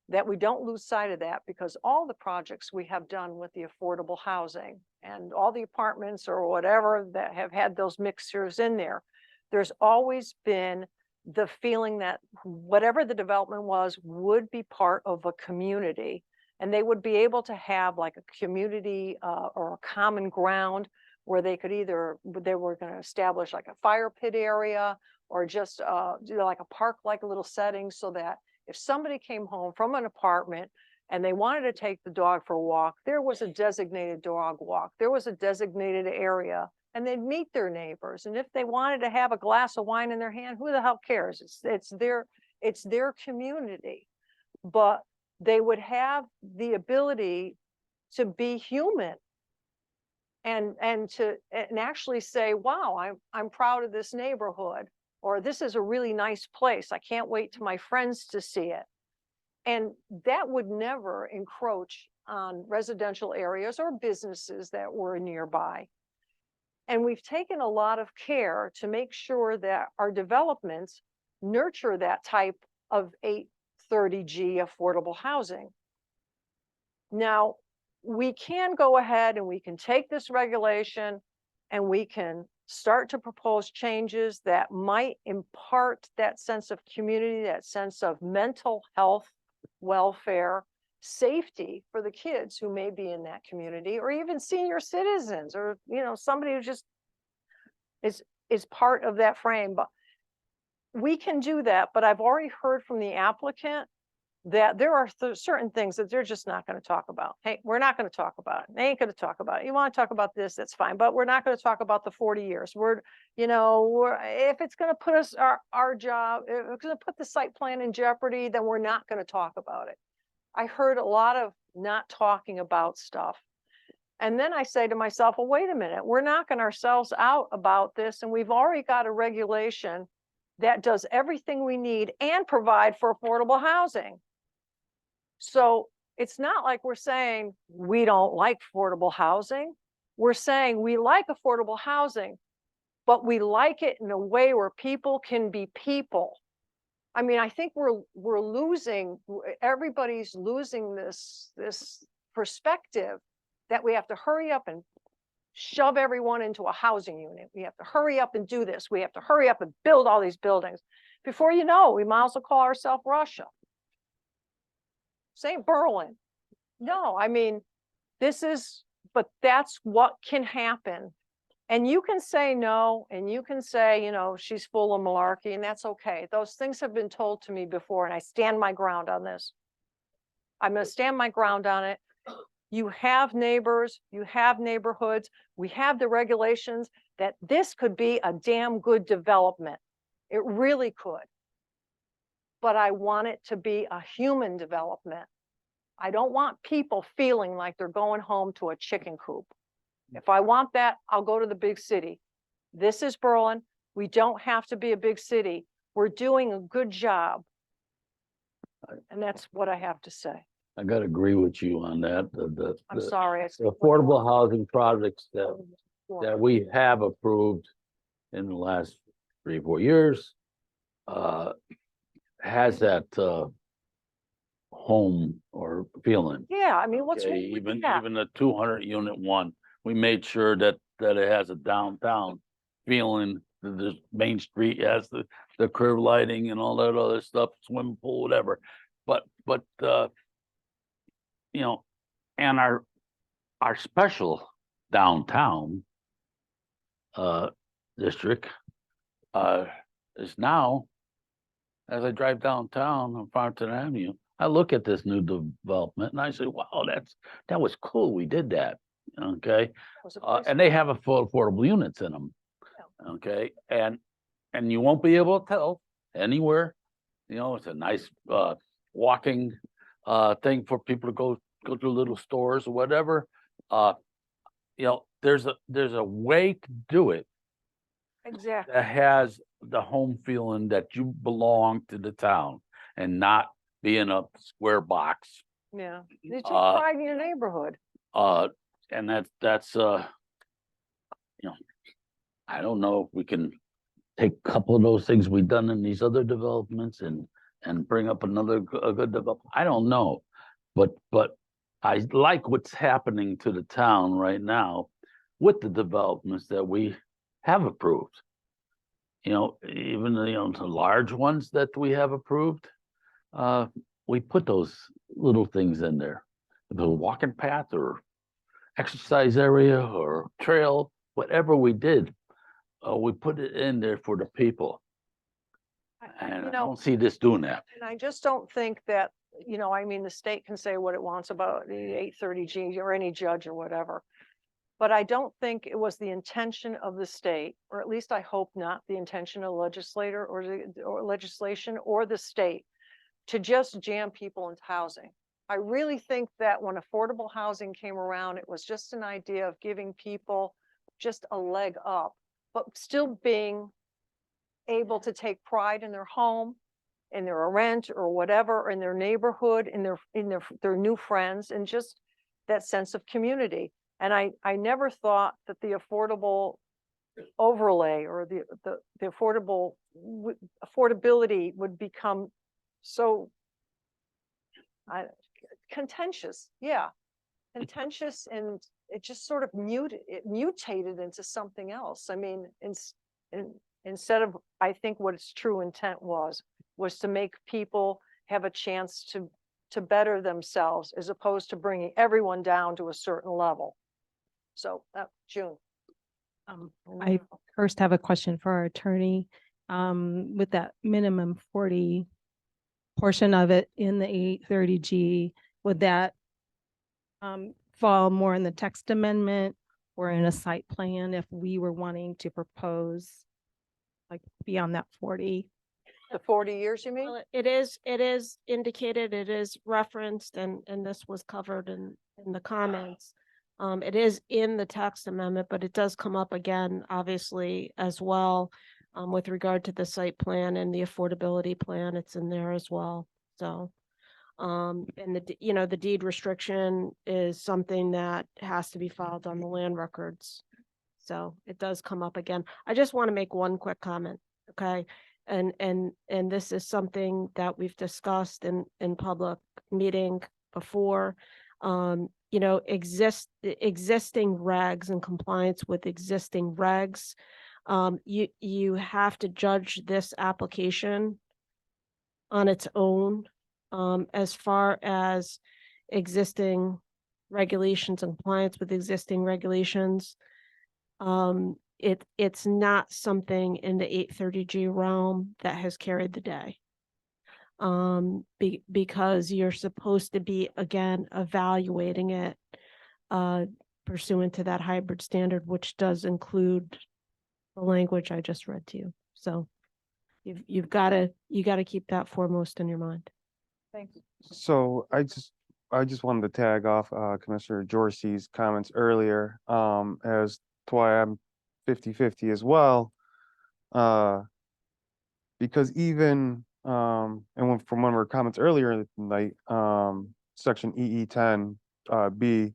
that we don't lose sight of that, because all the projects we have done with the affordable housing and all the apartments or whatever that have had those mixtures in there, there's always been the feeling that whatever the development was would be part of a community, and they would be able to have like a community or a common ground where they could they were going to establish like a fire pit area, or just do like a park-like little setting, so that if somebody came home from an apartment and they wanted to take the dog for a walk, there was a designated dog walk, there was a designated area, and they'd meet their neighbors. And if they wanted to have a glass of wine in their hand, who the hell cares? It's their community. But they would have the ability to be human and actually say, wow, I'm proud of this neighborhood, or this is a really nice place. I can't wait to my friends to see it. And that would never encroach on residential areas or businesses that were nearby. And we've taken a lot of care to make sure that our developments nurture that type of 830G affordable housing. Now, we can go ahead and we can take this regulation and we can start to propose changes that might impart that sense of community, that sense of mental health, welfare, safety for the kids who may be in that community, or even senior citizens, or, you know, somebody who just is part of that frame. But we can do that. But I've already heard from the applicant that there are certain things that they're just not going to talk about. Hey, we're not going to talk about it. They ain't going to talk about it. You want to talk about this, that's fine, but we're not going to talk about the 40 years. If it's going to put us our job, if it's going to put the site plan in jeopardy, then we're not going to talk about it. I heard a lot of not talking about stuff. And then I say to myself, well, wait a minute, we're knocking ourselves out about this, and we've already got a regulation that does everything we need and provide for affordable housing. So it's not like we're saying we don't like affordable housing. We're saying we like affordable housing, but we like it in a way where people can be people. I mean, I think everybody's losing this perspective that we have to hurry up and shove everyone into a housing unit. We have to hurry up and do this. We have to hurry up and build all these buildings. Before you know, we might as well call ourselves Russia. St. Berlin. No, I mean, but that's what can happen. And you can say no, and you can say, she's full of malarkey, and that's okay. Those things have been told to me before, and I stand my ground on this. I'm going to stand my ground on it. You have neighbors, you have neighborhoods, we have the regulations that this could be a damn good development. It really could. But I want it to be a human development. I don't want people feeling like they're going home to a chicken coop. If I want that, I'll go to the big city. This is Berlin. We don't have to be a big city. We're doing a good job. And that's what I have to say. I gotta agree with you on that. I'm sorry. I The affordable housing projects that we have approved in the last 3 or 4 years has that home or feeling. Yeah, I mean, what's Okay, wrong with even that? even the 200 unit one, we made sure that it has a downtown feeling. The Main Street has the curb lighting and all that other stuff, swimming pool, whatever. But you know, and our special downtown district is now, as I drive downtown on Farmington Avenue, I look at this new development and I say, wow, that was cool. We did that. Okay. And they have affordable units in them. Okay. And you won't be able to tell anywhere, it's a nice walking thing for people to go to little stores or whatever. There's a way to do it Exactly. that has the home feeling that you belong to the town and not be in a square box. Yeah. You take pride in your neighborhood. And that's I don't know if we can take a couple of those things we've done in these other developments and bring up a good development. I don't know, but I like what's happening to the town right now with the developments that we have approved. Even the large ones that we have approved, we put those little things in there. If it's a walking path or exercise area or trail, whatever we did, we put it in there for the people. And I don't see this doing that. And I just don't think that, I mean, the state can say what it wants about the 830G or any judge or whatever. But I don't think it was the intention of the state, or at least I hope not the intention of legislator or legislation or the state to just jam people into housing. I really think that when affordable housing came around, it was just an idea of giving people just a leg up, but still being able to take pride in their home, in their rent or whatever, in their neighborhood, in their new friends, and just that sense of community. And I never thought that the affordable overlay or the affordability would become so contentious. Yeah, contentious, and it just sort of mutated into something else. I mean, instead of, I think what its true intent was to make people have a chance to better themselves, as opposed to bringing everyone down to a certain level. So, June. I first have a question for our attorney. With that minimum 40 portion of it in the 830G, would that fall more in the text amendment or in a site plan if we were wanting to propose like beyond that 40? The 40 years, you mean? Well, it is indicated, it is referenced, and this was covered in the comments. It is in the text amendment, but it does come up again, obviously, as well, with regard to the site plan and the affordability plan. It's in there as well. So, and the deed restriction is something that has to be filed on the land records. So it does come up again. I just want to make one quick comment, okay? And this is something that we've discussed in public meeting before. Existing regs and compliance with existing regs. You have to judge this application on its own, as far as existing regulations and compliance with existing regulations. It's not something in the 830G realm that has carried the day. Because you're supposed to be, again, evaluating it pursuant to that hybrid standard, which does include the language I just read to you. So you gotta keep that foremost in your mind. Thank you. So I just wanted to tag off Commissioner Dorsey's comments earlier, as to why I'm 50-50 as well. Because even from one of our comments earlier in the night, section EE10, B,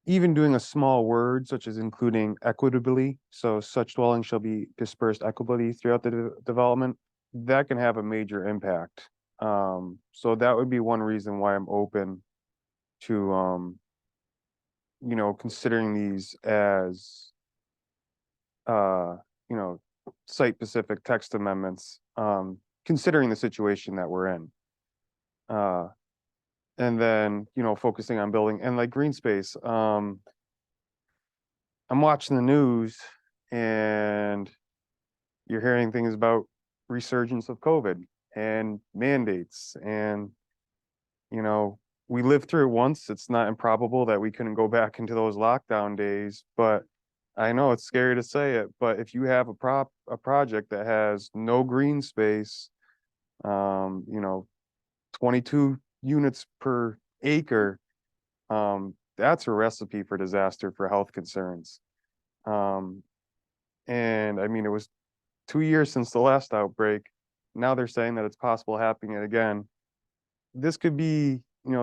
even doing a small word such as including equitably, so such dwellings shall be dispersed equitably throughout the development, that can have a major impact. So that would be one reason why I'm open to, considering these as, you know, site-specific text amendments, considering the situation that we're in. And then, focusing on building and like green space, I'm watching the news and you're hearing things about resurgence of COVID and mandates and, we lived through it once. It's not improbable that we couldn't go back into those lockdown days, but I know it's scary to say it, but if you have a project that has no green space, 22 units per acre, that's a recipe for disaster for health concerns. And I mean, it was 2 years since the last outbreak. Now they're saying that it's possible happening again. This could be,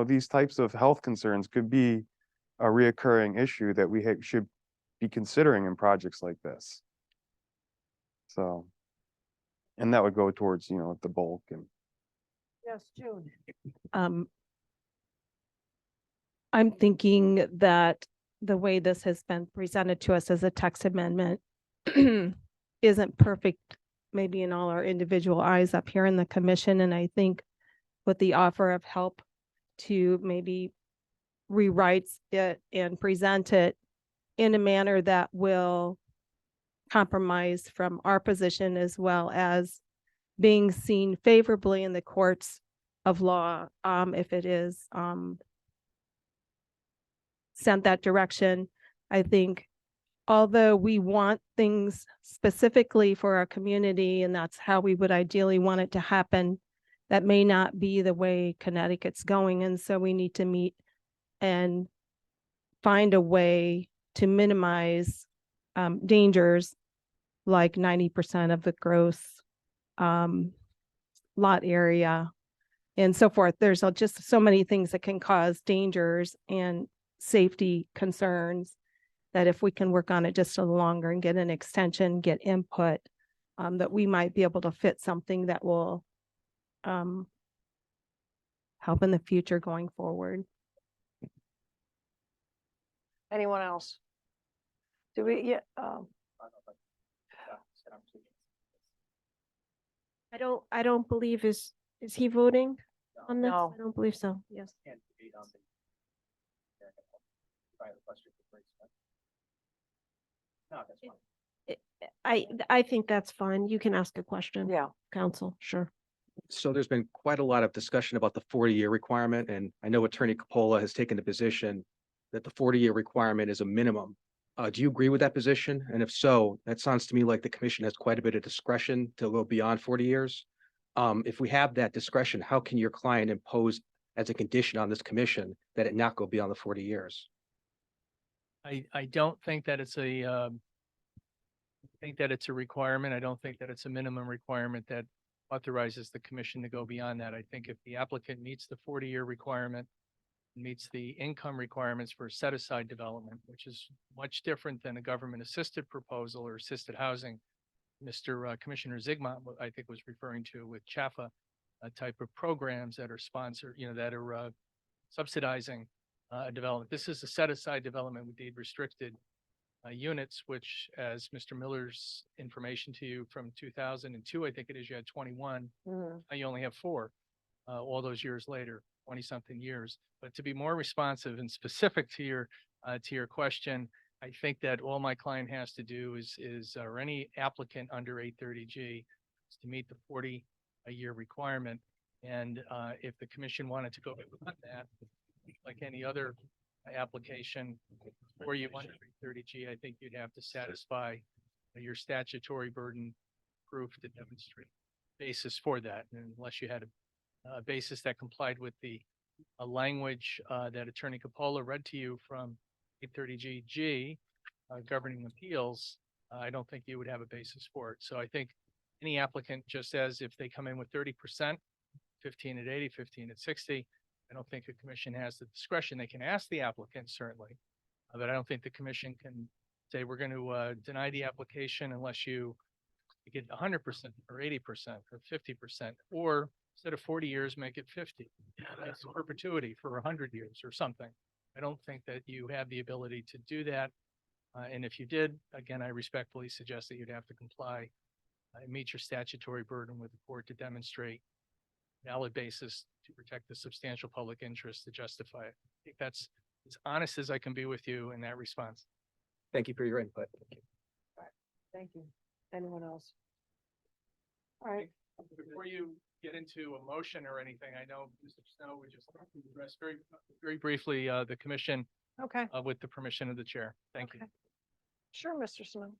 these types of health concerns could be a reoccurring issue that we should be considering in projects like this. So, and that would go towards, the bulk and. Yes, June. I'm thinking that the way this has been presented to us as a text amendment isn't perfect, maybe in all our individual eyes up here in the commission. And I think with the offer of help to maybe rewrite it and present it in a manner that will compromise from our position as well as being seen favorably in the courts of law, if it is sent that direction. I think although we want things specifically for our community and that's how we would ideally want it to happen, that may not be the way Connecticut's going. And so we need to meet and find a way to minimize dangers like 90% of the gross lot area and so forth. There's just so many things that can cause dangers and safety concerns that if we can work on it just a little longer and get an extension, get input, that we might be able to fit something that will help in the future going forward. Anyone else? Do we, yeah, I don't believe is he voting on this? No. I don't believe so. Yes. I think that's fine. You can ask a question. yeah. Counsel, sure. So there's been quite a lot of discussion about the 40-year requirement, and I know Attorney Capola has taken the position that the 40-year requirement is a minimum. Do you agree with that position? And if so, that sounds to me like the commission has quite a bit of discretion to go beyond 40 years. If we have that discretion, how can your client impose as a condition on this commission that it not go beyond the 40 years? I don't think that it's a requirement. I don't think that it's a minimum requirement that authorizes the commission to go beyond that. I think if the applicant meets the 40-year requirement, meets the income requirements for set-aside development, which is much different than a government-assisted proposal or assisted housing. Mr. Commissioner Zigmont, I think, was referring to with CHAFA, a type of programs that are sponsored, that are subsidizing development. This is a set-aside development with deed restricted units, which, as Mr. Miller's information to you from 2002, I think it is, you had 21. Now you only have 4 all those years later, 20-something years. But to be more responsive and specific to your question, I think that all my client has to do is or any applicant under 830G is to meet the 40-year requirement. And if the commission wanted to go beyond that, like any other application, or you under 830G, I think you'd have to satisfy your statutory burden proof to demonstrate basis for that. And unless you had a basis that complied with the language that Attorney Capola read to you from 830G governing appeals, I don't think you would have a basis for it. So I think any applicant, just as if they come in with 30%, 15 at 80, 15 at 60, I don't think the commission has the discretion. They can ask the applicant certainly. But I don't think the commission can say, we're going to deny the application unless you get 100% or 80% or 50%, or instead of 40 years, make it 50. That's perpetuity for 100 years or something. I don't think that you have the ability to do that. And if you did, again, I respectfully suggest that you'd have to comply and meet your statutory burden with the court to demonstrate valid basis to protect the substantial public interest to justify it. I think that's as honest as I can be with you in that response. Thank you for your input. Thank you. Anyone else? All right, Before you get into a motion or anything, I know Mr. Snow would just address very briefly, the commission, okay, with the permission of the chair. Thank you. Okay. Sure, Mr. Smith.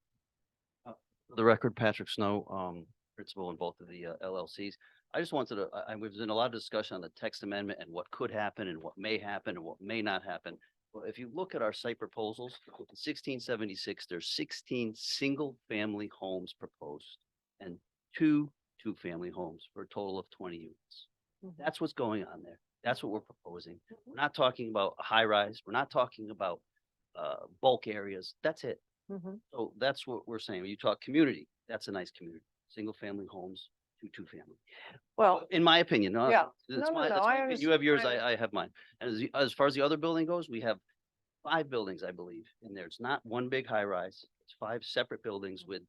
For the record, Patrick Snow, principal in both of the LLCs. I just wanted to, we've been a lot of discussion on the text amendment and what could happen and what may happen and what may not happen. Well, if you look at our site proposals, in 1676, there's 16 single-family homes proposed and 2 two-family homes for a total of 20 units. That's what's going on there. That's what we're proposing. We're not talking about a high rise. We're not talking about bulk areas. That's it. So that's what we're saying. When you talk community, that's a nice community. Single-family homes, two-family. Well, In my opinion, yeah. that's No, my no, I opinion. You have yours, understand. I have mine. And as far as the other building goes, we have 5 buildings, I believe, in there. It's not one big high rise. It's 5 separate buildings with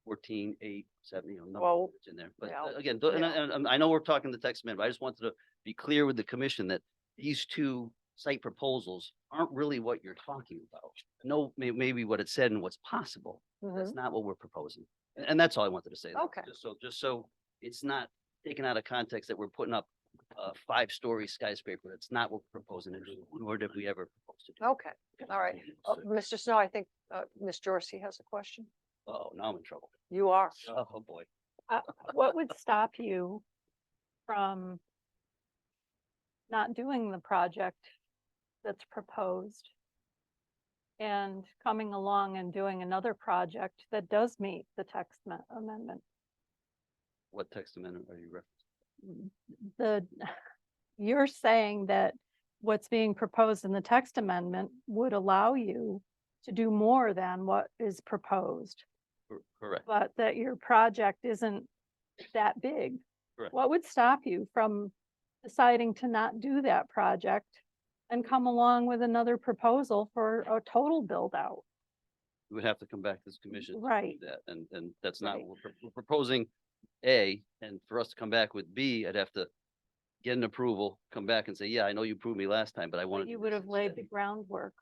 14, 8, 7, number Well, of units in there. But yeah, again, yeah. and I know we're talking the text amendment, but I just wanted to be clear with the commission that these 2 site proposals aren't really what you're talking about. No, maybe what it said and what's possible. That's not what we're proposing. And that's all I wanted to say. Okay. Just so it's not taken out of context that we're putting up a 5-story skyscraper. That's not what we're proposing to do, nor did we ever propose to do. Okay, all right. Mr. Snow, I think Ms. Dorsey has a question. Oh, now I'm in trouble. You are. Oh, boy. What would stop you from not doing the project that's proposed and coming along and doing another project that does meet the text amendment? What text amendment are you referencing? You're saying that what's being proposed in the text amendment would allow you to do more than what is proposed, Correct. but that your project isn't that big. Correct. What would stop you from deciding to not do that project and come along with another proposal for a total build out? We would have to come back to this commission. to do Right. That, and that's not, Right. what we're proposing A, and for us to come back with B, I'd have to get an approval, come back and say, yeah, I know you approved me last time, but I wanted. You would have laid the groundwork.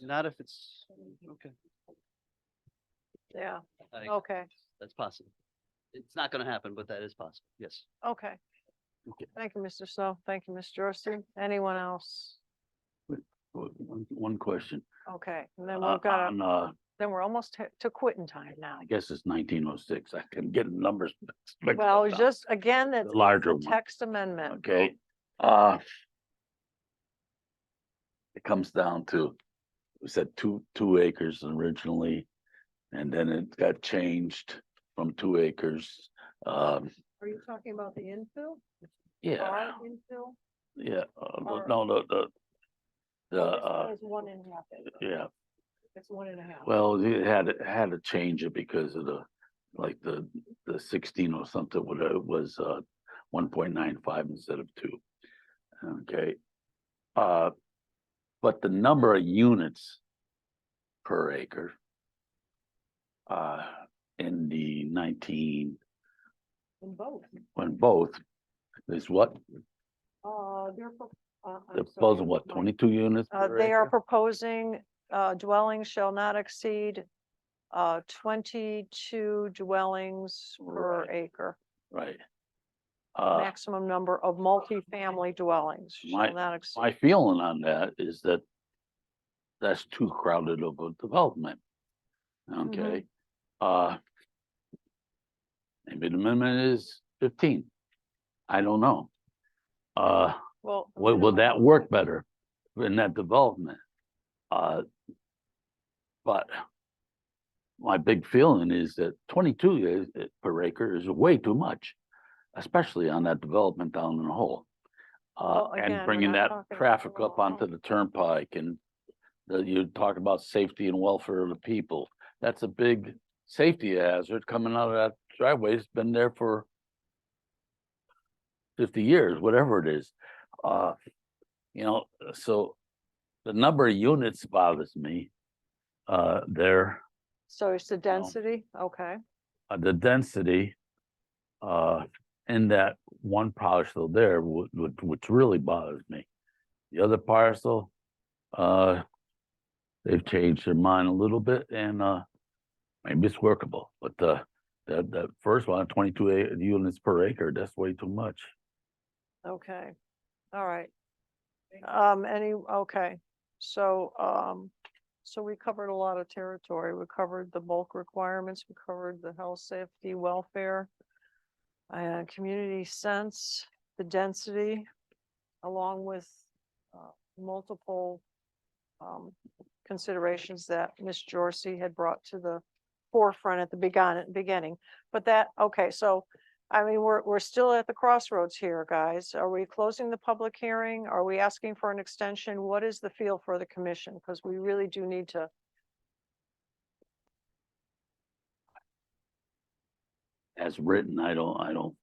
Not if it's, okay. Yeah, I- okay, That's possible. It's not gonna happen, but that is possible. Yes. okay. Okay. Thank you, Mr. Snow. Thank you, Ms. Dorsey. Anyone else? One question. Okay, and then we've got, On, then we're almost to quitting time now. I guess it's 1906. I can get numbers. mixed Well, up it's now. just, again, that's The larger the one. text amendment. Okay, it comes down to, we said 2 acres originally, and then it got changed from 2 acres. Are you talking about the infill? Yeah, Our infill? yeah, Or- no, the, It's 1.5 acres. yeah, It's 1.5. well, it had to change it because of the 16 or something, what it was, 1.95 instead of 2. Okay. But the number of units per acre in the In both. when both is what? They're, I'm They're sorry, proposing what, my- 22 units? per They are acre? proposing, dwellings shall not exceed, 22 dwellings per Right. acre. Right. Maximum number of multifamily dwellings shall not exceed. My feeling on that is that that's too crowded of a development. Okay, maybe the amendment is 15. I don't know. Well, Will that work better in that development? But my big feeling is that 22 per acre is way too much, especially on that development down in the hole. Well, again, and we're bringing not that talking traffic about up onto the turnpike and you talk about safety and welfare of the people. That's a big safety hazard coming out of that driveway. It's been there for 50 years, whatever it is. You know, so the number of units bothers me. There, So it's the density, okay. the density, in that one parcel there, which really bothers me. The other parcel, they've changed their mind a little bit and, maybe it's workable, but that first one, 22 units per acre, that's way too much. Okay, all right. Okay, so, so we covered a lot of territory. We covered the bulk requirements, we covered the health, safety, welfare, community sense, the density, along with, multiple, considerations that Ms. Jorsey had brought to the forefront at the beginning. But that, okay, so I mean, we're still at the crossroads here, guys. Are we closing the public hearing? Are we asking for an extension? What is the feel for the commission? Because we really do need to. As written, I don't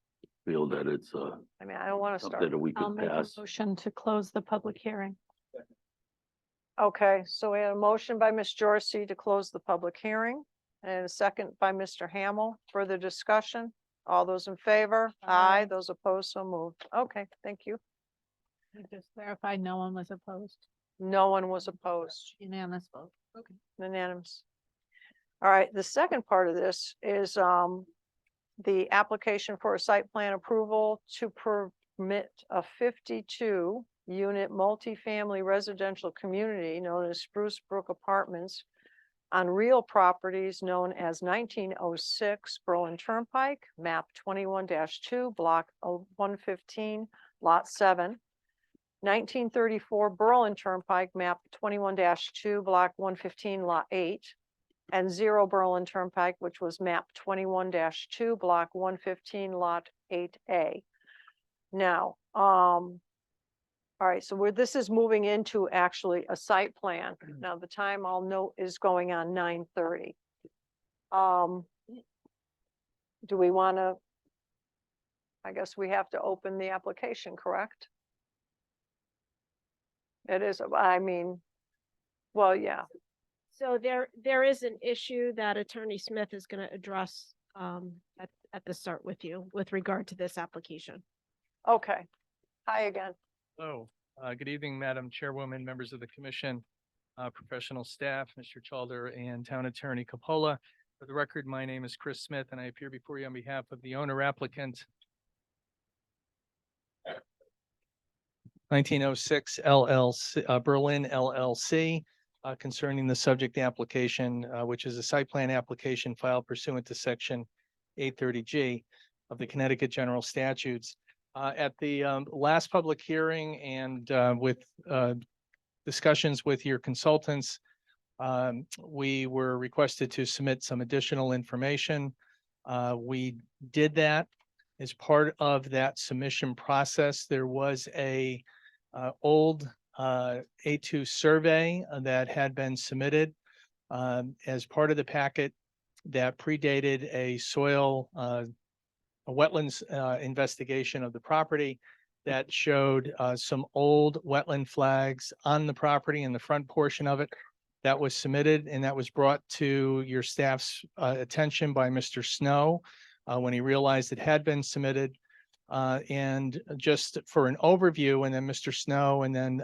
feel that it's, I mean, I don't want to something start. that we I'll could make a pass. motion to close the public hearing. Okay, so we had a motion by Ms. Jorsey to close the public hearing and a second by Mr. Hamel. Further discussion? All those in favor? Aye. Those opposed, so moved. Okay, thank you. Just clarify, no one was opposed. No one was opposed. Unanimous vote. Okay. Unanimous. All right, the second part of this is the application for a site plan approval to permit a 52-unit multifamily residential community known as Spruce Brook Apartments on real properties known as 1906 Berlin Turnpike, map 21-2, block 115, lot 7. 1934 Berlin Turnpike, map 21-2, block 115, lot 8. And 0 Berlin Turnpike, which was map 21-2, block 115, lot 8A. Now, all right, so this is moving into actually a site plan. Now, the time I'll note is going on 9:30. Do we want to? I guess we have to open the application, correct? It is, I mean, well, yeah. So there is an issue that Attorney Smith is going to address at the start with you with regard to this application. Okay. Hi again. Hello, good evening, Madam Chairwoman, members of the commission, professional staff, Mr. Chalder and Town Attorney Capola. For the record, my name is Chris Smith and I appear before you on behalf of the owner applicant 1906 LLC, Berlin LLC, concerning the subject application, which is a site plan application filed pursuant to section 830G of the Connecticut General Statutes. At the last public hearing and with discussions with your consultants, we were requested to submit some additional information. We did that. As part of that submission process, there was a old A2 survey that had been submitted as part of the packet that predated a soil a wetlands investigation of the property that showed some old wetland flags on the property in the front portion of it. That was submitted and that was brought to your staff's attention by Mr. Snow when he realized it had been submitted. And just for an overview, and then Mr. Snow and then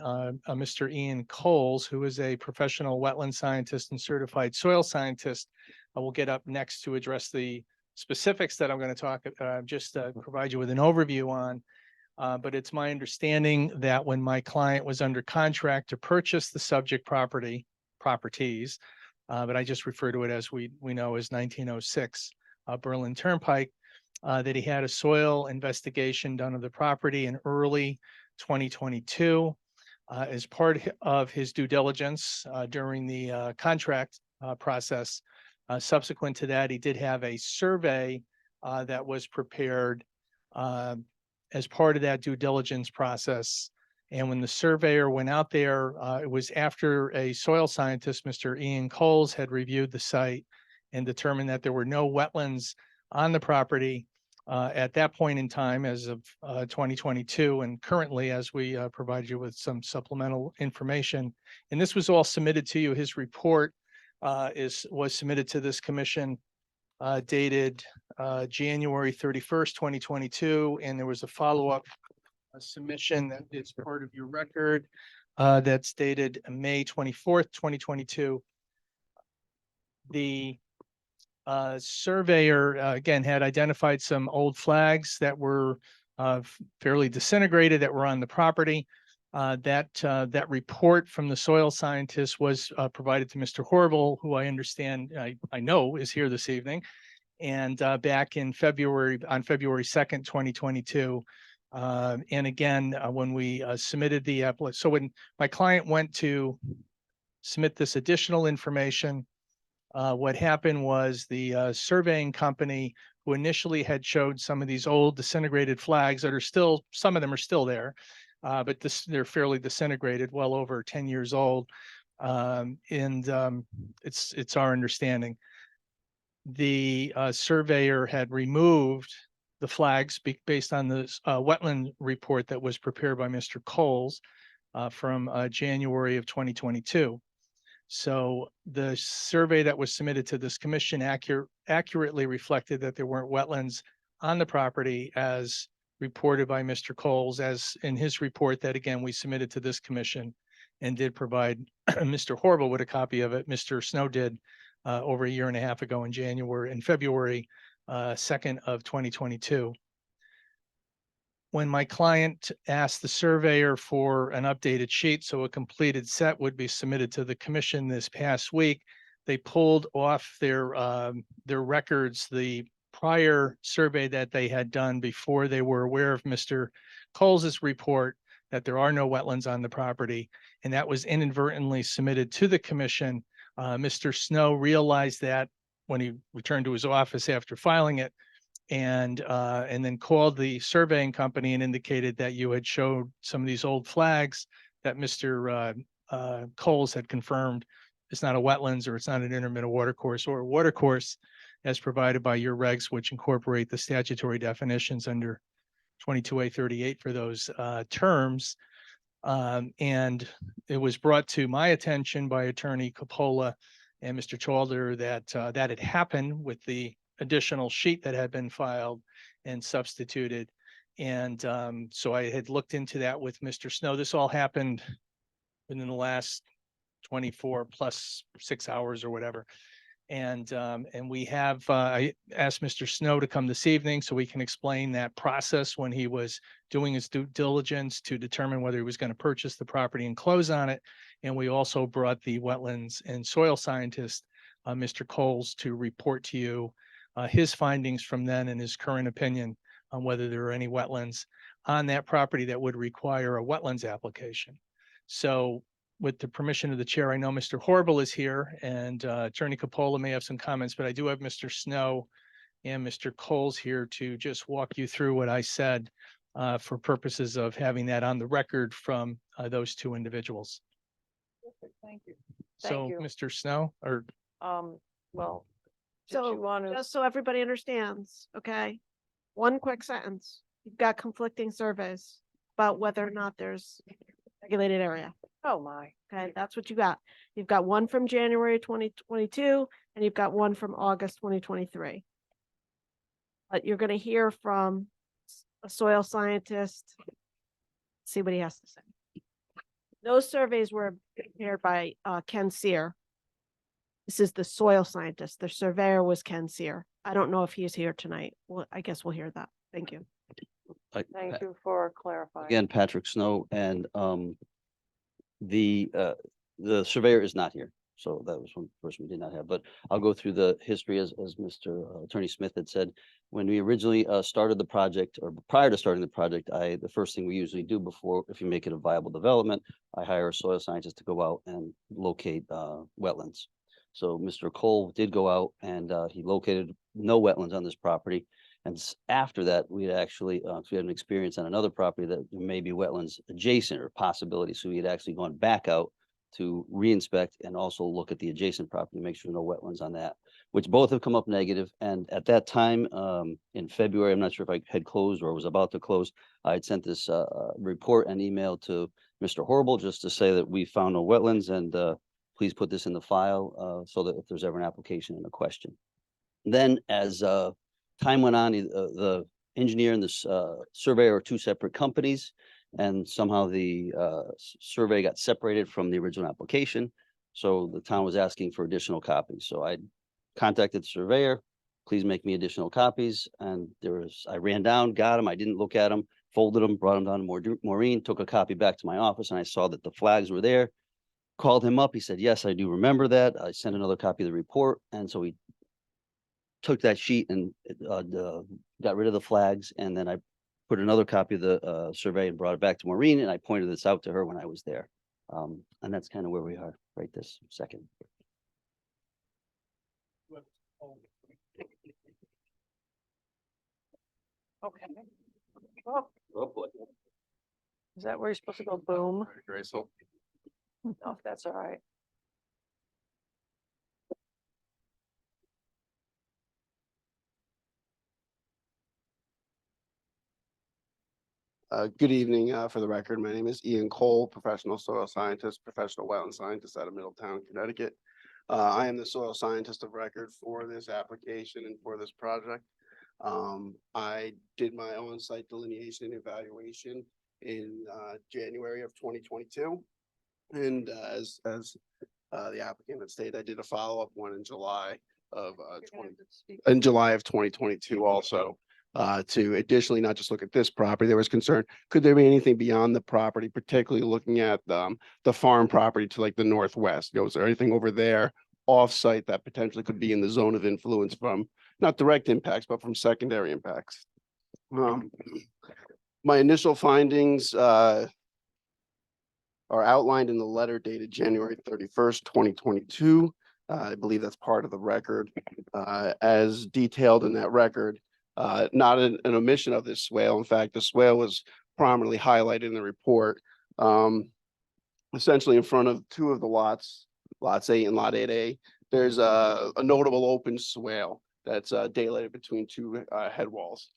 Mr. Ian Coles, who is a professional wetland scientist and certified soil scientist, will get up next to address the specifics that I'm going to talk, provide you with an overview on. But it's my understanding that when my client was under contract to purchase the subject properties, but I just refer to it as we know as 1906 Berlin Turnpike, that he had a soil investigation done of the property in early 2022. As part of his due diligence during the contract process. Subsequent to that, he did have a survey that was prepared as part of that due diligence process. And when the surveyor went out there, it was after a soil scientist, Mr. Ian Coles, had reviewed the site and determined that there were no wetlands on the property at that point in time as of 2022, and currently as we provide you with some supplemental information. And this was all submitted to you. His report was submitted to this commission dated January 31st, 2022, and there was a follow-up submission that is part of your record that's dated May 24th, 2022. The surveyor, again, had identified some old flags that were fairly disintegrated that were on the property. That report from the soil scientist was provided to Mr. Horrible, who I understand, I know is here this evening. And back in February, on February 2nd, 2022. And again, when we submitted the application, so when my client went to submit this additional information, what happened was the surveying company, who initially had showed some of these old disintegrated flags that are still, some of them are still there, but they're fairly disintegrated, well over 10 years old. It's our understanding. The surveyor had removed the flags based on the wetland report that was prepared by Mr. Coles from January of 2022. So the survey that was submitted to this commission accurately reflected that there weren't wetlands on the property as reported by Mr. Coles, as in his report that, again, we submitted to this commission and did provide Mr. Horrible with a copy of it. Mr. Snow did over a year and a half ago in February 2nd of 2022. When my client asked the surveyor for an updated sheet, so a completed set would be submitted to the commission this past week, they pulled off their records the prior survey that they had done before they were aware of Mr. Coles's report that there are no wetlands on the property, and that was inadvertently submitted to the commission. Mr. Snow realized that when he returned to his office after filing it, and then called the surveying company and indicated that you had showed some of these old flags that Mr. Coles had confirmed it's not a wetlands, or it's not an intermittent water course, or a water course as provided by your regs, which incorporate the statutory definitions under 22A38 for those terms. And it was brought to my attention by Attorney Capola and Mr. Chalder that that had happened with the additional sheet that had been filed and substituted. And so I had looked into that with Mr. Snow. This all happened within the last 24 plus 6 hours or whatever. And we have, I asked Mr. Snow to come this evening so we can explain that process when he was doing his due diligence to determine whether he was going to purchase the property and close on it. And we also brought the wetlands and soil scientist, Mr. Coles, to report to you his findings from then and his current opinion on whether there are any wetlands on that property that would require a wetlands application. So with the permission of the chair, I know Mr. Horrible is here, and Attorney Capola may have some comments, but I do have Mr. Snow and Mr. Coles here to just walk you through what I said for purposes of having that on the record from those two individuals. Thank you. So, Thank you. Mr. Snow, or Well, did So you want to? just so everybody understands, okay? One quick sentence. You've got conflicting surveys about whether or not there's regulated area. Oh, my. Okay, that's what you got. You've got one from January 2022 and you've got one from August 2023. But you're gonna hear from a soil scientist. See what he has to say. Those surveys were prepared by Ken Sear. This is the soil scientist. The surveyor was Ken Sear. I don't know if he's here tonight. Well, I guess we'll hear that. Thank you. Thank you for clarifying. Again, Patrick Snow, and the surveyor is not here. So that was one person we did not have, but I'll go through the history as Mr. Attorney Smith had said. When we originally started the project, or prior to starting the project, the first thing we usually do before, if you make it a viable development, I hire a soil scientist to go out and locate wetlands. So Mr. Cole did go out and he located no wetlands on this property. And after that, we had actually, we had an experience on another property that there may be wetlands adjacent or possibility. So we had actually gone back out to re-inspect and also look at the adjacent property, make sure no wetlands on that, which both have come up negative. And at that time, in February, I'm not sure if I had closed or was about to close, I had sent this report and email to Mr. Horrible just to say that we found no wetlands and please put this in the file so that if there's ever an application and a question. Then as time went on, the engineer and the surveyor are two separate companies. And somehow the survey got separated from the original application. So the town was asking for additional copies. So I contacted the surveyor, please make me additional copies. And I ran down, got them. I didn't look at them, folded them, brought them down to Maureen, took a copy back to my office, and I saw that the flags were there. Called him up. He said, yes, I do remember that. I sent another copy of the report. And so he took that sheet and got rid of the flags. And then I put another copy of the survey and brought it back to Maureen, and I pointed this out to her when I was there. And that's kind of where we are right this second. Okay. Oh, Oh, boy. is that where you're supposed to go? Boom. Graceful. Oh, if that's all right. Good evening. For the record, my name is Ian Cole, professional soil scientist, professional wetland scientist out of Middletown, Connecticut. I am the soil scientist of record for this application and for this project. I did my on-site delineation and evaluation in January of 2022. And as the applicant had stated, I did a follow-up one in July of 2022 also. To additionally not just look at this property, there was concern, could there be anything beyond the property, particularly looking at the farm property to like the northwest? Was there anything over there off-site that potentially could be in the zone of influence from not direct impacts, but from secondary impacts? My initial findings are outlined in the letter dated January 31st, 2022. I believe that's part of the record. As detailed in that record, not an omission of this swale. In fact, the swale was prominently highlighted in the report. Essentially in front of two of the lots 8 and lot 8A, there's a notable open swale that's daylighted between two head walls.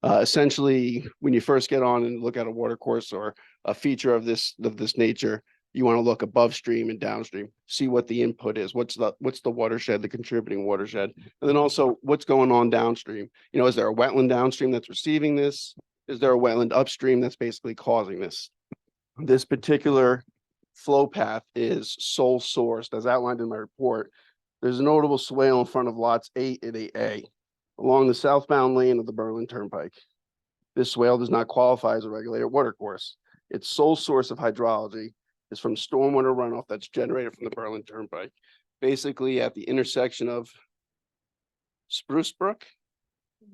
Essentially, when you first get on and look at a water course or a feature of this nature, you want to look above stream and downstream, see what the input is, what's the watershed, the contributing watershed, and then also what's going on downstream. Is there a wetland downstream that's receiving this? Is there a wetland upstream that's basically causing this? This particular flow path is sole sourced, as outlined in my report. There's a notable swale in front of lots 8 and 8A along the southbound lane of the Berlin Turnpike. This swale does not qualify as a regulated water course. Its sole source of hydrology is from stormwater runoff that's generated from the Berlin Turnpike. Basically at the intersection of Spruce Brook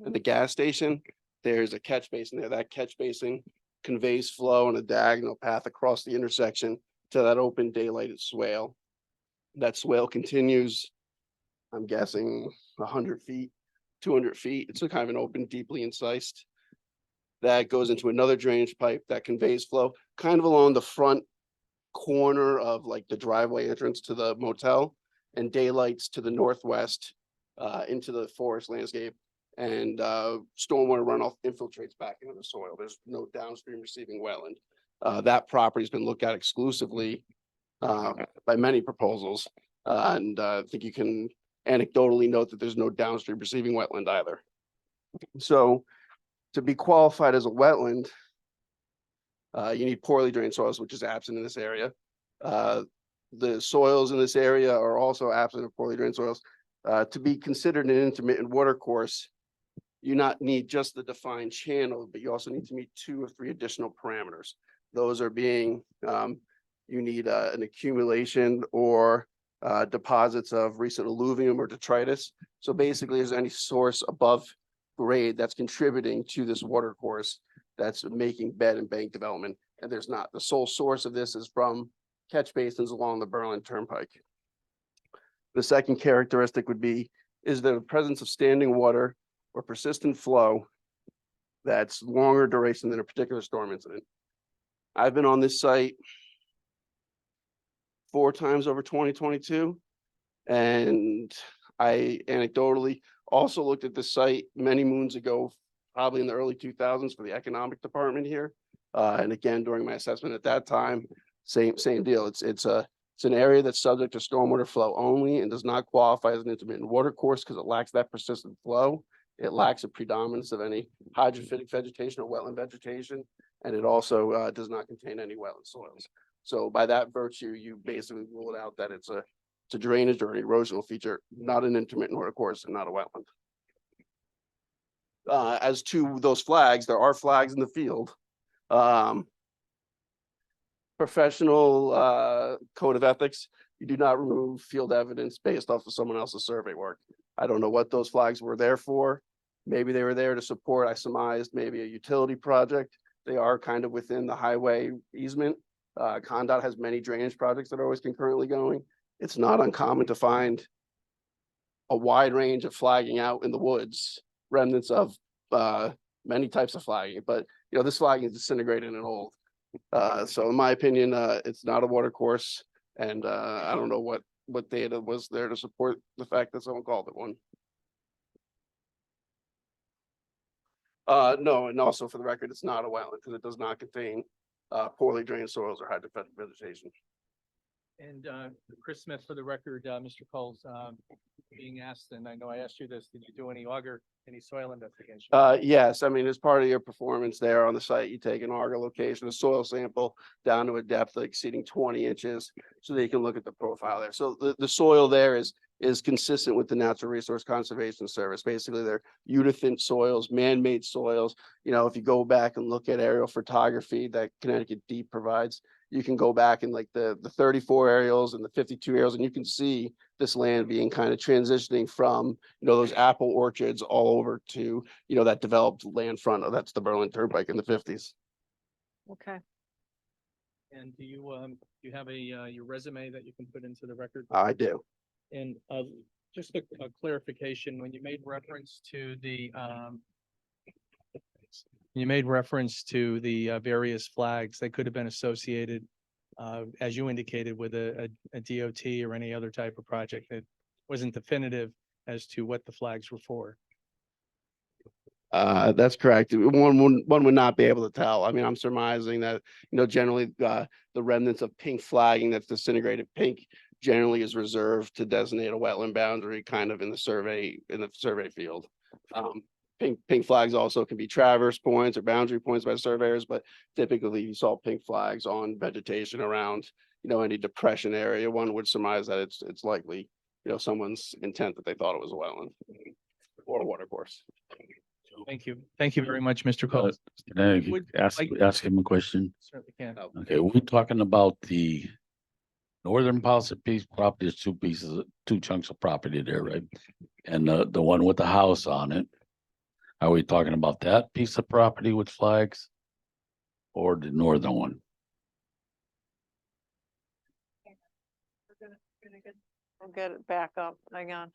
and the gas station, there's a catch basin there. That catch basin conveys flow in a diagonal path across the intersection to that open daylighted swale. That swale continues, I'm guessing 100 feet, 200 feet. It's a kind of an open, deeply incised. That goes into another drainage pipe that conveys flow kind of along the front corner of like the driveway entrance to the motel, and daylights to the northwest into the forest landscape, and stormwater runoff infiltrates back into the soil. There's no downstream receiving wetland. That property has been looked at exclusively by many proposals, and I think you can anecdotally note that there's no downstream receiving wetland either. So to be qualified as a wetland, you need poorly drained soils, which is absent in this area. The soils in this area are also absent of poorly drained soils. To be considered an intermittent water course, you not need just the defined channel, but you also need to meet 2 or 3 additional parameters. Those are being, you need an accumulation or deposits of recent alluvium or detritus. So basically, is there any source above grade that's contributing to this water course that's making bed and bank development? And there's not. The sole source of this is from catch basins along the Berlin Turnpike. The second characteristic would be, is there the presence of standing water or persistent flow that's longer duration than a particular storm incident. I've been on this site 4 times over 2022. And I anecdotally also looked at the site many moons ago, probably in the early 2000s for the economic department here. And again, during my assessment at that time, same deal. It's an area that's subject to stormwater flow only and does not qualify as an intermittent water course because it lacks that persistent flow. It lacks a predominance of any hydrophytic vegetation or wetland vegetation, and it also does not contain any wetland soils. So by that virtue, you basically rule it out that it's a drainage or an erosional feature, not an intermittent water course and not a wetland. As to those flags, there are flags in the field. Professional code of ethics, you do not remove field evidence based off of someone else's survey work. I don't know what those flags were there for. Maybe they were there to support, I surmised, maybe a utility project. They are kind of within the highway easement. ConnDOT has many drainage projects that are always concurrently going. It's not uncommon to find a wide range of flagging out in the woods, remnants of many types of flagging, but you know, this flagging is disintegrated and old. So in my opinion, it's not a water course, and I don't know what data was there to support the fact that someone called it one. No, and also for the record, it's not a wetland because it does not contain poorly drained soils or hydrophytic vegetation. And Chris Smith, for the record, Mr. Cole's being asked, and I know I asked you this, did you do any soil investigation? Yes, I mean, as part of your performance there on the site, you take an auger location, a soil sample down to a depth exceeding 20 inches so that you can look at the profile there. So the soil there is consistent with the Natural Resource Conservation Service. Basically, they're euthynt soils, man-made soils. You know, if you go back and look at aerial photography that Connecticut Deep provides, you can go back in like the 34 aerials and the 52 aerials, and you can see this land being kind of transitioning from, you know, those apple orchards all over to, you know, that developed land front. That's the Berlin Turnpike in the 50s. Okay. And do you have your resume that you can put into the record? I do. And just a clarification, when you made reference to the various flags that could have been associated, as you indicated, with a DOT or any other type of project that wasn't definitive as to what the flags were for. That's correct. One would not be able to tell. I mean, I'm surmising that, you know, generally the remnants of pink flagging that's disintegrated pink generally is reserved to designate a wetland boundary kind of in the survey field. Pink flags also can be traverse points or boundary points by surveyors, but typically you saw pink flags on vegetation around, you know, any depression area. One would surmise that it's likely, you know, someone's intent that they thought it was a wetland or a water course. Thank you. Thank you very much, Mr. Cole. Can I Would like- ask him a question? Certainly can. Okay, we're talking about the northern Pouset piece property. There's two chunks of property there, right? And the one with the house on it. Are we talking about that piece of property with flags? Or the northern one? We'll get it back up. Hang on.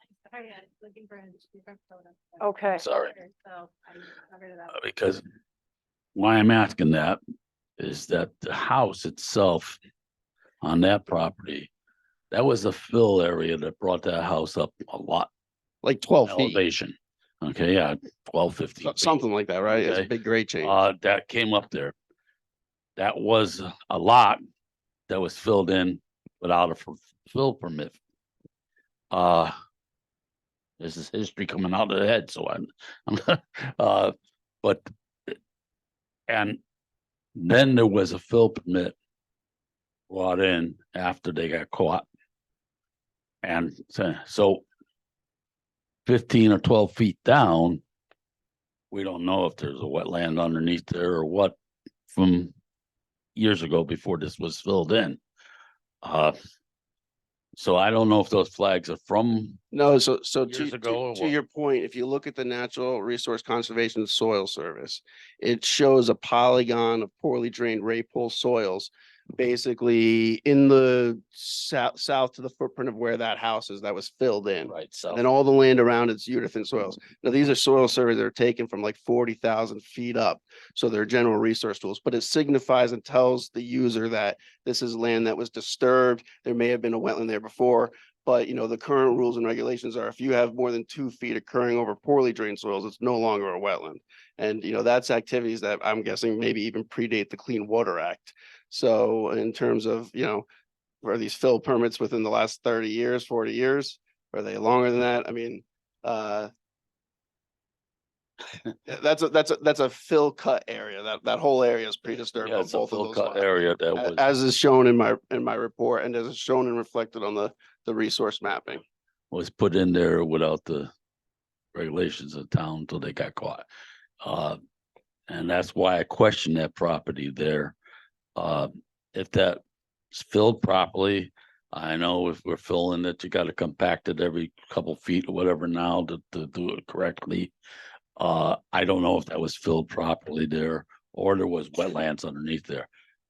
Okay. Sorry. Because why I'm asking that is that the house itself on that property, that was a fill area that brought that house up a lot. Like 12 feet. Elevation. Okay, yeah, 12, 15 feet. Something like that, right? It's a Okay. big grade change. That came up there. That was a lot that was filled in without a fill permit. This is history coming out of the head, so but and then there was a fill permit brought in after they got caught. And so 15 or 12 feet down, we don't know if there's a wetland underneath there or what from years ago before this was filled in. So I don't know if those flags are from. No, so years ago or to what? your point, if you look at the Natural Resource Conservation Soil Service, it shows a polygon of poorly drained ray pole soils basically in the south to the footprint of where that house is that was filled in. Right, so. And all the land around it's Uterthan soils. Now, these are soil surveys that are taken from like 40,000 feet up. So they're general resource tools, but it signifies and tells the user that this is land that was disturbed. There may have been a wetland there before, but you know, the current rules and regulations are if you have more than 2 feet occurring over poorly drained soils, it's no longer a wetland. And you know, that's activities that I'm guessing maybe even predate the Clean Water Act. So in terms of, you know, are these fill permits within the last 30 years, 40 years? Are they longer than that? I mean, that's a fill cut area. That whole area is pre-disturbed Yeah, on it's a both of full those cut lots. area that was. As is shown in my report and as is shown and reflected on the resource mapping. Was put in there without the regulations of town until they got caught. And that's why I question that property there. If that's filled properly, I know if we're filling it, you gotta compact it every couple feet or whatever now to do it correctly. I don't know if that was filled properly there or there was wetlands underneath there.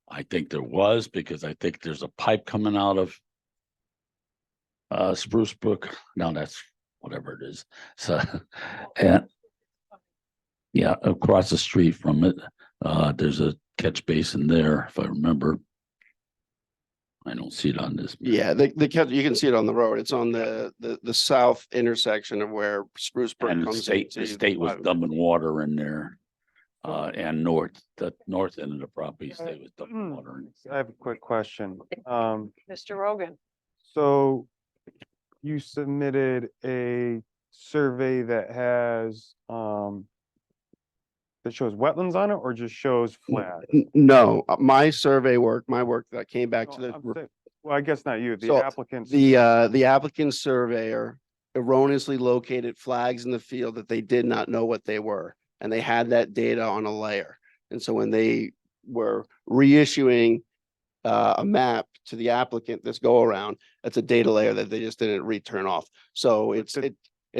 I think there was because I think there's a pipe coming out of Spruce Brook. No, that's whatever it is. So, and yeah, across the street from it, there's a catch basin there, if I remember. I don't see it on this. Yeah, you can see it on the road. It's on the south intersection of where Spruce Brook And comes. the into state was 5. dumping water in there. And the north end of the property, state was dumping water in. I have a quick question. Mr. Rogan. So you submitted a survey that has, that shows wetlands on it or just shows flat? No, my survey work, my work that came back to No, the. I'm saying- Well, I guess not you, the So, applicants. The applicant surveyor erroneously located flags in the field that they did not know what they were. And they had that data on a layer. And so when they were reissuing a map to the applicant this go around, that's a data layer that they just didn't return off. So it's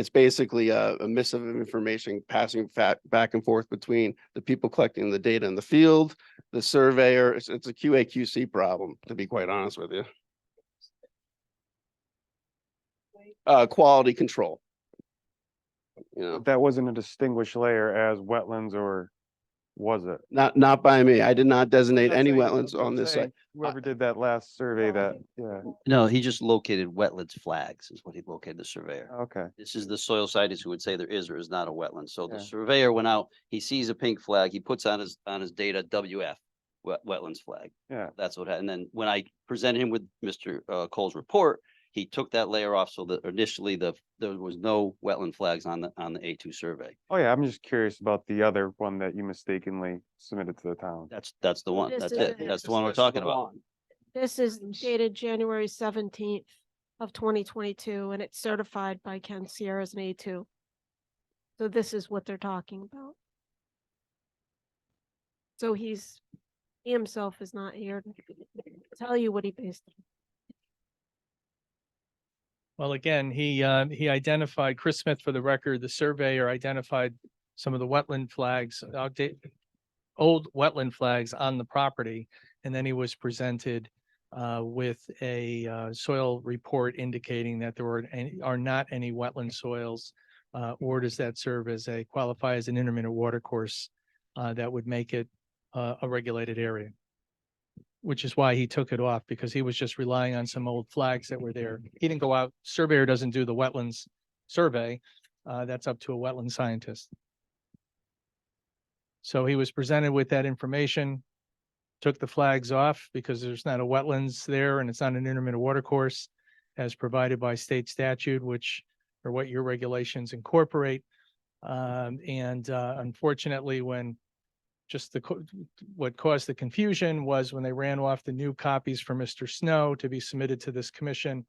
basically a missive of information passing back and forth between the people collecting the data in the field, the surveyor. It's a QA/QC problem, to be quite honest with you. Quality control. You know, That wasn't a distinguished layer as wetlands, or was it? not by me. I did not designate I'm any saying- wetlands I'm on this saying site. Whoever did that last survey that, yeah, No, he just located wetlands flags is what he located, the surveyor. okay. This is the soil scientist who would say there is or is not a wetland. So the Yeah. surveyor went out, he sees a pink flag, he puts on his data WF, wetlands flag. Yeah. That's what happened. And then when I presented him with Mr. Cole's report, he took that layer off so that initially there was no wetland flags on the A2 survey. Oh, yeah, I'm just curious about the other one that you mistakenly submitted to the town. That's the one. This That's is it. it. That's the one we're talking about. This is dated January 17th of 2022, and it's certified by Ken Sierra as an A2. So this is what they're talking about. So he himself is not here to tell you what he based it on. Well, again, he identified, Chris Smith, for the record, the surveyor identified some of the wetland flags, old wetland flags on the property. And then he was presented with a soil report indicating that there are not any wetland soils, or does that serve as qualify as an intermittent water course that would make it a regulated area. Which is why he took it off, because he was just relying on some old flags that were there. He didn't go out, surveyor doesn't do the wetlands survey. That's up to a wetland scientist. So he was presented with that information, took the flags off because there's not a wetlands there and it's not an intermittent water course as provided by state statute, which or what your regulations incorporate. Unfortunately, when just what caused the confusion was when they ran off the new copies for Mr. Snow to be submitted to this commission,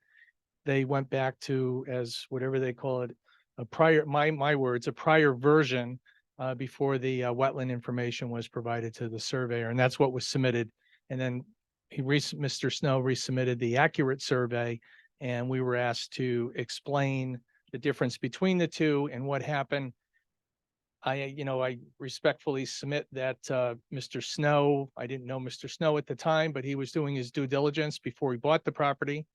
they went back to, as whatever they call it, a prior, my words, a prior version before the wetland information was provided to the surveyor, and that's what was submitted. And then Mr. Snow resubmitted the accurate survey, and we were asked to explain the difference between the two and what happened. I respectfully submit that Mr. Snow, I didn't know Mr. Snow at the time, but he was doing his due diligence before he bought the property.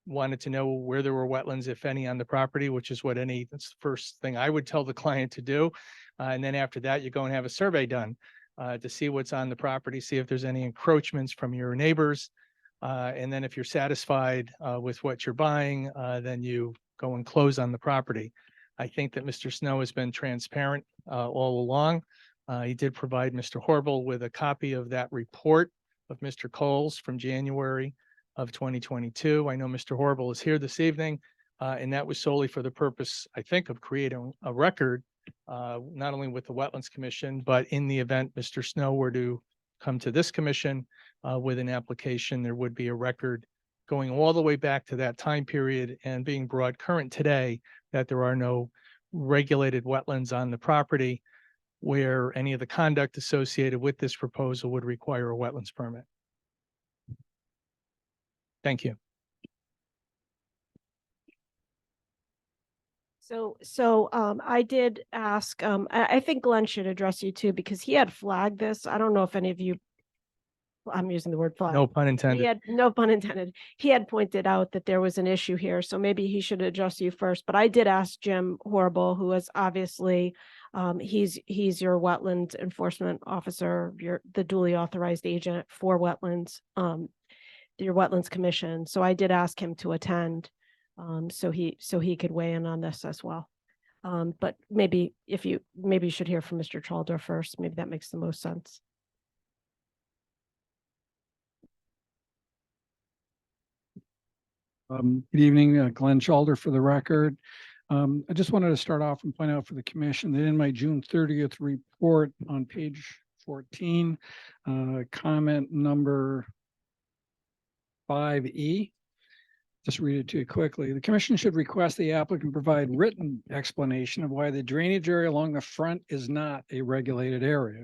Wanted to know where there were wetlands, if any, on the property, which is that's the first thing I would tell the client to do. And then after that, you go and have a survey done to see what's on the property, see if there's any encroachments from your neighbors. And then if you're satisfied with what you're buying, then you go and close on the property. I think that Mr. Snow has been transparent all along. He did provide Mr. Horrible with a copy of that report of Mr. Coles from January of 2022. I know Mr. Horrible is here this evening, and that was solely for the purpose, I think, of creating a record, not only with the Wetlands Commission, but in the event Mr. Snow were to come to this commission with an application, there would be a record going all the way back to that time period and being brought current today that there are no regulated wetlands on the property where any of the conduct associated with this proposal would require a wetlands permit. Thank you. So I did ask, I think Glenn should address you too, because he had flagged this. I don't know if any of you, I'm using the word flag. No pun He intended. had, no pun intended. He had pointed out that there was an issue here, so maybe he should address you first. But I did ask Jim Horrible, who is obviously, he's your wetland enforcement officer, the duly authorized agent for wetlands, your Wetlands Commission. So I did ask him to attend, so he could weigh in on this as well. But maybe you should hear from Mr. Chalder first. Maybe that makes the most sense. Good evening, Glenn Chalder for the record. I just wanted to start off and point out for the commission that in my June 30th report on page 14, comment number 5E, just read it to you quickly. The commission should request the applicant provide written explanation of why the drainage area along the front is not a regulated area.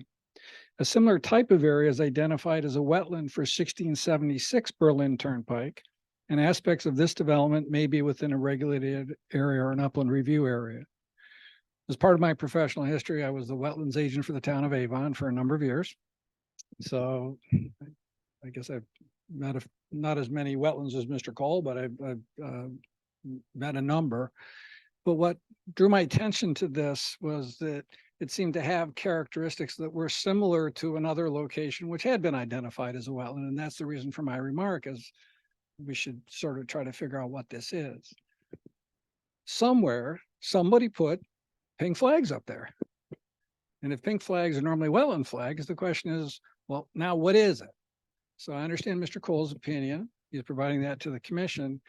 A similar type of area is identified as a wetland for 1676 Berlin Turnpike, and aspects of this development may be within a regulated area or an upland review area. As part of my professional history, I was the wetlands agent for the town of Avon for a number of years. So I guess I've met not as many wetlands as Mr. Cole, but I've met a number. But what drew my attention to this was that it seemed to have characteristics that were similar to another location which had been identified as a wetland. And that's the reason for my remark, is we should sort of try to figure out what this is. Somewhere, somebody put pink flags up there. And if pink flags are normally wetland flags, the question is, well, now what is it? So I understand Mr. Cole's opinion. He's providing that to the commission.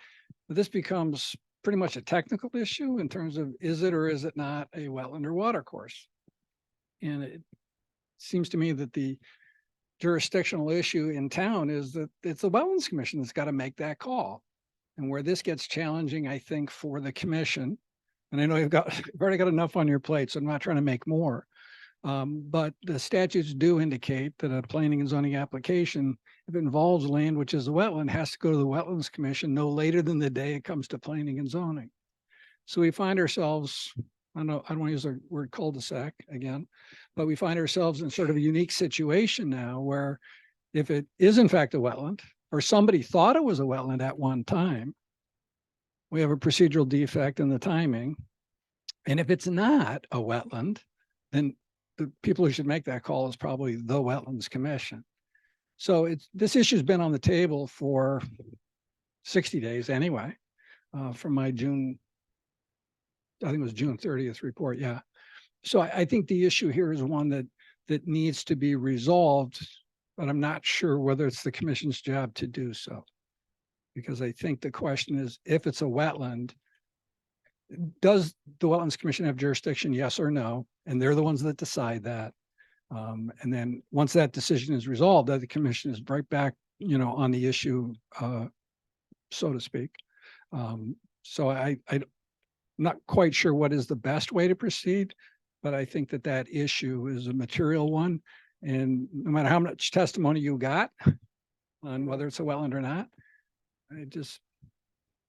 But this becomes pretty much a technical issue in terms of, is it or is it not a wetland or water course? And it seems to me that the jurisdictional issue in town is that it's the Wetlands Commission that's got to make that call. And where this gets challenging, I think, for the commission, and I know you've already got enough on your plate, so I'm not trying to make more. But the statutes do indicate that a planning and zoning application, if it involves land which is a wetland, has to go to the Wetlands Commission no later than the day it comes to planning and zoning. So we find ourselves, I don't want to use the word cul-de-sac again, but we find ourselves in sort of a unique situation now where if it is in fact a wetland, or somebody thought it was a wetland at one time, we have a procedural defect in the timing. And if it's not a wetland, then the people who should make that call is probably the Wetlands Commission. So this issue's been on the table for 60 days anyway, from my June, I think it was June 30th report. Yeah. So I think the issue here is one that needs to be resolved, but I'm not sure whether it's the commission's job to do so. Because I think the question is, if it's a wetland, does the Wetlands Commission have jurisdiction, yes or no? And they're the ones that decide that. And then once that decision is resolved, that the commission is right back, on the issue, so to speak. So I'm not quite sure what is the best way to proceed, but I think that issue is a material one. And no matter how much testimony you got on whether it's a wetland or not, I just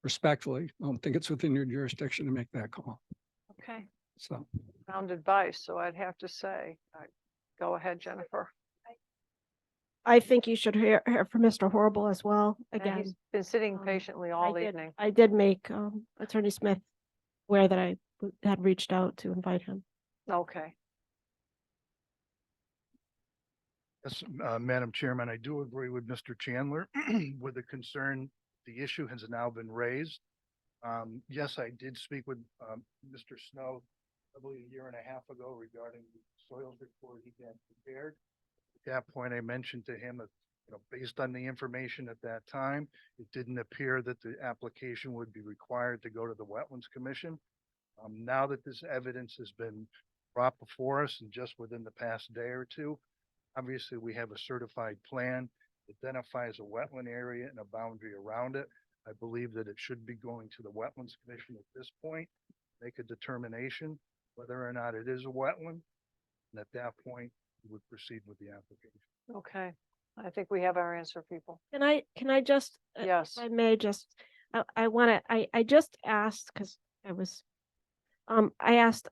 respectfully don't think it's within your jurisdiction to make that call. Okay. So. Sound advice, so I'd have to say, go ahead, Jennifer. I think you should hear from Mr. Horrible as well, And again. he's been sitting Um, patiently all I did- evening. I did make Attorney Smith aware that I had reached out to invite him. Okay. Yes, Madam Chairman, I do agree with Mr. Chandler with the concern, the issue has now been raised. Yes, I did speak with Mr. Snow probably a year and a half ago regarding the soils report he had prepared. At that point, I mentioned to him that, based on the information at that time, it didn't appear that the application would be required to go to the Wetlands Commission. Now that this evidence has been brought before us and just within the past day or two, obviously, we have a certified plan, identifies a wetland area and a boundary around it. I believe that it should be going to the Wetlands Commission at this point, make a determination whether or not it is a wetland. And at that point, we would proceed with the application. Okay. I think we have our answer, people. Can I just, Yes. if I may just, I just asked, because I asked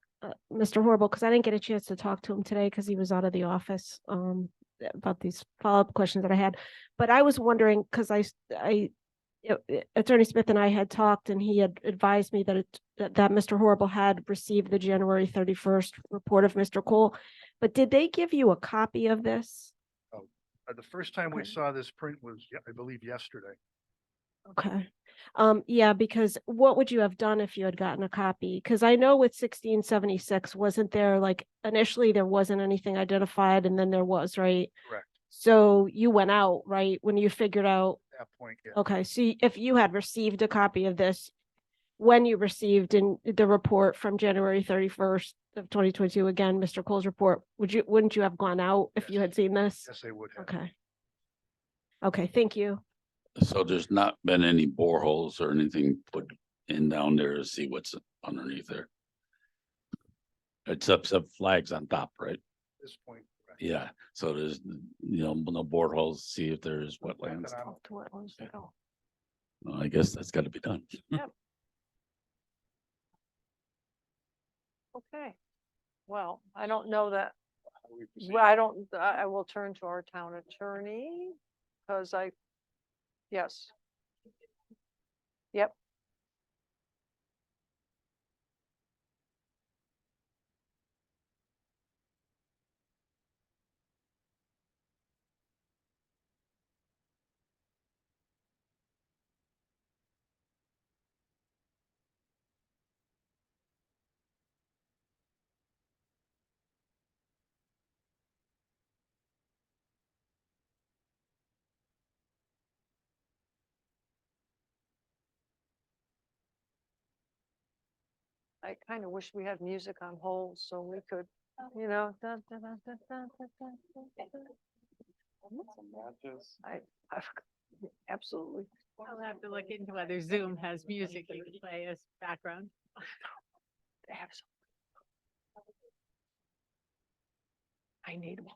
Mr. Horrible, because I didn't get a chance to talk to him today because he was out of the office, about these follow-up questions that I had. But I was wondering, because Attorney Smith and I had talked and he had advised me that that Mr. Horrible had received the January 31st report of Mr. Cole. But did they give you a copy of this? The first time we saw this print was, I believe, yesterday. Okay. Yeah, because what would you have done if you had gotten a copy? Because I know with 1676, wasn't there, like, initially there wasn't anything identified and then there was, right? Correct. So you went out, right, when you figured out, At that point, yeah. okay, so if you had received a copy of this, when you received in the report from January 31st of 2022, again, Mr. Cole's report, wouldn't you have gone out if you had seen this? Yes, they would have. Okay. Okay, thank you. So there's not been any boreholes or anything put in down there to see what's underneath there. It's up some flags on top, right? At this point, correct. Yeah, so there's, no boreholes, see if there's wetlands. But I'm- To wetlands to go. Well, I guess that's gotta be done. Okay. Well, I don't know that, How do we proceed? well, I don't, I will turn to our town attorney, because yes. Yep. I kind of wish we had music on hold so we could, dun, dun, dun, dun, dun, dun, dun, dun, dun. I, absolutely. I'll have to look into whether Zoom has music you can play as background. They have some. I need one.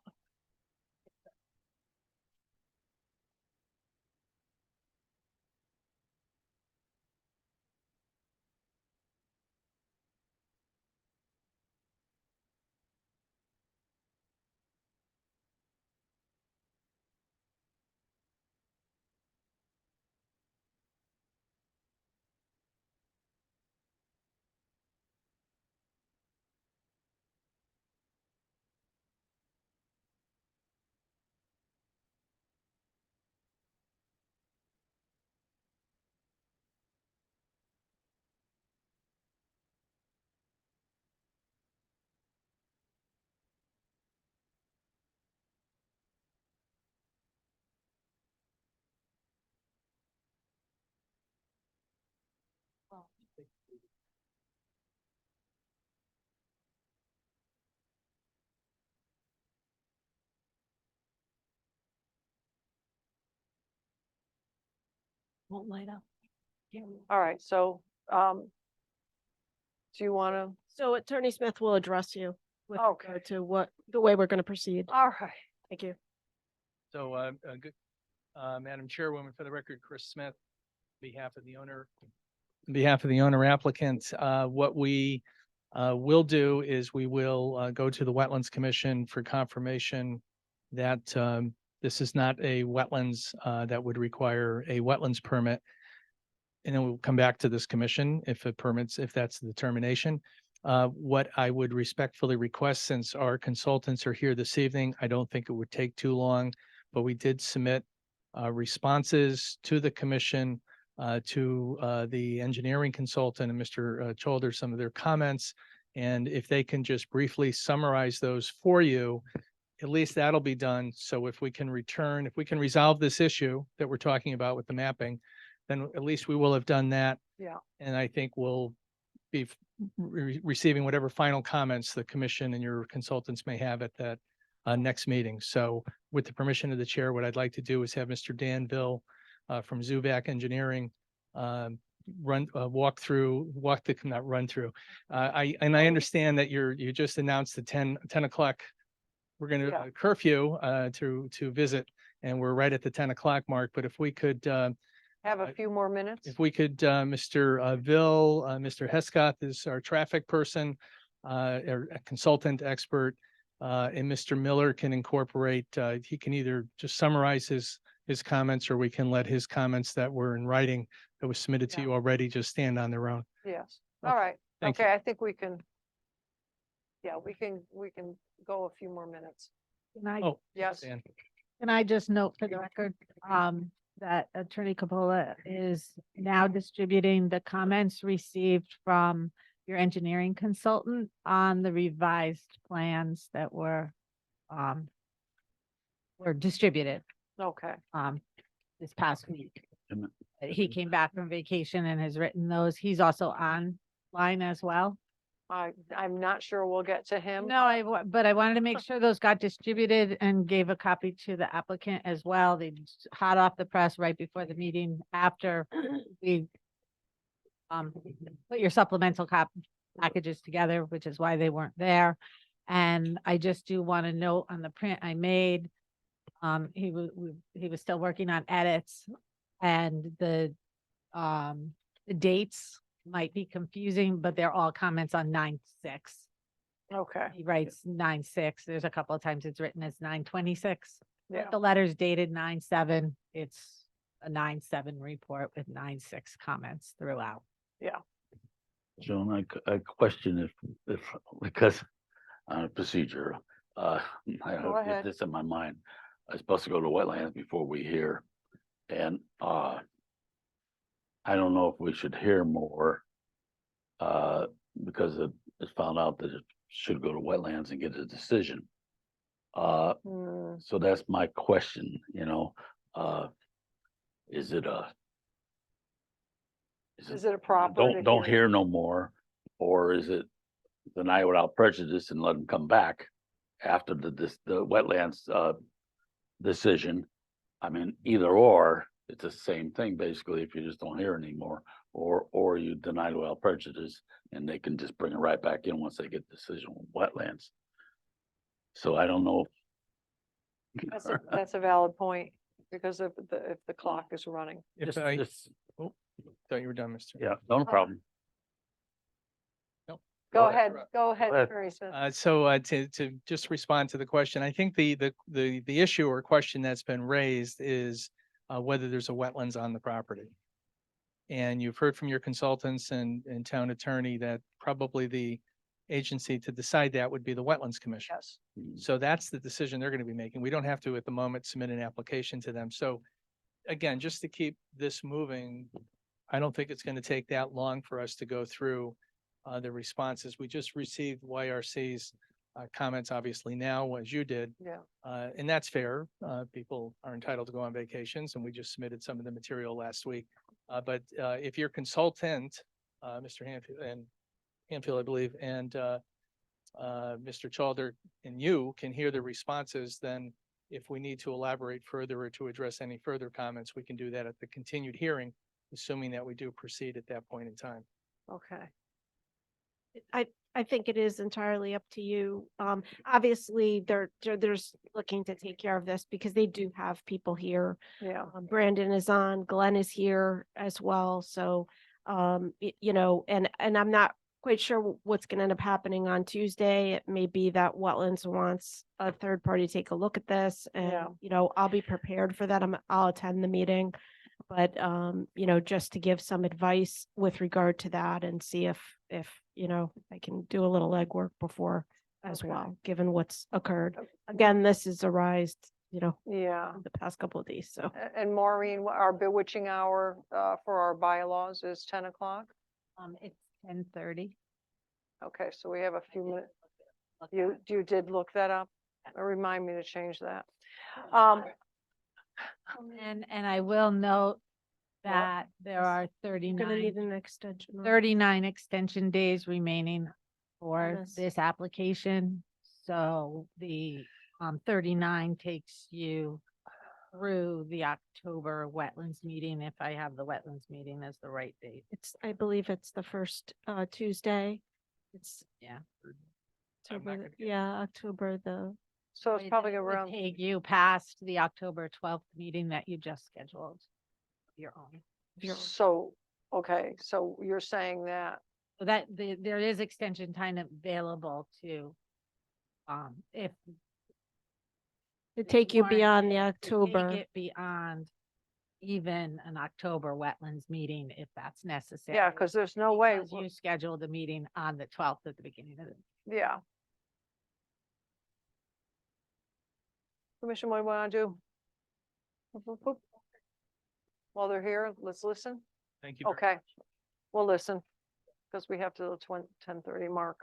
Won't light up. All right, so, do you want to, So Attorney Smith will address you with Okay. regard to the way we're going to proceed. all right. Thank you. So, good, Madam Chairwoman, for the record, Chris Smith, on behalf of the owner applicant, what we we'll do is we will go to the Wetlands Commission for confirmation that this is not a wetlands that would require a wetlands permit. And then we'll come back to this commission if it permits, if that's the determination. What I would respectfully request, since our consultants are here this evening, I don't think it would take too long, but we did submit responses to the commission, to the engineering consultant and Mr. Cholder, some of their comments. And if they can just briefly summarize those for you, at least that'll be done. So if we can resolve this issue that we're talking about with the mapping, then at least we will have done that. Yeah. And I think we'll be receiving whatever final comments the commission and your consultants may have at that next meeting. So with the permission of the chair, what I'd like to do is have Mr. Danville from Zubac Engineering walk I understand that you just announced the 10 o'clock. We're going to curfew to visit, and we're right at the 10 o'clock mark. But if we could Have a few more minutes. if we could, Mr. Ville, Mr. Hescott is our traffic person, or a consultant expert, and Mr. Miller can incorporate, he can either just summarize his comments, or we can let his comments that were in writing that was submitted to you already just stand on their own. Yes. All right. Thank you. Okay, I think we can. Yeah, we can go a few more minutes. Can I, Oh, Yes. Dan. can I just note for the record, that Attorney Capola is now distributing the comments received from your engineering consultant on the revised plans that were distributed, Okay. this past week. And He came back from vacation and has written those. He's also online as well. I'm not sure we'll get to him. No, but I wanted to make sure those got distributed and gave a copy to the applicant as well. They just hot off the press right before the meeting after we put your supplemental packages together, which is why they weren't there. And I just do want to note on the print I made, he was still working on edits, and the dates might be confusing, but they're all comments on 9/6. Okay. He writes 9/6. There's a couple of times it's written as 9/26. Yeah. The letter's dated 9/7. It's a 9/7 report with 9/6 comments throughout. Yeah. Joan, I question if, because procedure, I Go have ahead. this in my mind. I'm supposed to go to wetlands before we hear. And I don't know if we should hear more because it's found out that it should go to wetlands and get a decision. Hmm. So that's my question, is it Is it a proper? to don't hear no more, or is it deny without prejudice and let them come back after the wetlands decision? I mean, either or, it's the same thing basically if you just don't hear anymore, or you deny without prejudice and they can just bring it right back in once they get the decision on wetlands. So I don't know. That's a valid point, because if the clock is running. If Just- I, just- oh, thought you were done, Mr. Yeah, no problem. Go ahead. ahead, go ahead, ahead. Attorney Smith. So to just respond to the question, I think the issue or question that's been raised is whether there's a wetlands on the property. And you've heard from your consultants and town attorney that probably the agency to decide that would be the Wetlands Commission. Yes. So that's the decision they're going to be making. We don't have to at the moment submit an application to them. So again, just to keep this moving, I don't think it's going to take that long for us to go through the responses. We just received YRC's comments obviously now, as you did. Yeah. And that's fair. People are entitled to go on vacations, and we just submitted some of the material last week. But if your consultant, Mr. Hanfield, I believe, and Mr. Chalder and you can hear the responses, then if we need to elaborate further or to address any further comments, we can do that at the continued hearing, assuming that we do proceed at that point in time. Okay. I think it is entirely up to you. Obviously, there's looking to take care of this because they do have people here. Yeah. Brandon is on, Glenn is here as well. So, and I'm not quite sure what's gonna end up happening on Tuesday. It may be that Wetlands wants a third party to take a look at this Yeah. and, you know, I'll be prepared for that. I'll attend the meeting. But, you know, just to give some advice with regard to that and see if, you know, I can do a little legwork before as well, given what's occurred. Again, this is arised, you know, Yeah. the past couple of days, so. And Maureen, our bewitching hour for our bylaws is 10 o'clock? It's 10:30. Okay, so we have a few minutes. You did look that up? Remind me to change that. And I will note What? that there are Gonna need 39 an extension. on- 39 extension days remaining for Yes. this application. So the 39 takes you through the October wetlands meeting, if I have the wetlands meeting as the right date. It's, I believe it's the first Tuesday. It's Yeah. October, yeah, October the, So it's probably It would around, take you past the October 12th meeting that you just scheduled. Your own. so, okay, so you're saying that, So that there is extension time available to, if. to take you warranted, beyond the to October. Take it beyond even an October wetlands meeting if that's necessary. yeah, because there's no way, Because you scheduled a meeting on the 12th at the beginning of the. yeah. Commission, what do you want to do? Boop, boop, boop. While they're here, let's listen. Thank you. very Okay, we'll listen, because we have to the 10:30 mark.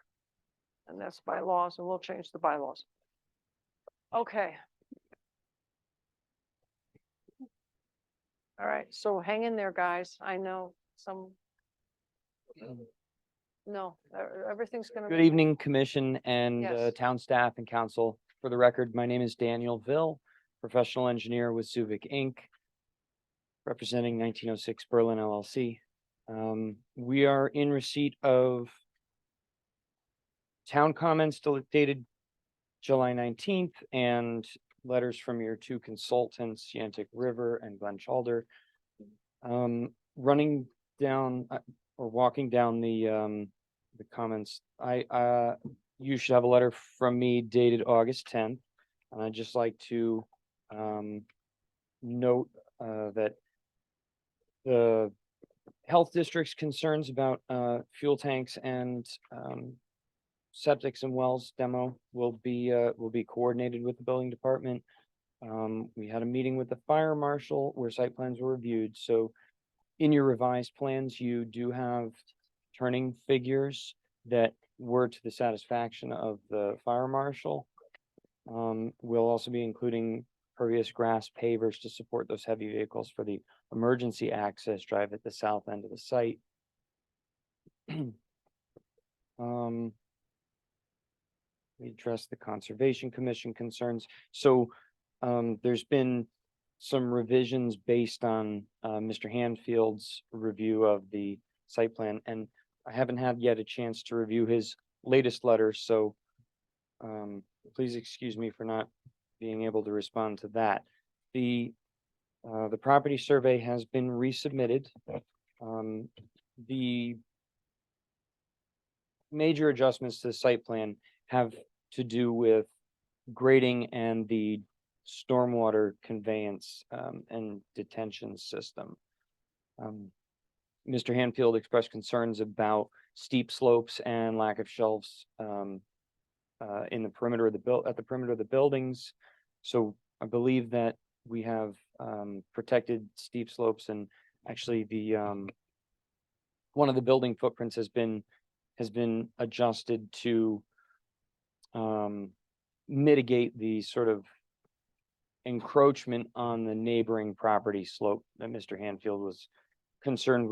And that's bylaws, and we'll change the bylaws. Okay. All right, so hang in there, guys. I know some. No, everything's gonna. Good evening, Commission and Yes. town staff and council. For the record, my name is Daniel Vill, professional engineer with Subic Inc., representing 1906 Berlin LLC. We are in receipt of town comments dated July 19th and letters from your two consultants, Yantic River and Glen Chalder. Running down or walking down the comments, you should have a letter from me dated August 10th. And I'd just like to note that the health district's concerns about fuel tanks and septics and wells demo will be coordinated with the building department. We had a meeting with the fire marshal where site plans were reviewed, so in your revised plans, you do have turning figures that were to the satisfaction of the fire marshal. We'll also be including pervious grass pavers to support those heavy vehicles for the emergency access drive at the south end of the site. We addressed the Conservation Commission concerns. So there's been some revisions based on Mr. Hanfield's review of the site plan, and I haven't had yet a chance to review his latest letter, so please excuse me for not being able to respond to that. The property survey has been resubmitted. The major adjustments to the site plan have to do with grading and the stormwater conveyance and detention system. Mr. Hanfield expressed concerns about steep slopes and lack of shelves in the perimeter of the perimeter of the buildings. So I believe that we have protected steep slopes, and actually the one of the building footprints has been adjusted to mitigate the sort of encroachment on the neighboring property slope that Mr. Hanfield was concerned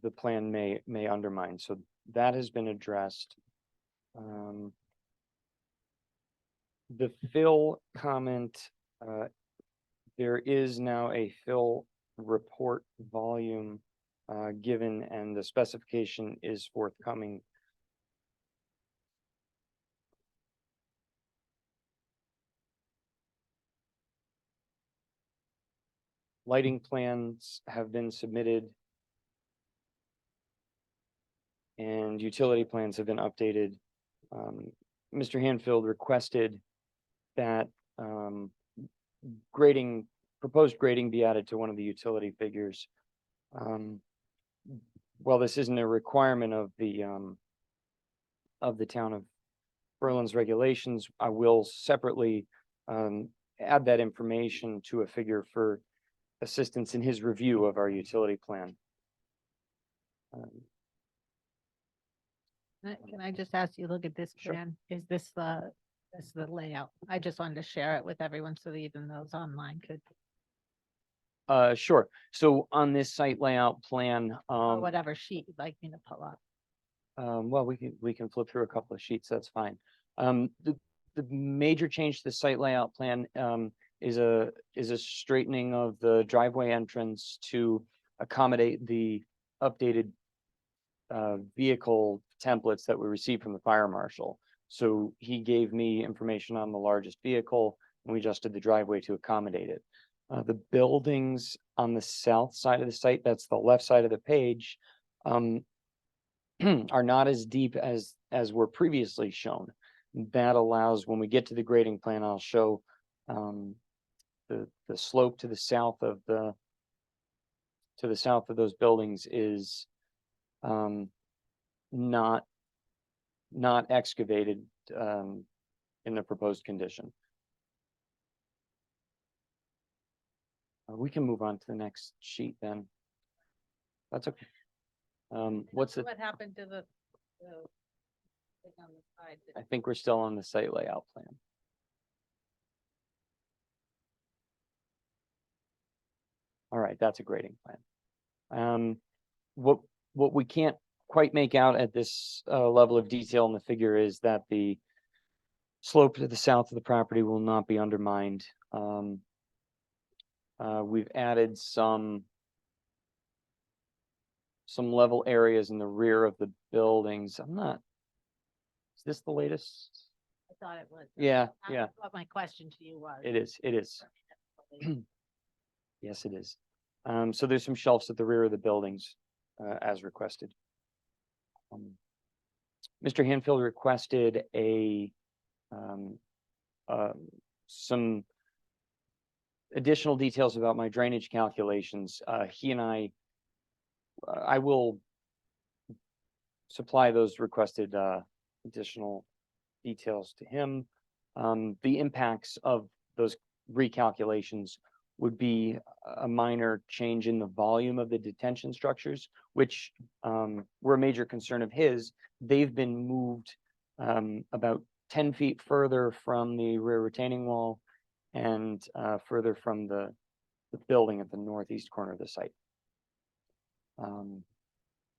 the plan may undermine. So that has been addressed. The fill comment, there is now a fill report volume given, and the specification is forthcoming. Lighting plans have been submitted. and utility plans have been updated. Mr. Hanfield requested that proposed grading be added to one of the utility figures. While this isn't a requirement of the town of Berlin's regulations, I will separately add that information to a figure for assistance in his review of our utility plan. Can I just ask you, look at this Sure. plan? Is this the layout? I just wanted to share it with everyone so that even those online could, Sure. So on this site layout plan, or whatever sheet you'd like me to pull up. well, we can flip through a couple of sheets. That's fine. The major change to the site layout plan is a straightening of the driveway entrance to accommodate the updated vehicle templates that we received from the fire marshal. So he gave me information on the largest vehicle, and we adjusted the driveway to accommodate it. The buildings on the south side of the site, that's the left side of the page, are not as deep as were previously shown. That allows, when we get to the grading plan, I'll show the slope to the south of those buildings is not excavated in the proposed condition. We can move on to the next sheet then. That's okay. What's it? What happened to the thing on the side? I think we're still on the site layout plan. All right, that's a grading plan. What we can't quite make out at this level of detail in the figure is that the slope to the south of the property will not be undermined. We've added some level areas in the rear of the buildings. Is this the latest? I thought it was. Yeah, That's yeah. What my question to you was. It is. Yes, it is. So there's some shelves at the rear of the buildings, as requested. Mr. Hanfield requested some additional details about my drainage calculations. He and I will supply those requested additional details to him. The impacts of those recalculations would be a minor change in the volume of the detention structures, which were a major concern of his. They've been moved about 10 feet further from the rear retaining wall and further from the building at the northeast corner of the site.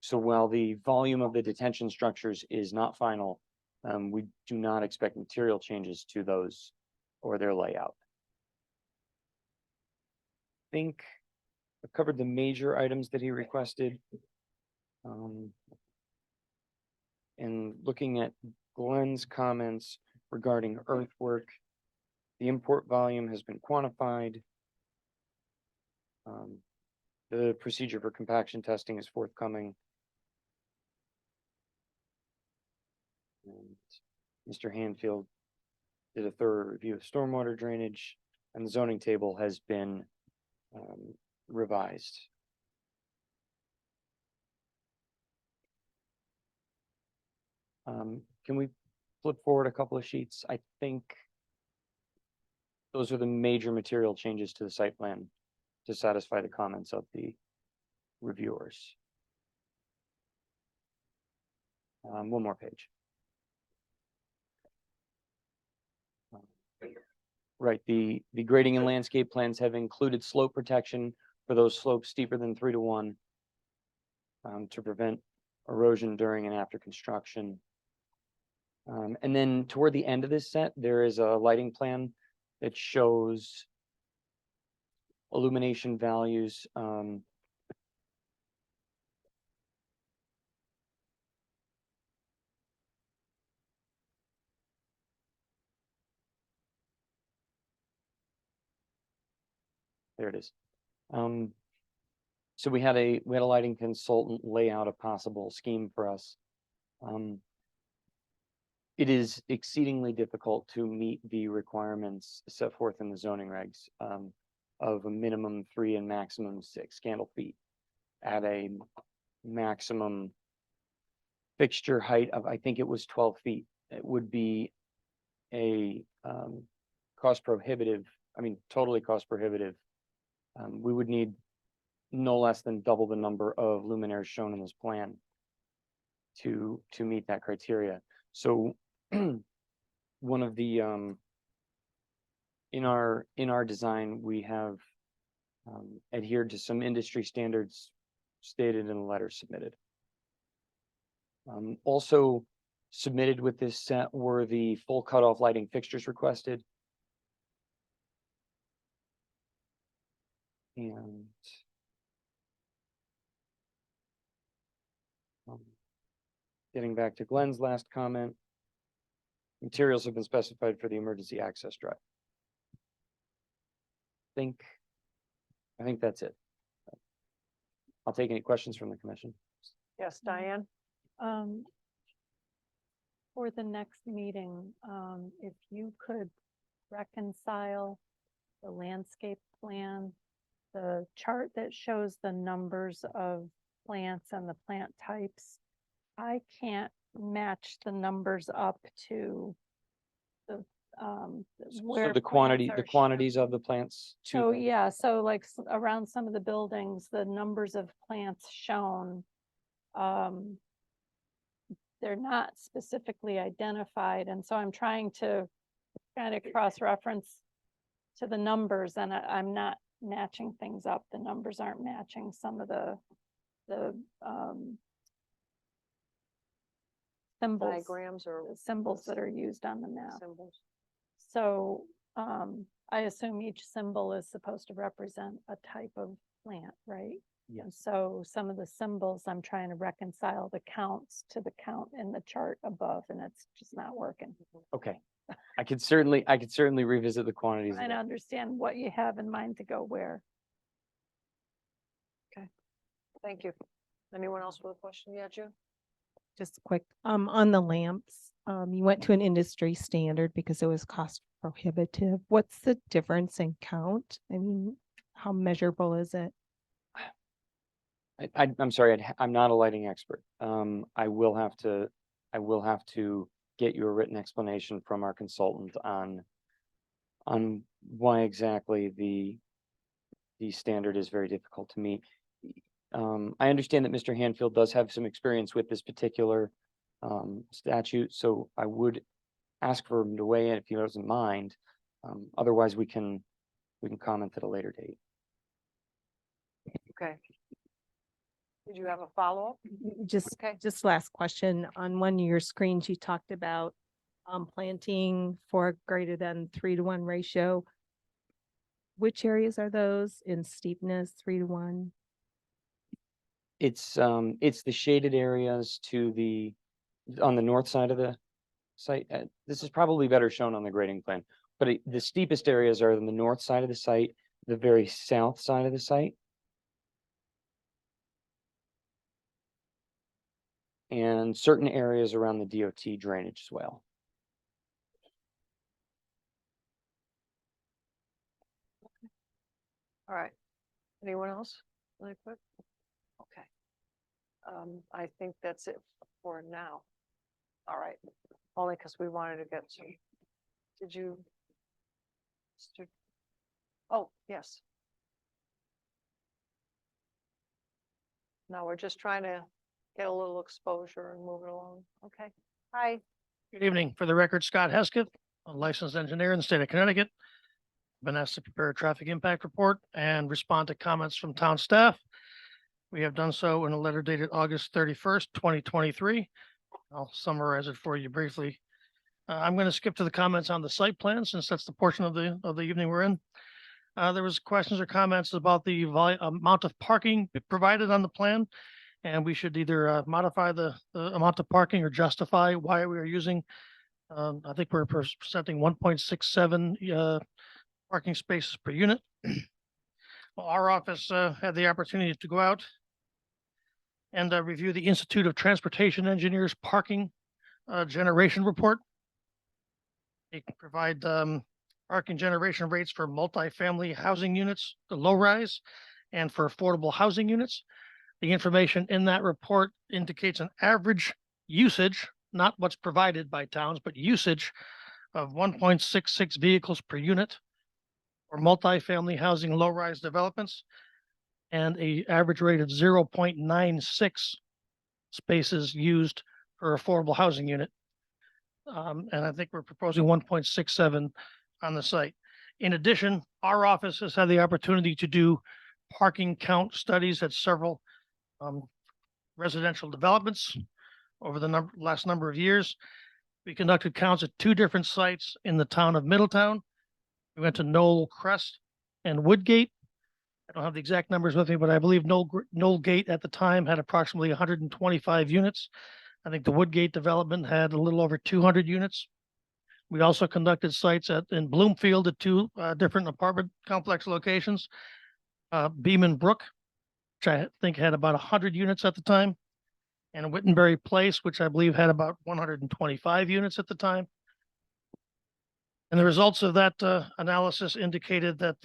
So while the volume of the detention structures is not final, we do not expect material changes to those or their layout. I think I've covered the major items that he requested. And looking at Glenn's comments regarding earthwork, the import volume has been quantified. The procedure for compaction testing is forthcoming. And Mr. Hanfield did a thorough review of stormwater drainage, and the zoning table has been revised. Can we flip forward a couple of sheets? I think those are the major material changes to the site plan to satisfy the comments of the reviewers. One more page. Right, the grading and landscape plans have included slope protection for those slopes steeper than 3 to 1 to prevent erosion during and after construction. And then toward the end of this set, there is a lighting plan that shows illumination values. There it is. So we had a lighting consultant lay out a possible scheme for us. It is exceedingly difficult to meet the requirements set forth in the zoning regs, of a minimum 3 and maximum 6 candle feet at a maximum fixture height of, I think it was 12 feet. It would be a, cost prohibitive, totally cost prohibitive. We would need no less than double the number of luminaires shown in this plan to meet that criteria. So one of the, in our design, we have adhered to some industry standards stated in the letter submitted. Also submitted with this set were the full cutoff lighting fixtures requested. And getting back to Glenn's last comment, materials have been specified for the emergency access drive. I think that's it. I'll take any questions from the commission. Yes, Diane? For the next meeting, if you could reconcile the landscape plan, the chart that shows the numbers of plants and the plant types, I can't match the numbers up to the, So where the plants are shown. quantities of the plants. So yeah, so like around some of the buildings, the numbers of plants shown, they're not specifically identified. And so I'm trying to kind of cross-reference to the numbers, and I'm not matching things up. The numbers aren't matching some of the symbols. Diagrams or the symbols that are used on the map. symbols? So I assume each symbol is supposed to represent a type of plant, right? Yes. And so some of the symbols, I'm trying to reconcile the counts to the count in the chart above, and it's just not working. Okay. I could certainly revisit the quantities. of Trying to that. understand what you have in mind to go where. Thank you. Anyone else with a question? Yeah, June? Just quick, on the lamps, you went to an industry standard because it was cost prohibitive. What's the difference in count? I mean, how measurable is it? I'm sorry, I'm not a lighting expert. I will have to get you a written explanation from our consultant on why exactly the standard is very difficult to meet. I understand that Mr. Hanfield does have some experience with this particular statute, so I would ask for him to weigh in if he doesn't mind. Otherwise, we can comment at a later date. Okay. Did you have a follow-up? Just last question. On one of your screens, you talked about planting for greater than 3-to-1 ratio. Which areas are those in steepness, 3-to-1? It's the shaded areas on the north side of the site. This is probably better shown on the grading plan, but the steepest areas are on the north side of the site, the very south side of the site. And certain areas around the DOT drainage as well. All right. Anyone else? Really quick? Okay. I think that's it for now. All right. Only because we wanted to get some. Did you? Oh, yes. No, we're just trying to get a little exposure and move it along. Okay. Hi. Good evening. For the record, Scott Hesketh, a licensed engineer in the state of Connecticut. Been asked to prepare a traffic impact report and respond to comments from town staff. We have done so in a letter dated August 31st, 2023. I'll summarize it for you briefly. I'm going to skip to the comments on the site plan since that's the portion of the evening we're in. There was questions or comments about the amount of parking provided on the plan. And we should either modify the amount of parking or justify why we are using, I think we're presenting 1.67 parking spaces per unit. Well, our office had the opportunity to go out and review the Institute of Transportation Engineers Parking Generation Report. They can provide parking generation rates for multifamily housing units, the low rise, and for affordable housing units. The information in that report indicates an average usage, not what's provided by towns, but usage of 1.66 vehicles per unit for multifamily housing low-rise developments, and a average rate of 0.96 spaces used per affordable housing unit. And I think we're proposing 1.67 on the site. In addition, our office has had the opportunity to do parking count studies at several residential developments over the last number of years. We conducted counts at 2 different sites in the town of Middletown. We went to Knoll Crest and Woodgate. I don't have the exact numbers with me, but I believe Knoll Gate at the time had approximately 125 units. I think the Woodgate development had a little over 200 units. We also conducted sites in Bloomfield at 2 different apartment complex locations. Beeman Brook, which I think had about 100 units at the time, and Wittenberry Place, which I believe had about 125 units at the time. And the results of that analysis indicated that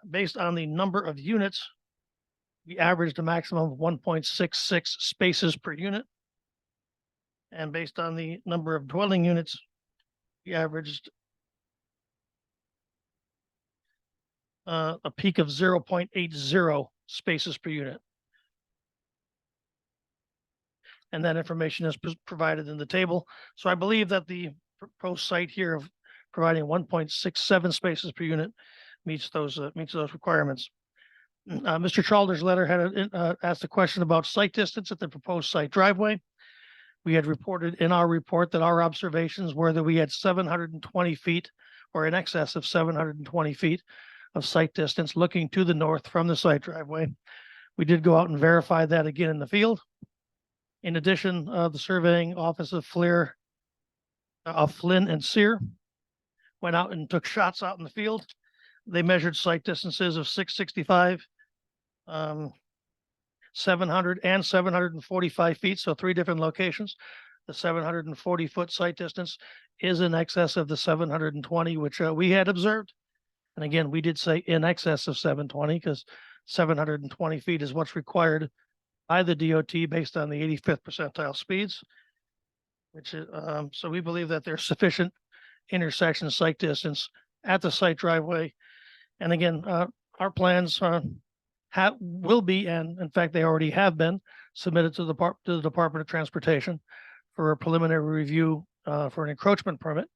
based on the number of units, we averaged a maximum of 1.66 spaces per unit. And based on the number of dwelling units, we averaged a peak of 0.80 spaces per unit. And that information is provided in the table. So I believe that the proposed site here of providing 1.67 spaces per unit meets those requirements. Mr. Chalder's letter had asked a question about site distance at the proposed site driveway. We had reported in our report that our observations were that we had 720 feet or in excess of 720 feet of site distance looking to the north from the site driveway. We did go out and verify that again in the field. In addition, the surveying office of Flynn and Sear went out and took shots out in the field. They measured site distances of 665, 700 and 745 feet, so 3 different locations. The 740-foot site distance is in excess of the 720, which we had observed. And again, we did say in excess of 720 because 720 feet is what's required by the DOT based on the 85th percentile speeds, which is, so we believe that there's sufficient intersection site distance at the site driveway. And again, our plans will be, and in fact, they already have been submitted to the Department of Transportation for a preliminary review for an encroachment permit.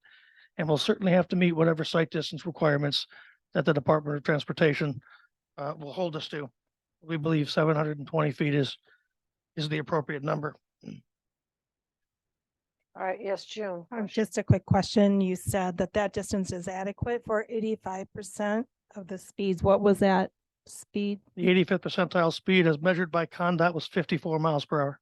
And we'll certainly have to meet whatever site distance requirements that the Department of Transportation will hold us to. We believe 720 feet is the appropriate number. All right, yes, June. Just a quick question. You said that distance is adequate for 85% of the speeds. What was that speed? The 85th percentile speed as measured by CONDOT was 54 miles per hour.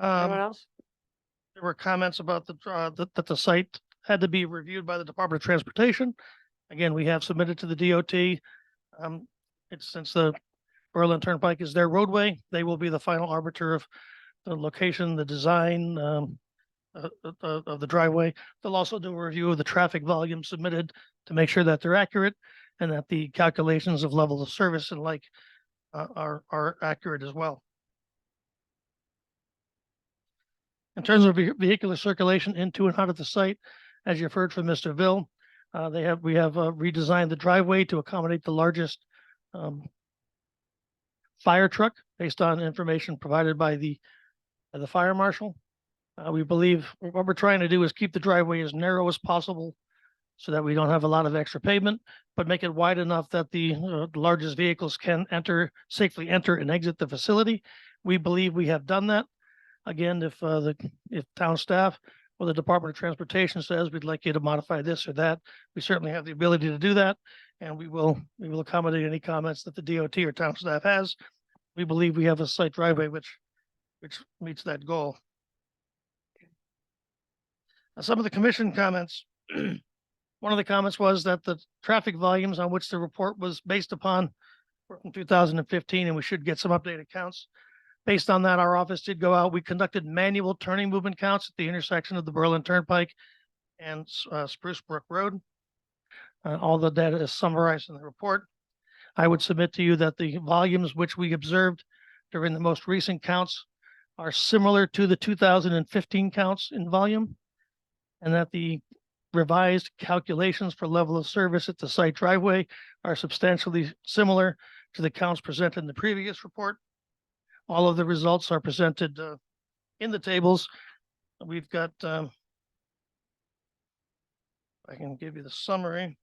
Anyone else? There were comments about that the site had to be reviewed by the Department of Transportation. Again, we have submitted to the DOT. It's since the Berlin Turnpike is their roadway, they will be the final arbiter of the location, the design of the driveway. They'll also do a review of the traffic volume submitted to make sure that they're accurate and that the calculations of level of service and like are accurate as well. In terms of vehicular circulation into and out of the site, as you've heard from Mr. Ville, we have redesigned the driveway to accommodate the largest fire truck based on information provided by the fire marshal. We believe what we're trying to do is keep the driveway as narrow as possible so that we don't have a lot of extra pavement, but make it wide enough that the largest vehicles can safely enter and exit the facility. We believe we have done that. Again, if town staff or the Department of Transportation says we'd like you to modify this or that, we certainly have the ability to do that. And we will accommodate any comments that the DOT or town staff has. We believe we have a site driveway which meets that goal. Some of the commission comments One of the comments was that the traffic volumes on which the report was based upon were from 2015, and we should get some updated counts. Based on that, our office did go out. We conducted manual turning movement counts at the intersection of the Berlin Turnpike and Spruce Brook Road. All the data is summarized in the report. I would submit to you that the volumes which we observed during the most recent counts are similar to the 2015 counts in volume, and that the revised calculations for level of service at the site driveway are substantially similar to the counts presented in the previous report. All of the results are presented in the tables. We've got, I can give you the summary.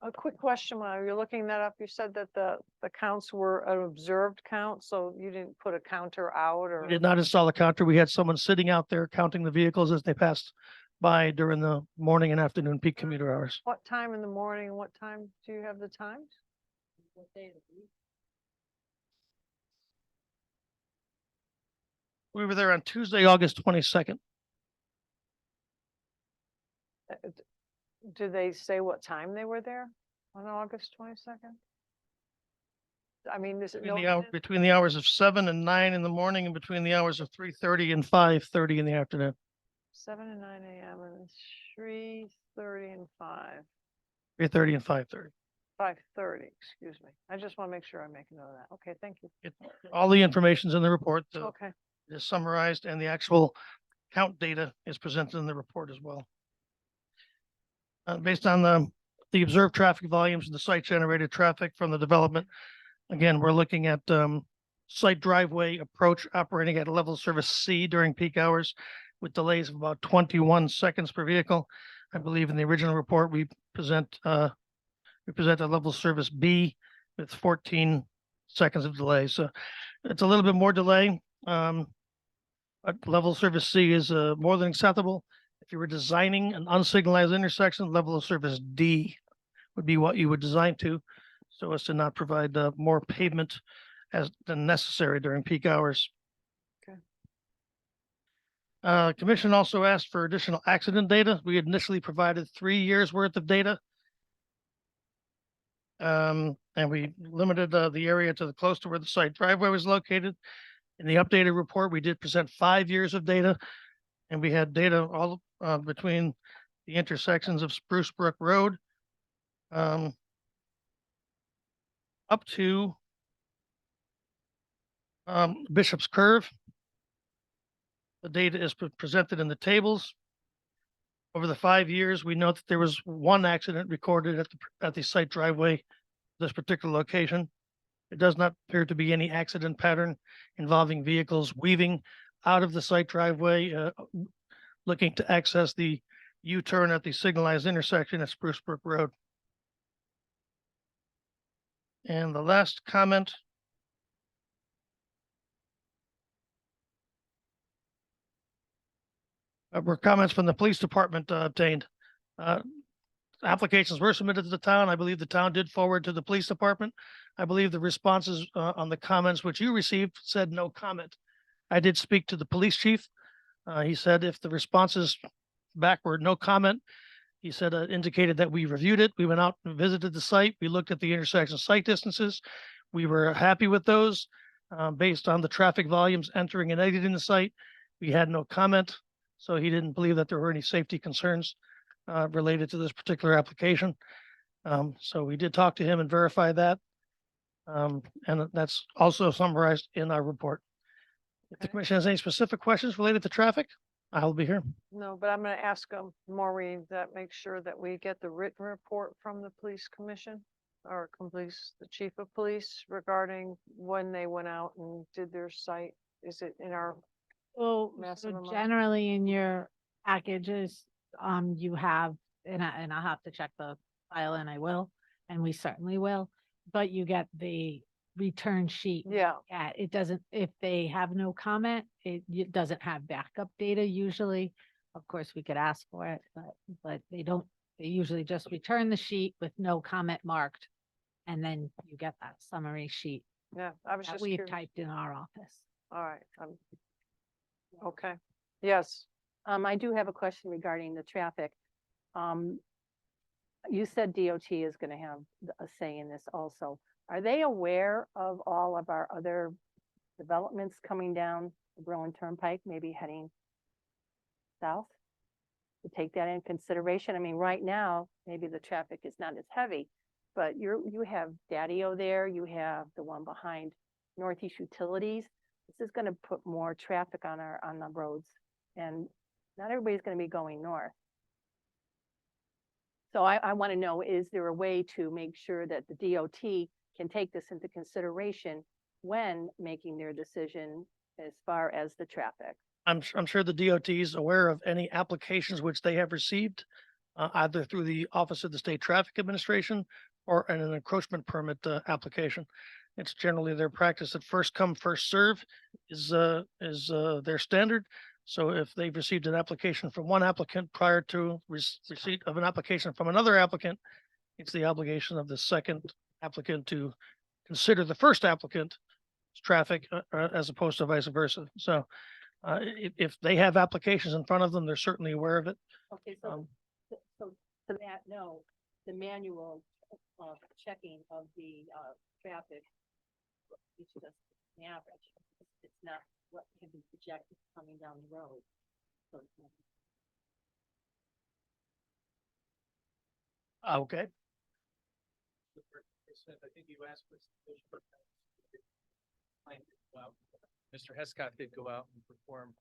A quick question, while you're looking that up, you said that the counts were an observed count, so you didn't put a counter out or? We did not install a counter. We had someone sitting out there counting the vehicles as they passed by during the morning and afternoon peak commuter hours. What time in the morning and what time do you have the times? We were there on Tuesday, August 22nd. Do they say what time they were there on August 22nd? I mean, is it Between the hours of 7 and 9 in the morning and between the hours of 3:30 and 5:30 in the afternoon. 7 and 9 a.m. and 3:30 and 3:30 and 5:30. 5:30, excuse me. I just want to make sure I make a note of that. Okay, thank you. All the information's in the report. Okay. It is summarized, and the actual count data is presented in the report as well. Based on the observed traffic volumes and the site generated traffic from the development, again, we're looking at site driveway approach operating at a level of service C during peak hours with delays of about 21 seconds per vehicle. I believe in the original report, we present a level of service B with 14 seconds of delay. So it's a little bit more delay. Level of service C is more than acceptable. If you were designing an unsignalized intersection, level of service D would be what you would design to, so as to not provide more pavement than necessary during peak hours. Okay. Commission also asked for additional accident data. We had initially provided 3 years worth of data. And we limited the area to close to where the site driveway was located. In the updated report, we did present 5 years of data, and we had data all between the intersections of Spruce Brook Road up to Bishop's Curve. The data is presented in the tables. Over the 5 years, we note that there was 1 accident recorded at the site driveway, this particular location. There does not appear to be any accident pattern involving vehicles weaving out of the site driveway, looking to access the U-turn at the signalized intersection at Spruce Brook Road. And the last comment. Were comments from the police department obtained. Applications were submitted to the town. I believe the town did forward to the police department. I believe the responses on the comments which you received said no comment. I did speak to the police chief. He said if the responses back were no comment, he said indicated that we reviewed it. We went out and visited the site. We looked at the intersection site distances. We were happy with those based on the traffic volumes entering and exiting the site. We had no comment. So he didn't believe that there were any safety concerns related to this particular application. So we did talk to him and verify that. And that's also summarized in our report. If the commission has any specific questions related to traffic, I'll be here. No, but I'm going to ask Maureen that make sure that we get the written report from the police commission or the chief of police regarding when they went out and did their site. Is it in our So massive amount? generally in your packages, you have, and I'll have to check the file and I will, and we certainly will, but you get the return sheet. Yeah. It doesn't, if they have no comment, it doesn't have backup data usually. Of course, we could ask for it, but they don't, they usually just return the sheet with no comment marked. And then you get that summary sheet Yeah, I was that just we've curious. typed in our office. All right. Okay. Yes. I do have a question regarding the traffic. you said DOT is gonna have a say in this also. Are they aware of all of our other developments coming down the Berlin Turnpike, maybe heading south? To take that in consideration. I mean, right now, maybe the traffic is not as heavy, but you have Daddio there, you have the one behind Northeast Utilities. This is gonna put more traffic on the roads, and not everybody's gonna be going north. So I wanna know, is there a way to make sure that the DOT can take this into consideration when making their decision as far as the traffic? I'm sure the DOT is aware of any applications which they have received, either through the Office of the State Traffic Administration or an encroachment permit, application. It's generally their practice that first come, first serve is their standard. So if they've received an application from one applicant prior to receipt of an application from another applicant, it's the obligation of the second applicant to consider the first applicant's traffic, as opposed to vice versa. So if they have applications in front of them, they're certainly aware of it. Okay, so, so to that, no, the manual, checking of the, traffic, it's just an average. It's not what can be projected coming down the road. So it's not- Okay. I think you asked for. Mr. Hescott did go out and perform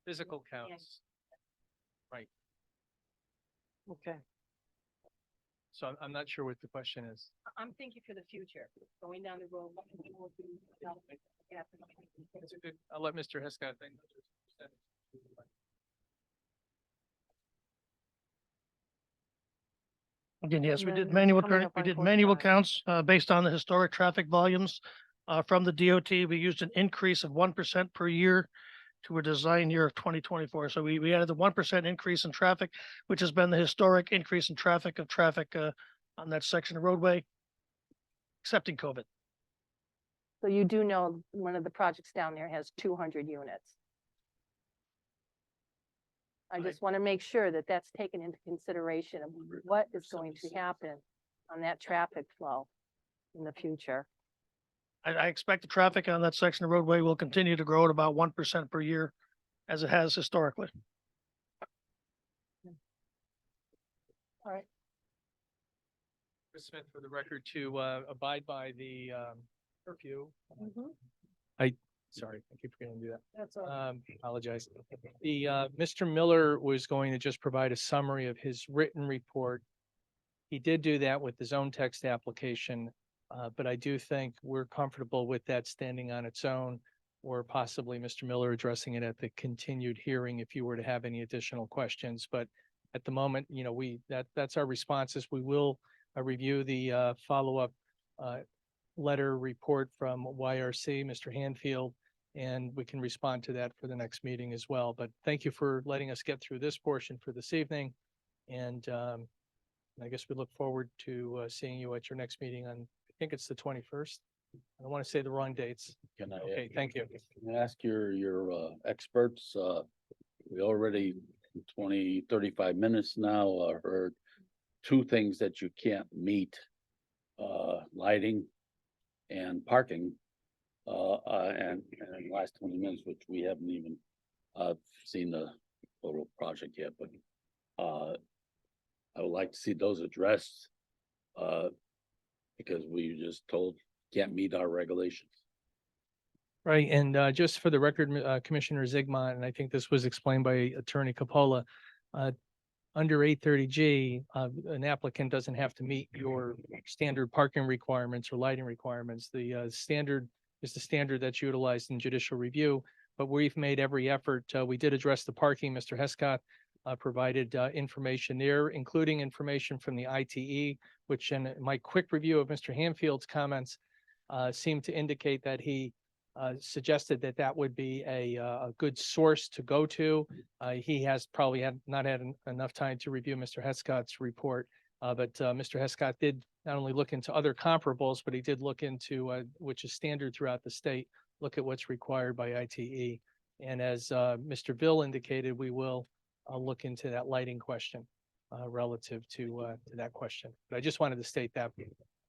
physical counts. Right. Okay. So I'm not sure what the question is. I'm thinking for the future, going down the road. What can people do? Yeah. It's a good, I'll let Mr. Hescott think. Again, yes, And we did then manual, coming we up on did manual 45. counts, based on the historic traffic volumes. From the DOT, we used an increase of 1% per year to a design year of 2024. So we added the 1% increase in traffic, which has been the historic increase in traffic on that section of roadway, excepting COVID. So you do know one of the projects down there has 200 units. I just want to make sure that that's taken into consideration of what is going to happen on that traffic flow in the future. I expect the traffic on that section of roadway will continue to grow at about 1% per year, as it has historically. All right. Chris Smith, for the record, to abide by the curfew. Mhm. Sorry, I keep forgetting to do that. That's all right. Apologize. The Mr. Miller was going to just provide a summary of his written report. He did do that with his own text application, but I do think we're comfortable with that standing on its own, or possibly Mr. Miller addressing it at the continued hearing if you were to have any additional questions. But at the moment, you know, that's our responses. We will review the follow-up letter report from YRC, Mr. Hanfield, and we can respond to that for the next meeting as well. But thank you for letting us get through this portion for this evening. And I guess we look forward to seeing you at your next meeting on, I think it's the 21st. I don't want to say the wrong dates. Can I? Okay, thank you. Can I ask your experts, we already 35 minutes now, heard two things that you can't meet, lighting and parking. And in the last 20 minutes, which we haven't even, seen the total project yet, but, I would like to see those addressed, because we just told can't meet our regulations. Right, and just for the record, Commissioner Zigmont, and I think this was explained by Attorney Capola, under 830G, an applicant doesn't have to meet your standard parking requirements or lighting requirements. The standard is the standard that's utilized in judicial review, but we've made every effort. We did address the parking. Mr. Hescott provided information there, including information from the ITE, which in my quick review of Mr. Hanfield's comments seemed to indicate that he suggested that that would be a good source to go to. He has probably not had enough time to review Mr. Hescott's report, but Mr. Hescott did not only look into other comparables, but he did look into, which is standard throughout the state, look at what's required by ITE. And as Mr. Bill indicated, we will look into that lighting question. relative to that question. But I just wanted to state that.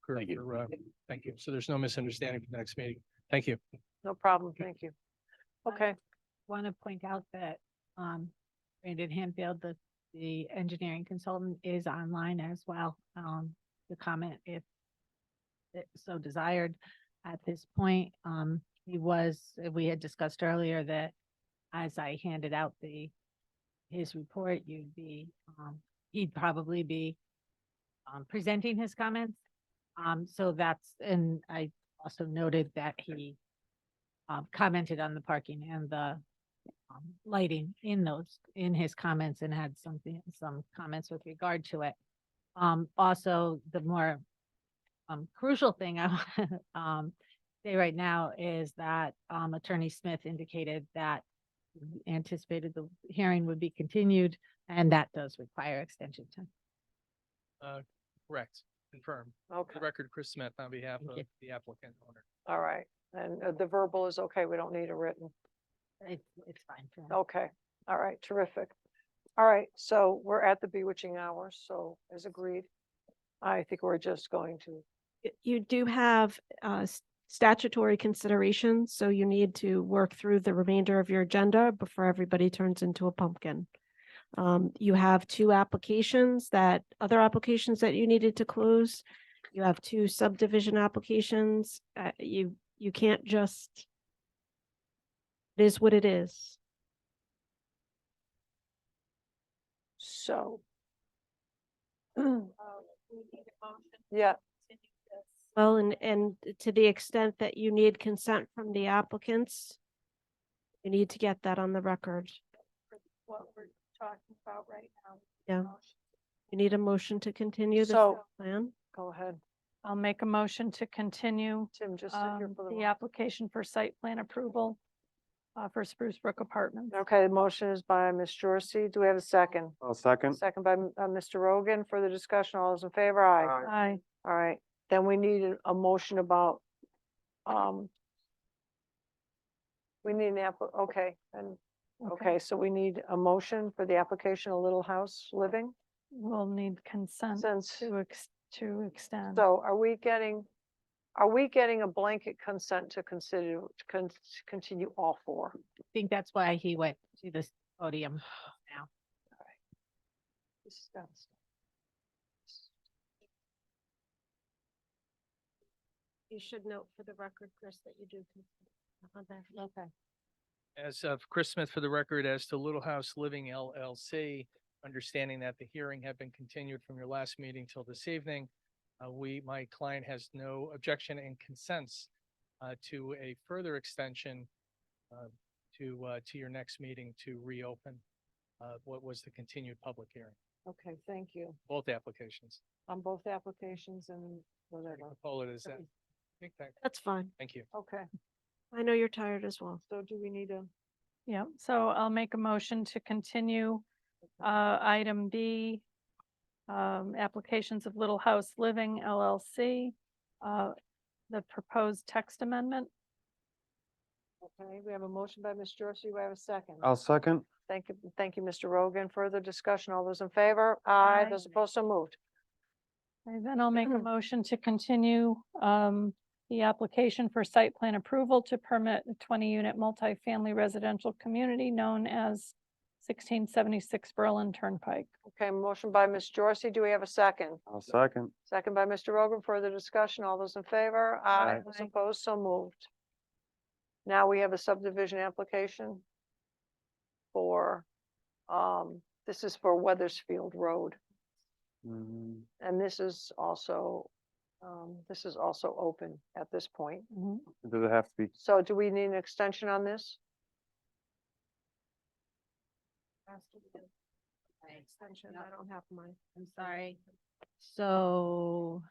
Thank you. Thank you. So there's no misunderstanding for the next meeting. Thank you. No problem. Thank you. Okay, Want to point out that Brandon Hanfield, the engineering consultant, is online as well. To comment if it so desired. At this point, we had discussed earlier that as I handed out his report, he'd probably be presenting his comments. So and I also noted that he commented on the parking and the lighting in his comments and had some comments with regard to it. Also, the more crucial thing I want to say right now is that Attorney Smith indicated that anticipated the hearing would be continued, and that does require extension time. Correct. Confirmed. okay, The record, Chris Smith on behalf Thank of you. the applicant owner. all right. And the verbal is okay. We don't need a written. It's fine for him. Okay, all right, terrific. All right, so we're at the bewitching hour, so as agreed. I think we're just going to, You do have statutory considerations, so you need to work through the remainder of your agenda before everybody turns into a pumpkin. You have two other applications that you needed to close. You have two subdivision applications. You can't just, it is what it is. so. Yeah, Well, and to the extent that you need consent from the applicants, you need to get that on the record. What we're talking about right now. Yeah. You need a motion to continue the So- plan. go ahead. I'll make a motion to continue Tim, just sit here for the. the application for site plan approval for Spruce Brook Apartments. Okay, the motion is by Ms. Jorsey. Do we have a second? I'll second. Second by Mr. Rogan. Further discussion. All those in favor? Aye. Aye. All right, then we need a motion about, we need okay, and, okay, so we need a motion for the application of Little House Living. We'll need consent Since, to extend. so are we getting a blanket consent to continue all four? I think that's why he went to this podium now. This is done. You should note for the record, Chris, that you do. Okay. As of Chris Smith, for the record, as to Little House Living LLC, understanding that the hearing had been continued from your last meeting till this evening, my client has no objection and consents to a further extension to your next meeting to reopen what was the continued public hearing, Okay, thank you. both applications. On both applications and whatever. Poll it as that. Think that- That's fine. Thank you. Okay, I know you're tired as well. so do we need a, Yeah, so I'll make a motion to continue item B, applications of Little House Living LLC, the proposed text amendment. okay, we have a motion by Ms. Jorsey. We have a second. I'll second. Thank you, Mr. Rogan. Further discussion. All those in favor? Aye. Aye. Those opposed, so moved. And then I'll make a motion to continue the application for site plan approval to permit a 20-unit multifamily residential community known as 1676 Berlin Turnpike. Okay, motion by Ms. Jorsey. Do we have a second? I'll second. Second by Mr. Rogan. Further discussion. All those in favor? Aye. Aye. Those opposed, so moved. Now we have a subdivision application for, this is for Weathersfield Road. Mhm. And this is also open at this point. Does it have to be? So do we need an extension on this? Extension, I don't have mine. I'm sorry. So.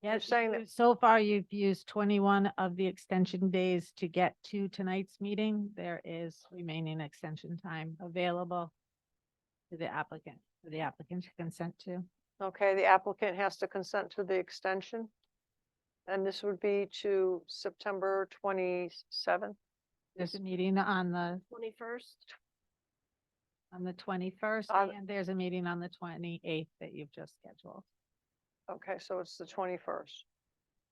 Yeah, You're saying that- so far you've used 21 of the extension days to get to tonight's meeting. There is remaining extension time available to the applicant, for the applicant to consent to. Okay, the applicant has to consent to the extension. And this would be to September 27th. There's a meeting on the 21st. On the 21st, On- and there's a meeting on the 28th that you've just scheduled. Okay, so it's the 21st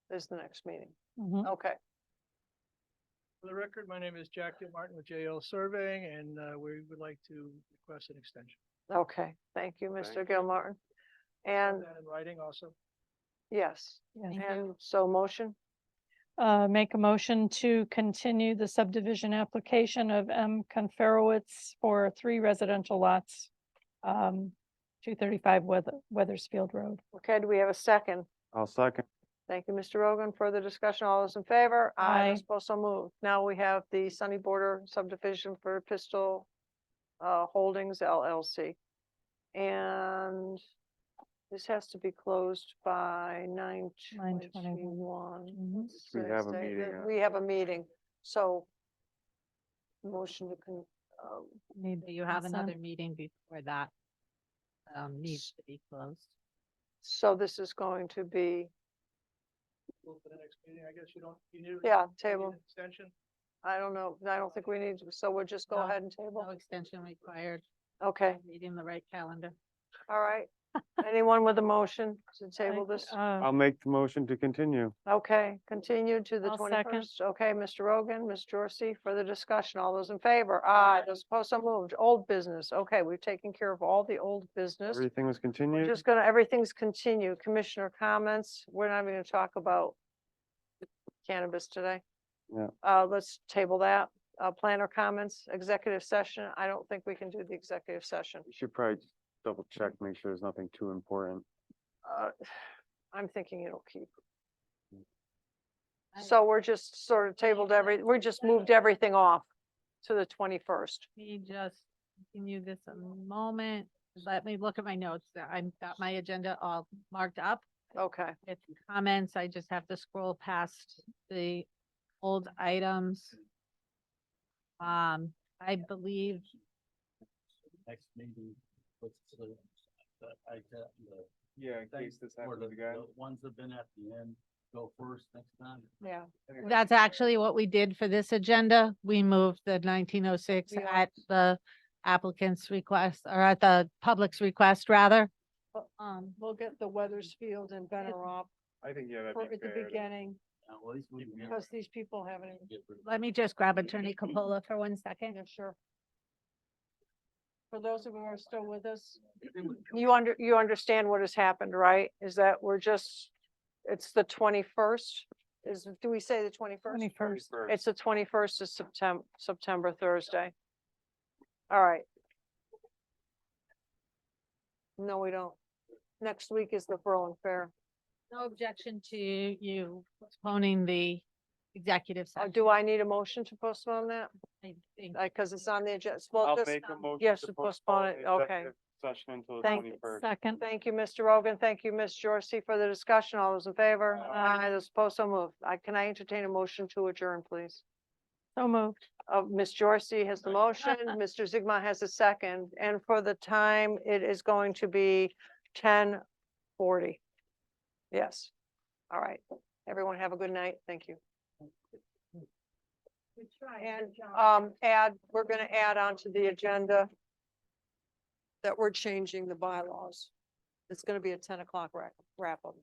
is the next meeting. Mhm. Okay, For the record, my name is Jack Martin with JL Surveying, and we would like to request an extension. okay. Thank you, Mr. Thank Gilmartin. Put And that in writing also. yes, Yes. and so motion, Make a motion to continue the subdivision application of M. Conferowitz for 3 residential lots. 235 Weathersfield Road. okay, do we have a second? I'll second. Thank you, Mr. Rogan. Further discussion, all those in favor? Aye. Those opposed, so moved. Now we have the Sunny Border subdivision for Pistol Holdings LLC. And this has to be closed by 9/21. We have a meeting on- We have a meeting, so motion to Need You have consent. another meeting before that. Needs to be closed. so this is going to be, Move to the next meeting, I guess you don't, you knew. yeah, you need table. an Extension. I don't know. I don't think we need to, so we'll just go No, ahead and table. No extension required. Okay, Reading the right calendar. all right. Anyone with a motion to table this? I'll make the motion to continue. Okay, continue to the I'll second. 21st. Okay, Mr. Rogan, Ms. Jorsey, further discussion. All those in favor? Aye. Those opposed, so moved. Old business. Okay, we've taken care of all the old business. Everything was We're continued. just gonna, everything's continue. Commissioner comments. We're not even gonna talk about cannabis today. Yeah. Let's table that. Planner comments, executive session. I don't think we can do the executive session. You should probably just double check, make sure there's nothing too important. I'm thinking it'll keep. So we're just sort of tabled we just moved everything off to the 21st. Me just continue this a moment. Let me look at my notes. I've got my agenda all marked up. Okay, With comments, I just have to scroll past the old items. I believe Next meeting. what's the Yeah, in case this happens again. ones that have been at the end go first next time. yeah. that's actually what we did for this agenda. We moved the 1906 Yeah. at the applicant's request, or at the public's request, rather. We'll get the Weathersfield and Benner off I think, yeah, at the beginning, because these people haven't. Let me just grab Attorney Capola for 1 second. Yeah, sure. For those of you who are still with us, you understand what has happened, right? Is that it's the 21st? Do we say the 21st? 21st. It's the 21st of September, Thursday. All right. No, we don't. Next week is the Berlin Fair. No objection to you postponing the executive session. Do I need a motion to postpone that? I think Because it's on the agenda. Well, I'll this- make a motion. yes, to to postpone it. Okay. executive Session until the Thank you. 21st. Second. Thank you, Mr. Rogan. Thank you, Ms. Jorsey, for the discussion. All those in favor? Aye. Those opposed, so moved. Can I entertain a motion to adjourn, please? So moved. Ms. Jorsey has the motion, Mr. Zigma has a second, and for the time, it is going to be 10:40. Yes. All right. Everyone have a good night. Thank you. And we're gonna add onto the agenda that we're changing the bylaws. It's gonna be a 10 o'clock wrap up.